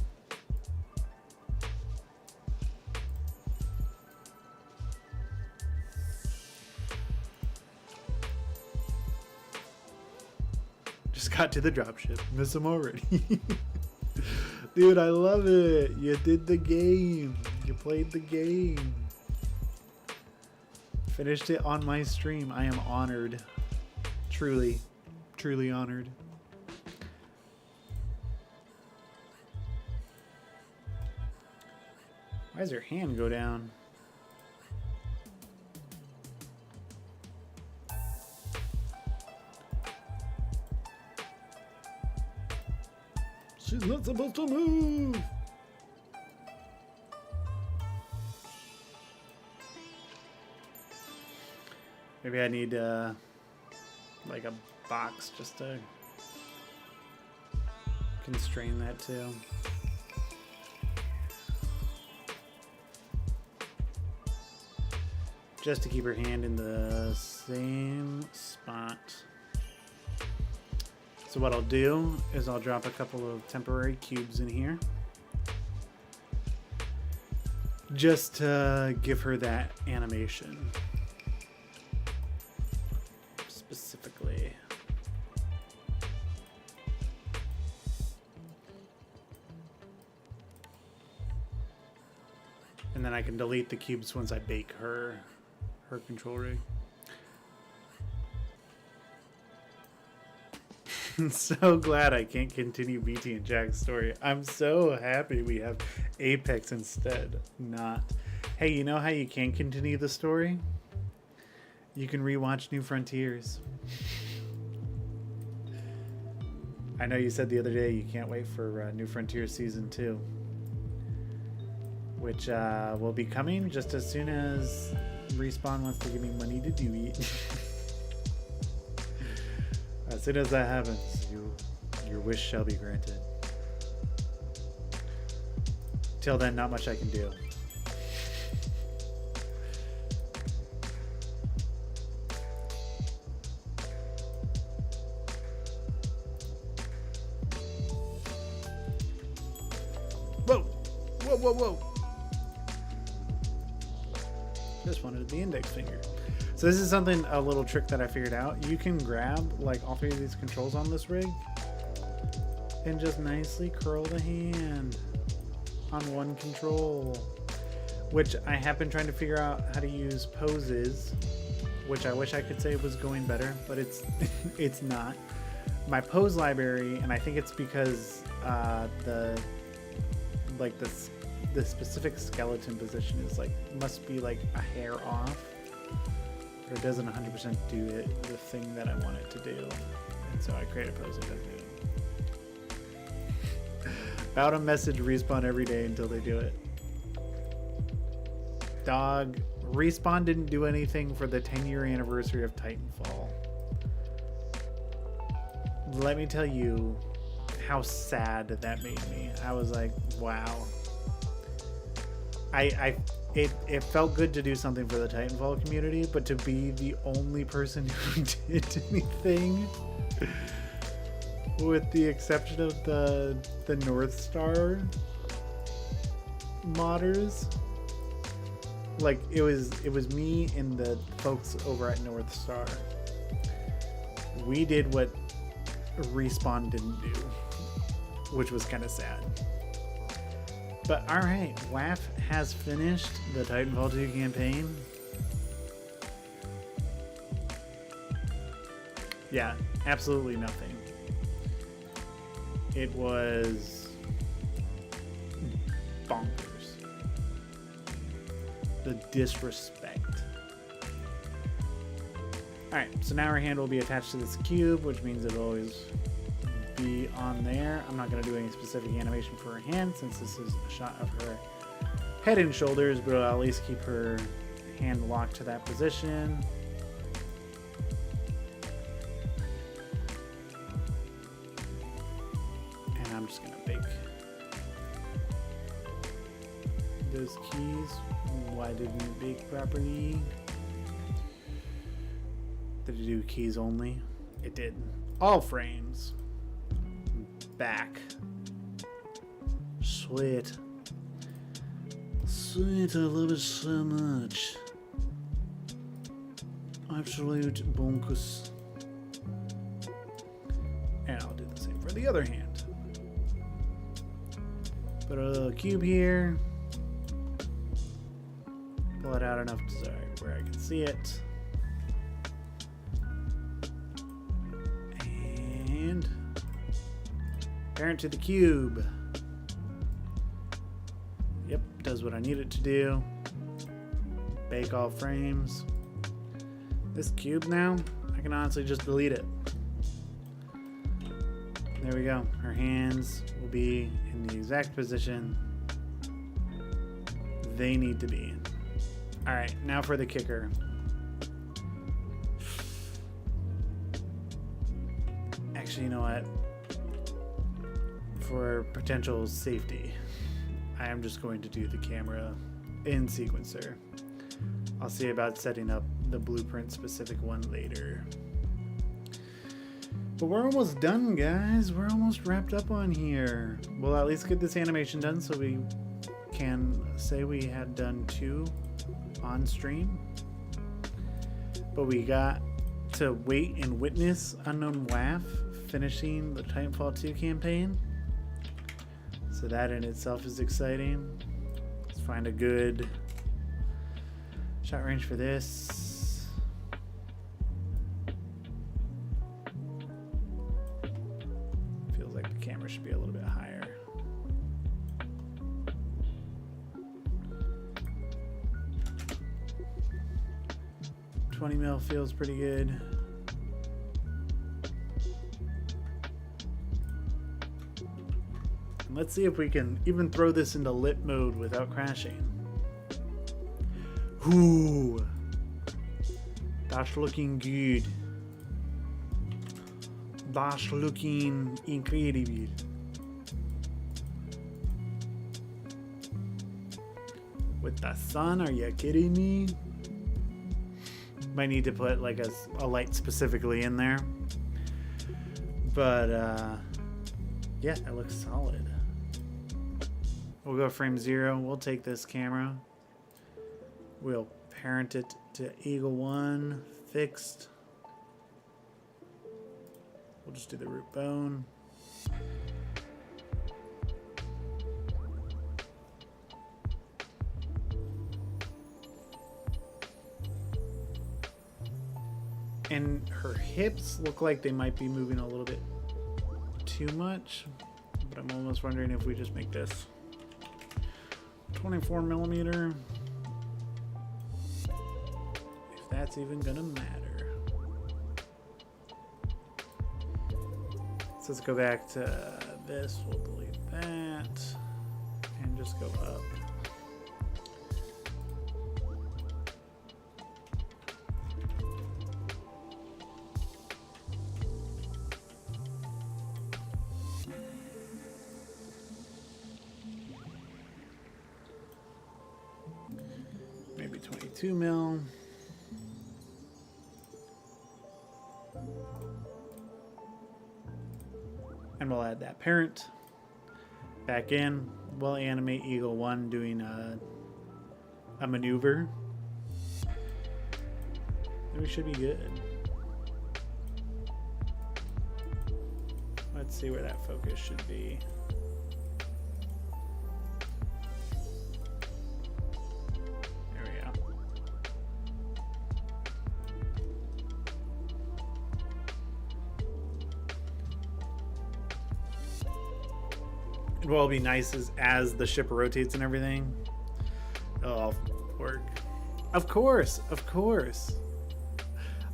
Speaker 2: Just got to the dropship. Miss him already. Dude, I love it. You did the game. You played the game. Finished it on my stream. I am honored. Truly, truly honored. Why does your hand go down? She's not supposed to move. Maybe I need like a box just to constrain that too. Just to keep her hand in the same spot. So what I'll do is I'll drop a couple of temporary cubes in here. Just to give her that animation. Specifically. And then I can delete the cubes once I bake her control rig. So glad I can't continue BT and Jack's story. I'm so happy we have Apex instead. Not. Hey, you know how you can't continue the story? You can rewatch New Frontiers. I know you said the other day you can't wait for New Frontiers Season 2. Which will be coming just as soon as Respawn wants to give me money to do it. As soon as that happens, your wish shall be granted. Till then, not much I can do. Whoa! Whoa, whoa, whoa! Just wanted the index finger. So this is something, a little trick that I figured out. You can grab like all three of these controls on this rig and just nicely curl the hand on one control, which I have been trying to figure out how to use poses, which I wish I could say was going better, but it's it's not. My pose library, and I think it's because the specific skeleton position is like must be like a hair off. Or it doesn't 100% do it the thing that I want it to do. And so I create a pose that does it. About to message Respawn every day until they do it. Dog, Respawn didn't do anything for the 10-year anniversary of Titanfall. Let me tell you how sad that made me. I was like, wow. It felt good to do something for the Titanfall community, but to be the only person who did anything, with the exception of the North Star modders, like it was me and the folks over at North Star. We did what Respawn didn't do, which was kind of sad. But alright, WAF has finished the Titanfall 2 campaign. Yeah, absolutely nothing. It was bonkers. The disrespect. Alright, so now her hand will be attached to this cube, which means it'll always be on there. I'm not going to do any specific animation for her hand since this is a shot of her head and shoulders, but I'll at least keep her hand locked to that position. And I'm just going to bake those keys. Why didn't it bake properly? Did it do keys only? It did. All frames. Back. Sweet. Sweet, I love it so much. Absolute bonkers. And I'll do the same for the other hand. Put a little cube here. Pull it out enough to where I can see it. And parent to the cube. Yep, does what I need it to do. Bake all frames. This cube now, I can honestly just delete it. There we go. Her hands will be in the exact position they need to be. Alright, now for the kicker. Actually, you know what? For potential safety, I am just going to do the camera in sequencer. I'll see about setting up the blueprint specific one later. But we're almost done, guys. We're almost wrapped up on here. We'll at least get this animation done so we can say we had done 2 on stream. But we got to wait and witness Unknown WAF finishing the Titanfall 2 campaign. So that in itself is exciting. Let's find a good shot range for this. Feels like the camera should be a little bit higher. $20 mil feels pretty good. And let's see if we can even throw this into lit mode without crashing. Ooh, that's looking good. That's looking incredible. With the sun, are you kidding me? Might need to put like a light specifically in there. But yeah, it looks solid. We'll go frame 0. We'll take this camera. We'll parent it to Eagle 1, fixed. We'll just do the root bone. And her hips look like they might be moving a little bit too much, but I'm almost wondering if we just make this 24 millimeter. If that's even gonna matter. So let's go back to this. We'll delete that and just go up. 2 mil. And we'll add that parent back in. We'll animate Eagle 1 doing a maneuver. And we should be good. Let's see where that focus should be. There we go. And what'll be nice is as the ship rotates and everything, it'll all work. Of course, of course.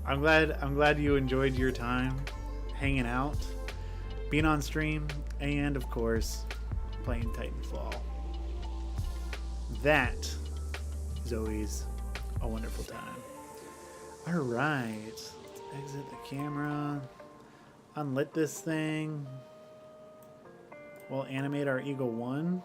Speaker 2: I'm glad you enjoyed your time hanging out, being on stream, and of course, playing Titanfall. That is always a wonderful time. All right, let's exit the camera, unlit this thing. We'll animate our Eagle 1.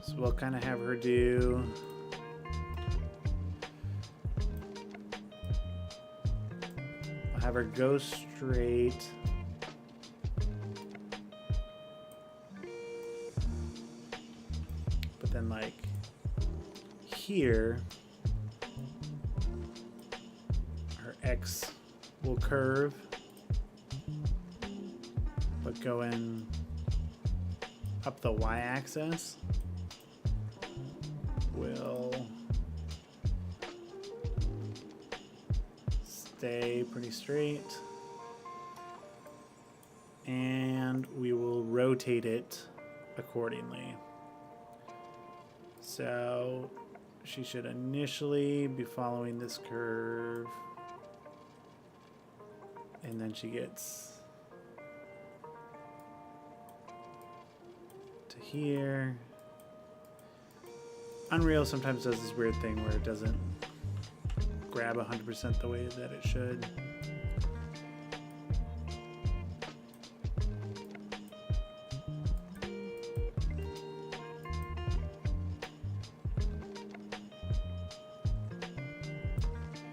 Speaker 2: So we'll kind of have her do we'll have her go straight. But then like here her X will curve but going up the y-axis will stay pretty straight, and we will rotate it accordingly. So she should initially be following this curve, and then she gets to here. Unreal sometimes does this weird thing where it doesn't grab 100% the way that it should.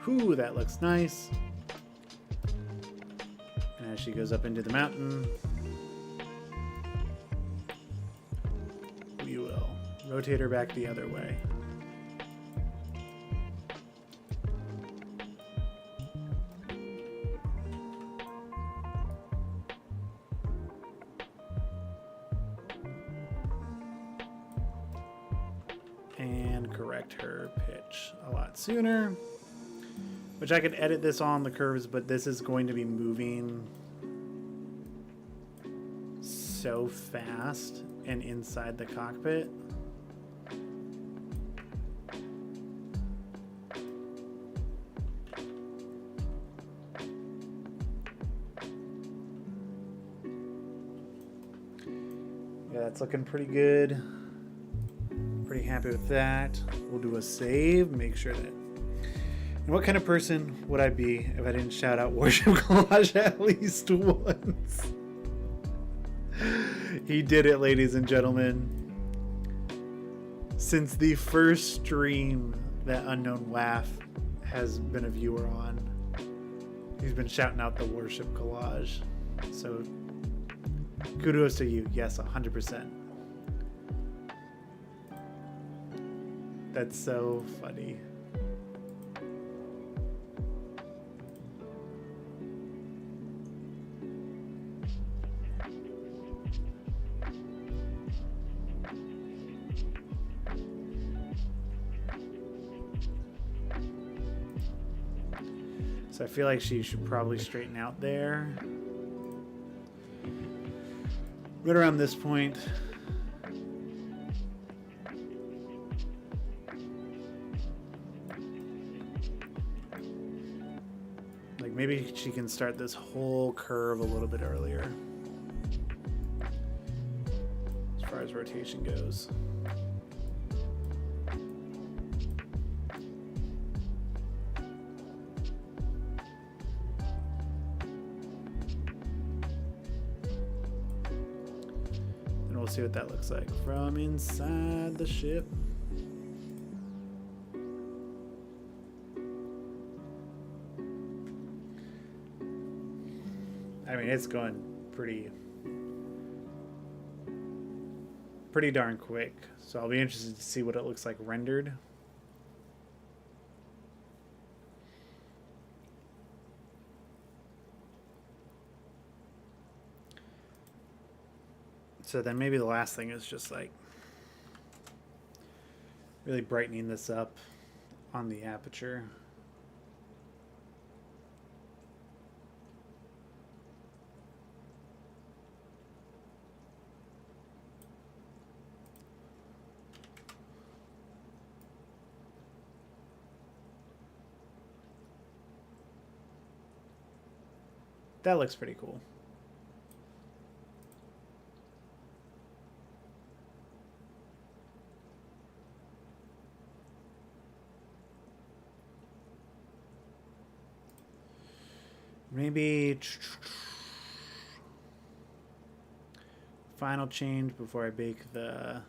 Speaker 2: Whew, that looks nice. And as she goes up into the mountain, we will rotate her back the other way. And correct her pitch a lot sooner. Which I could edit this on the curves, but this is going to be moving so fast and inside the cockpit. Yeah, that's looking pretty good. Pretty happy with that. We'll do a save, make sure that. And what kind of person would I be if I didn't shout out Worship Collage at least once? He did it, ladies and gentlemen. Since the first stream that Unknown Waff has been a viewer on, he's been shouting out the Worship Collage. So kudos to you. Yes, 100%. That's so funny. So I feel like she should probably straighten out there. Right around this point. Like maybe she can start this whole curve a little bit earlier. As far as rotation goes. we'll see what that looks like from inside the ship. I mean, it's going pretty darn quick. So I'll be interested to see what it looks like rendered. So then maybe the last thing is just like really brightening this up on the aperture. That looks pretty cool. Maybe final change before I bake the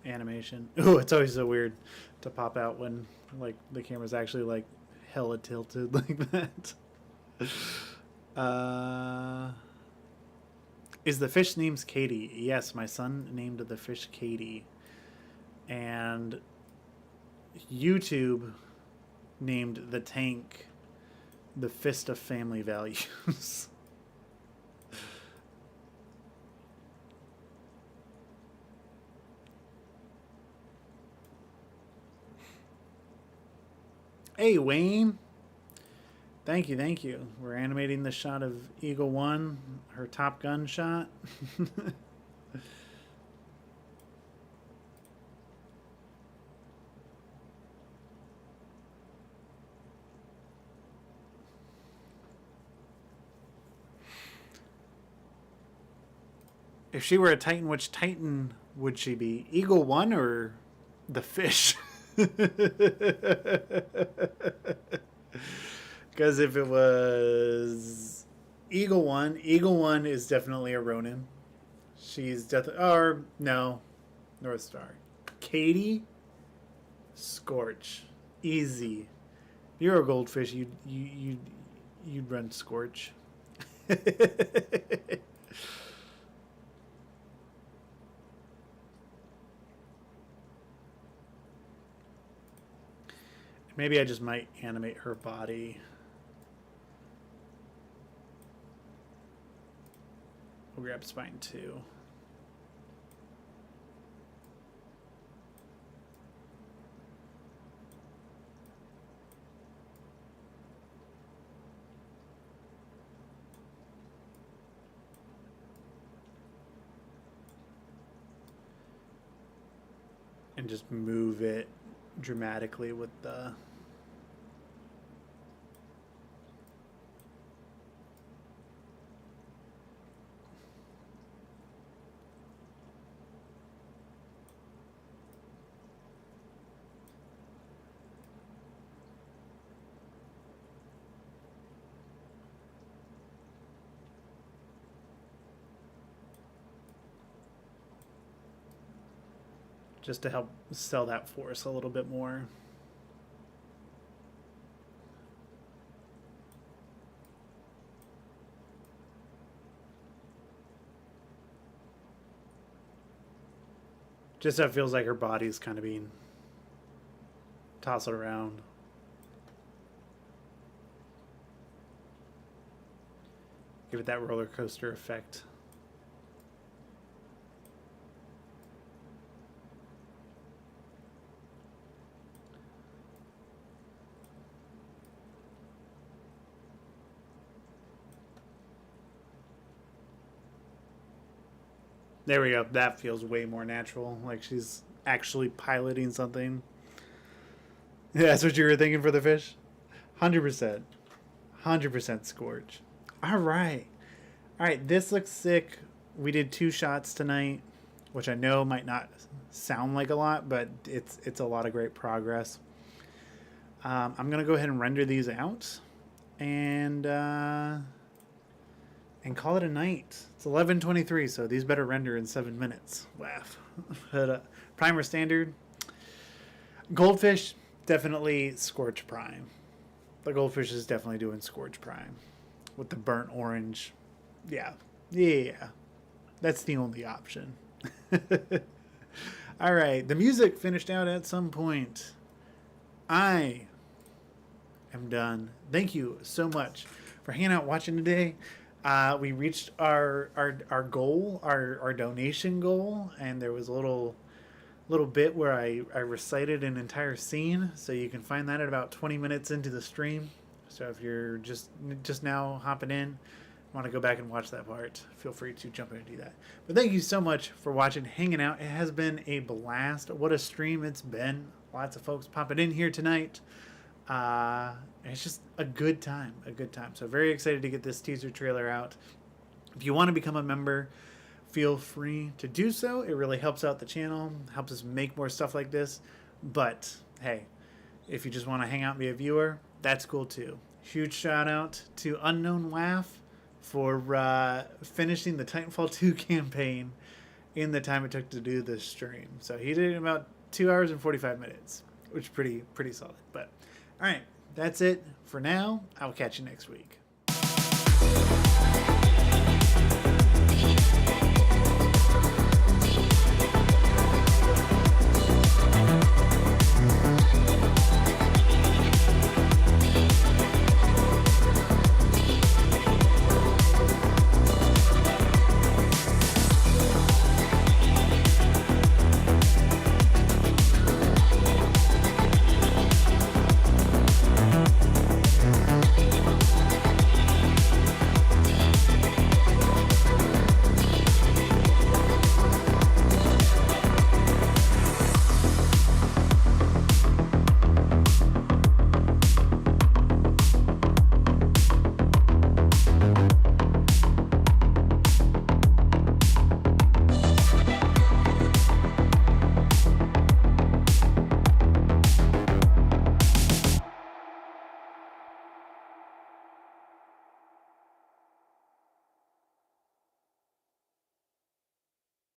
Speaker 2: animation. Oh, it's always so weird to pop out when like the camera's actually like hella tilted like that. Is the fish name's Katie? Yes, my son named the fish Katie. And YouTube named the tank the Fist of Family Values. Hey, Wayne. Thank you, thank you. We're animating the shot of Eagle 1, her Top Gun shot. If she were a Titan, which Titan would she be? Eagle 1 or the fish? Because if it was Eagle 1, Eagle 1 is definitely a Ronin. She's definitely, or no, North Star. Katie, Scorch, easy. You're a goldfish. You'd run Scorch. Maybe I just might animate her body. We'll grab spine 2. And just move it dramatically with the just to help sell that force a little bit more. Just so it feels like her body's kind of being tossed around. Give it that roller coaster effect. There we go. That feels way more natural. Like she's actually piloting something. Yeah, that's what you were thinking for the fish? 100%. 100% Scorch. All right. All right, this looks sick. We did 2 shots tonight, which I know might not sound like a lot, but it's a lot of great progress. I'm going to go ahead and render these out. And
Speaker 1: and call it a night. It's 11:23, so these better render in 7 minutes. Laugh. But, primer standard. Goldfish, definitely Scorch Prime. The goldfish is definitely doing Scorch Prime with the burnt orange. Yeah. That's the only option. All right, the music finished out at some point. I am done. Thank you so much for hanging out watching today. We reached our goal, our donation goal, and there was a little bit where I recited an entire scene, so you can find that at about 20 minutes into the stream. So if you're just now hopping in, want to go back and watch that part, feel free to jump in and do that. But thank you so much for watching, hanging out. It has been a blast. What a stream it's been. Lots of folks popping in here tonight. It's just a good time. So very excited to get this teaser trailer out. If you want to become a member, feel free to do so. It really helps out the channel, helps us make more stuff like this. But hey, if you just want to hang out and be a viewer, that's cool too. Huge shout out to Unknown Laugh for finishing the Titanfall 2 campaign in the time it took to do this stream. So he did it in about 2 hours and 45 minutes, which is pretty solid. But all right, that's it for now. I'll catch you next week.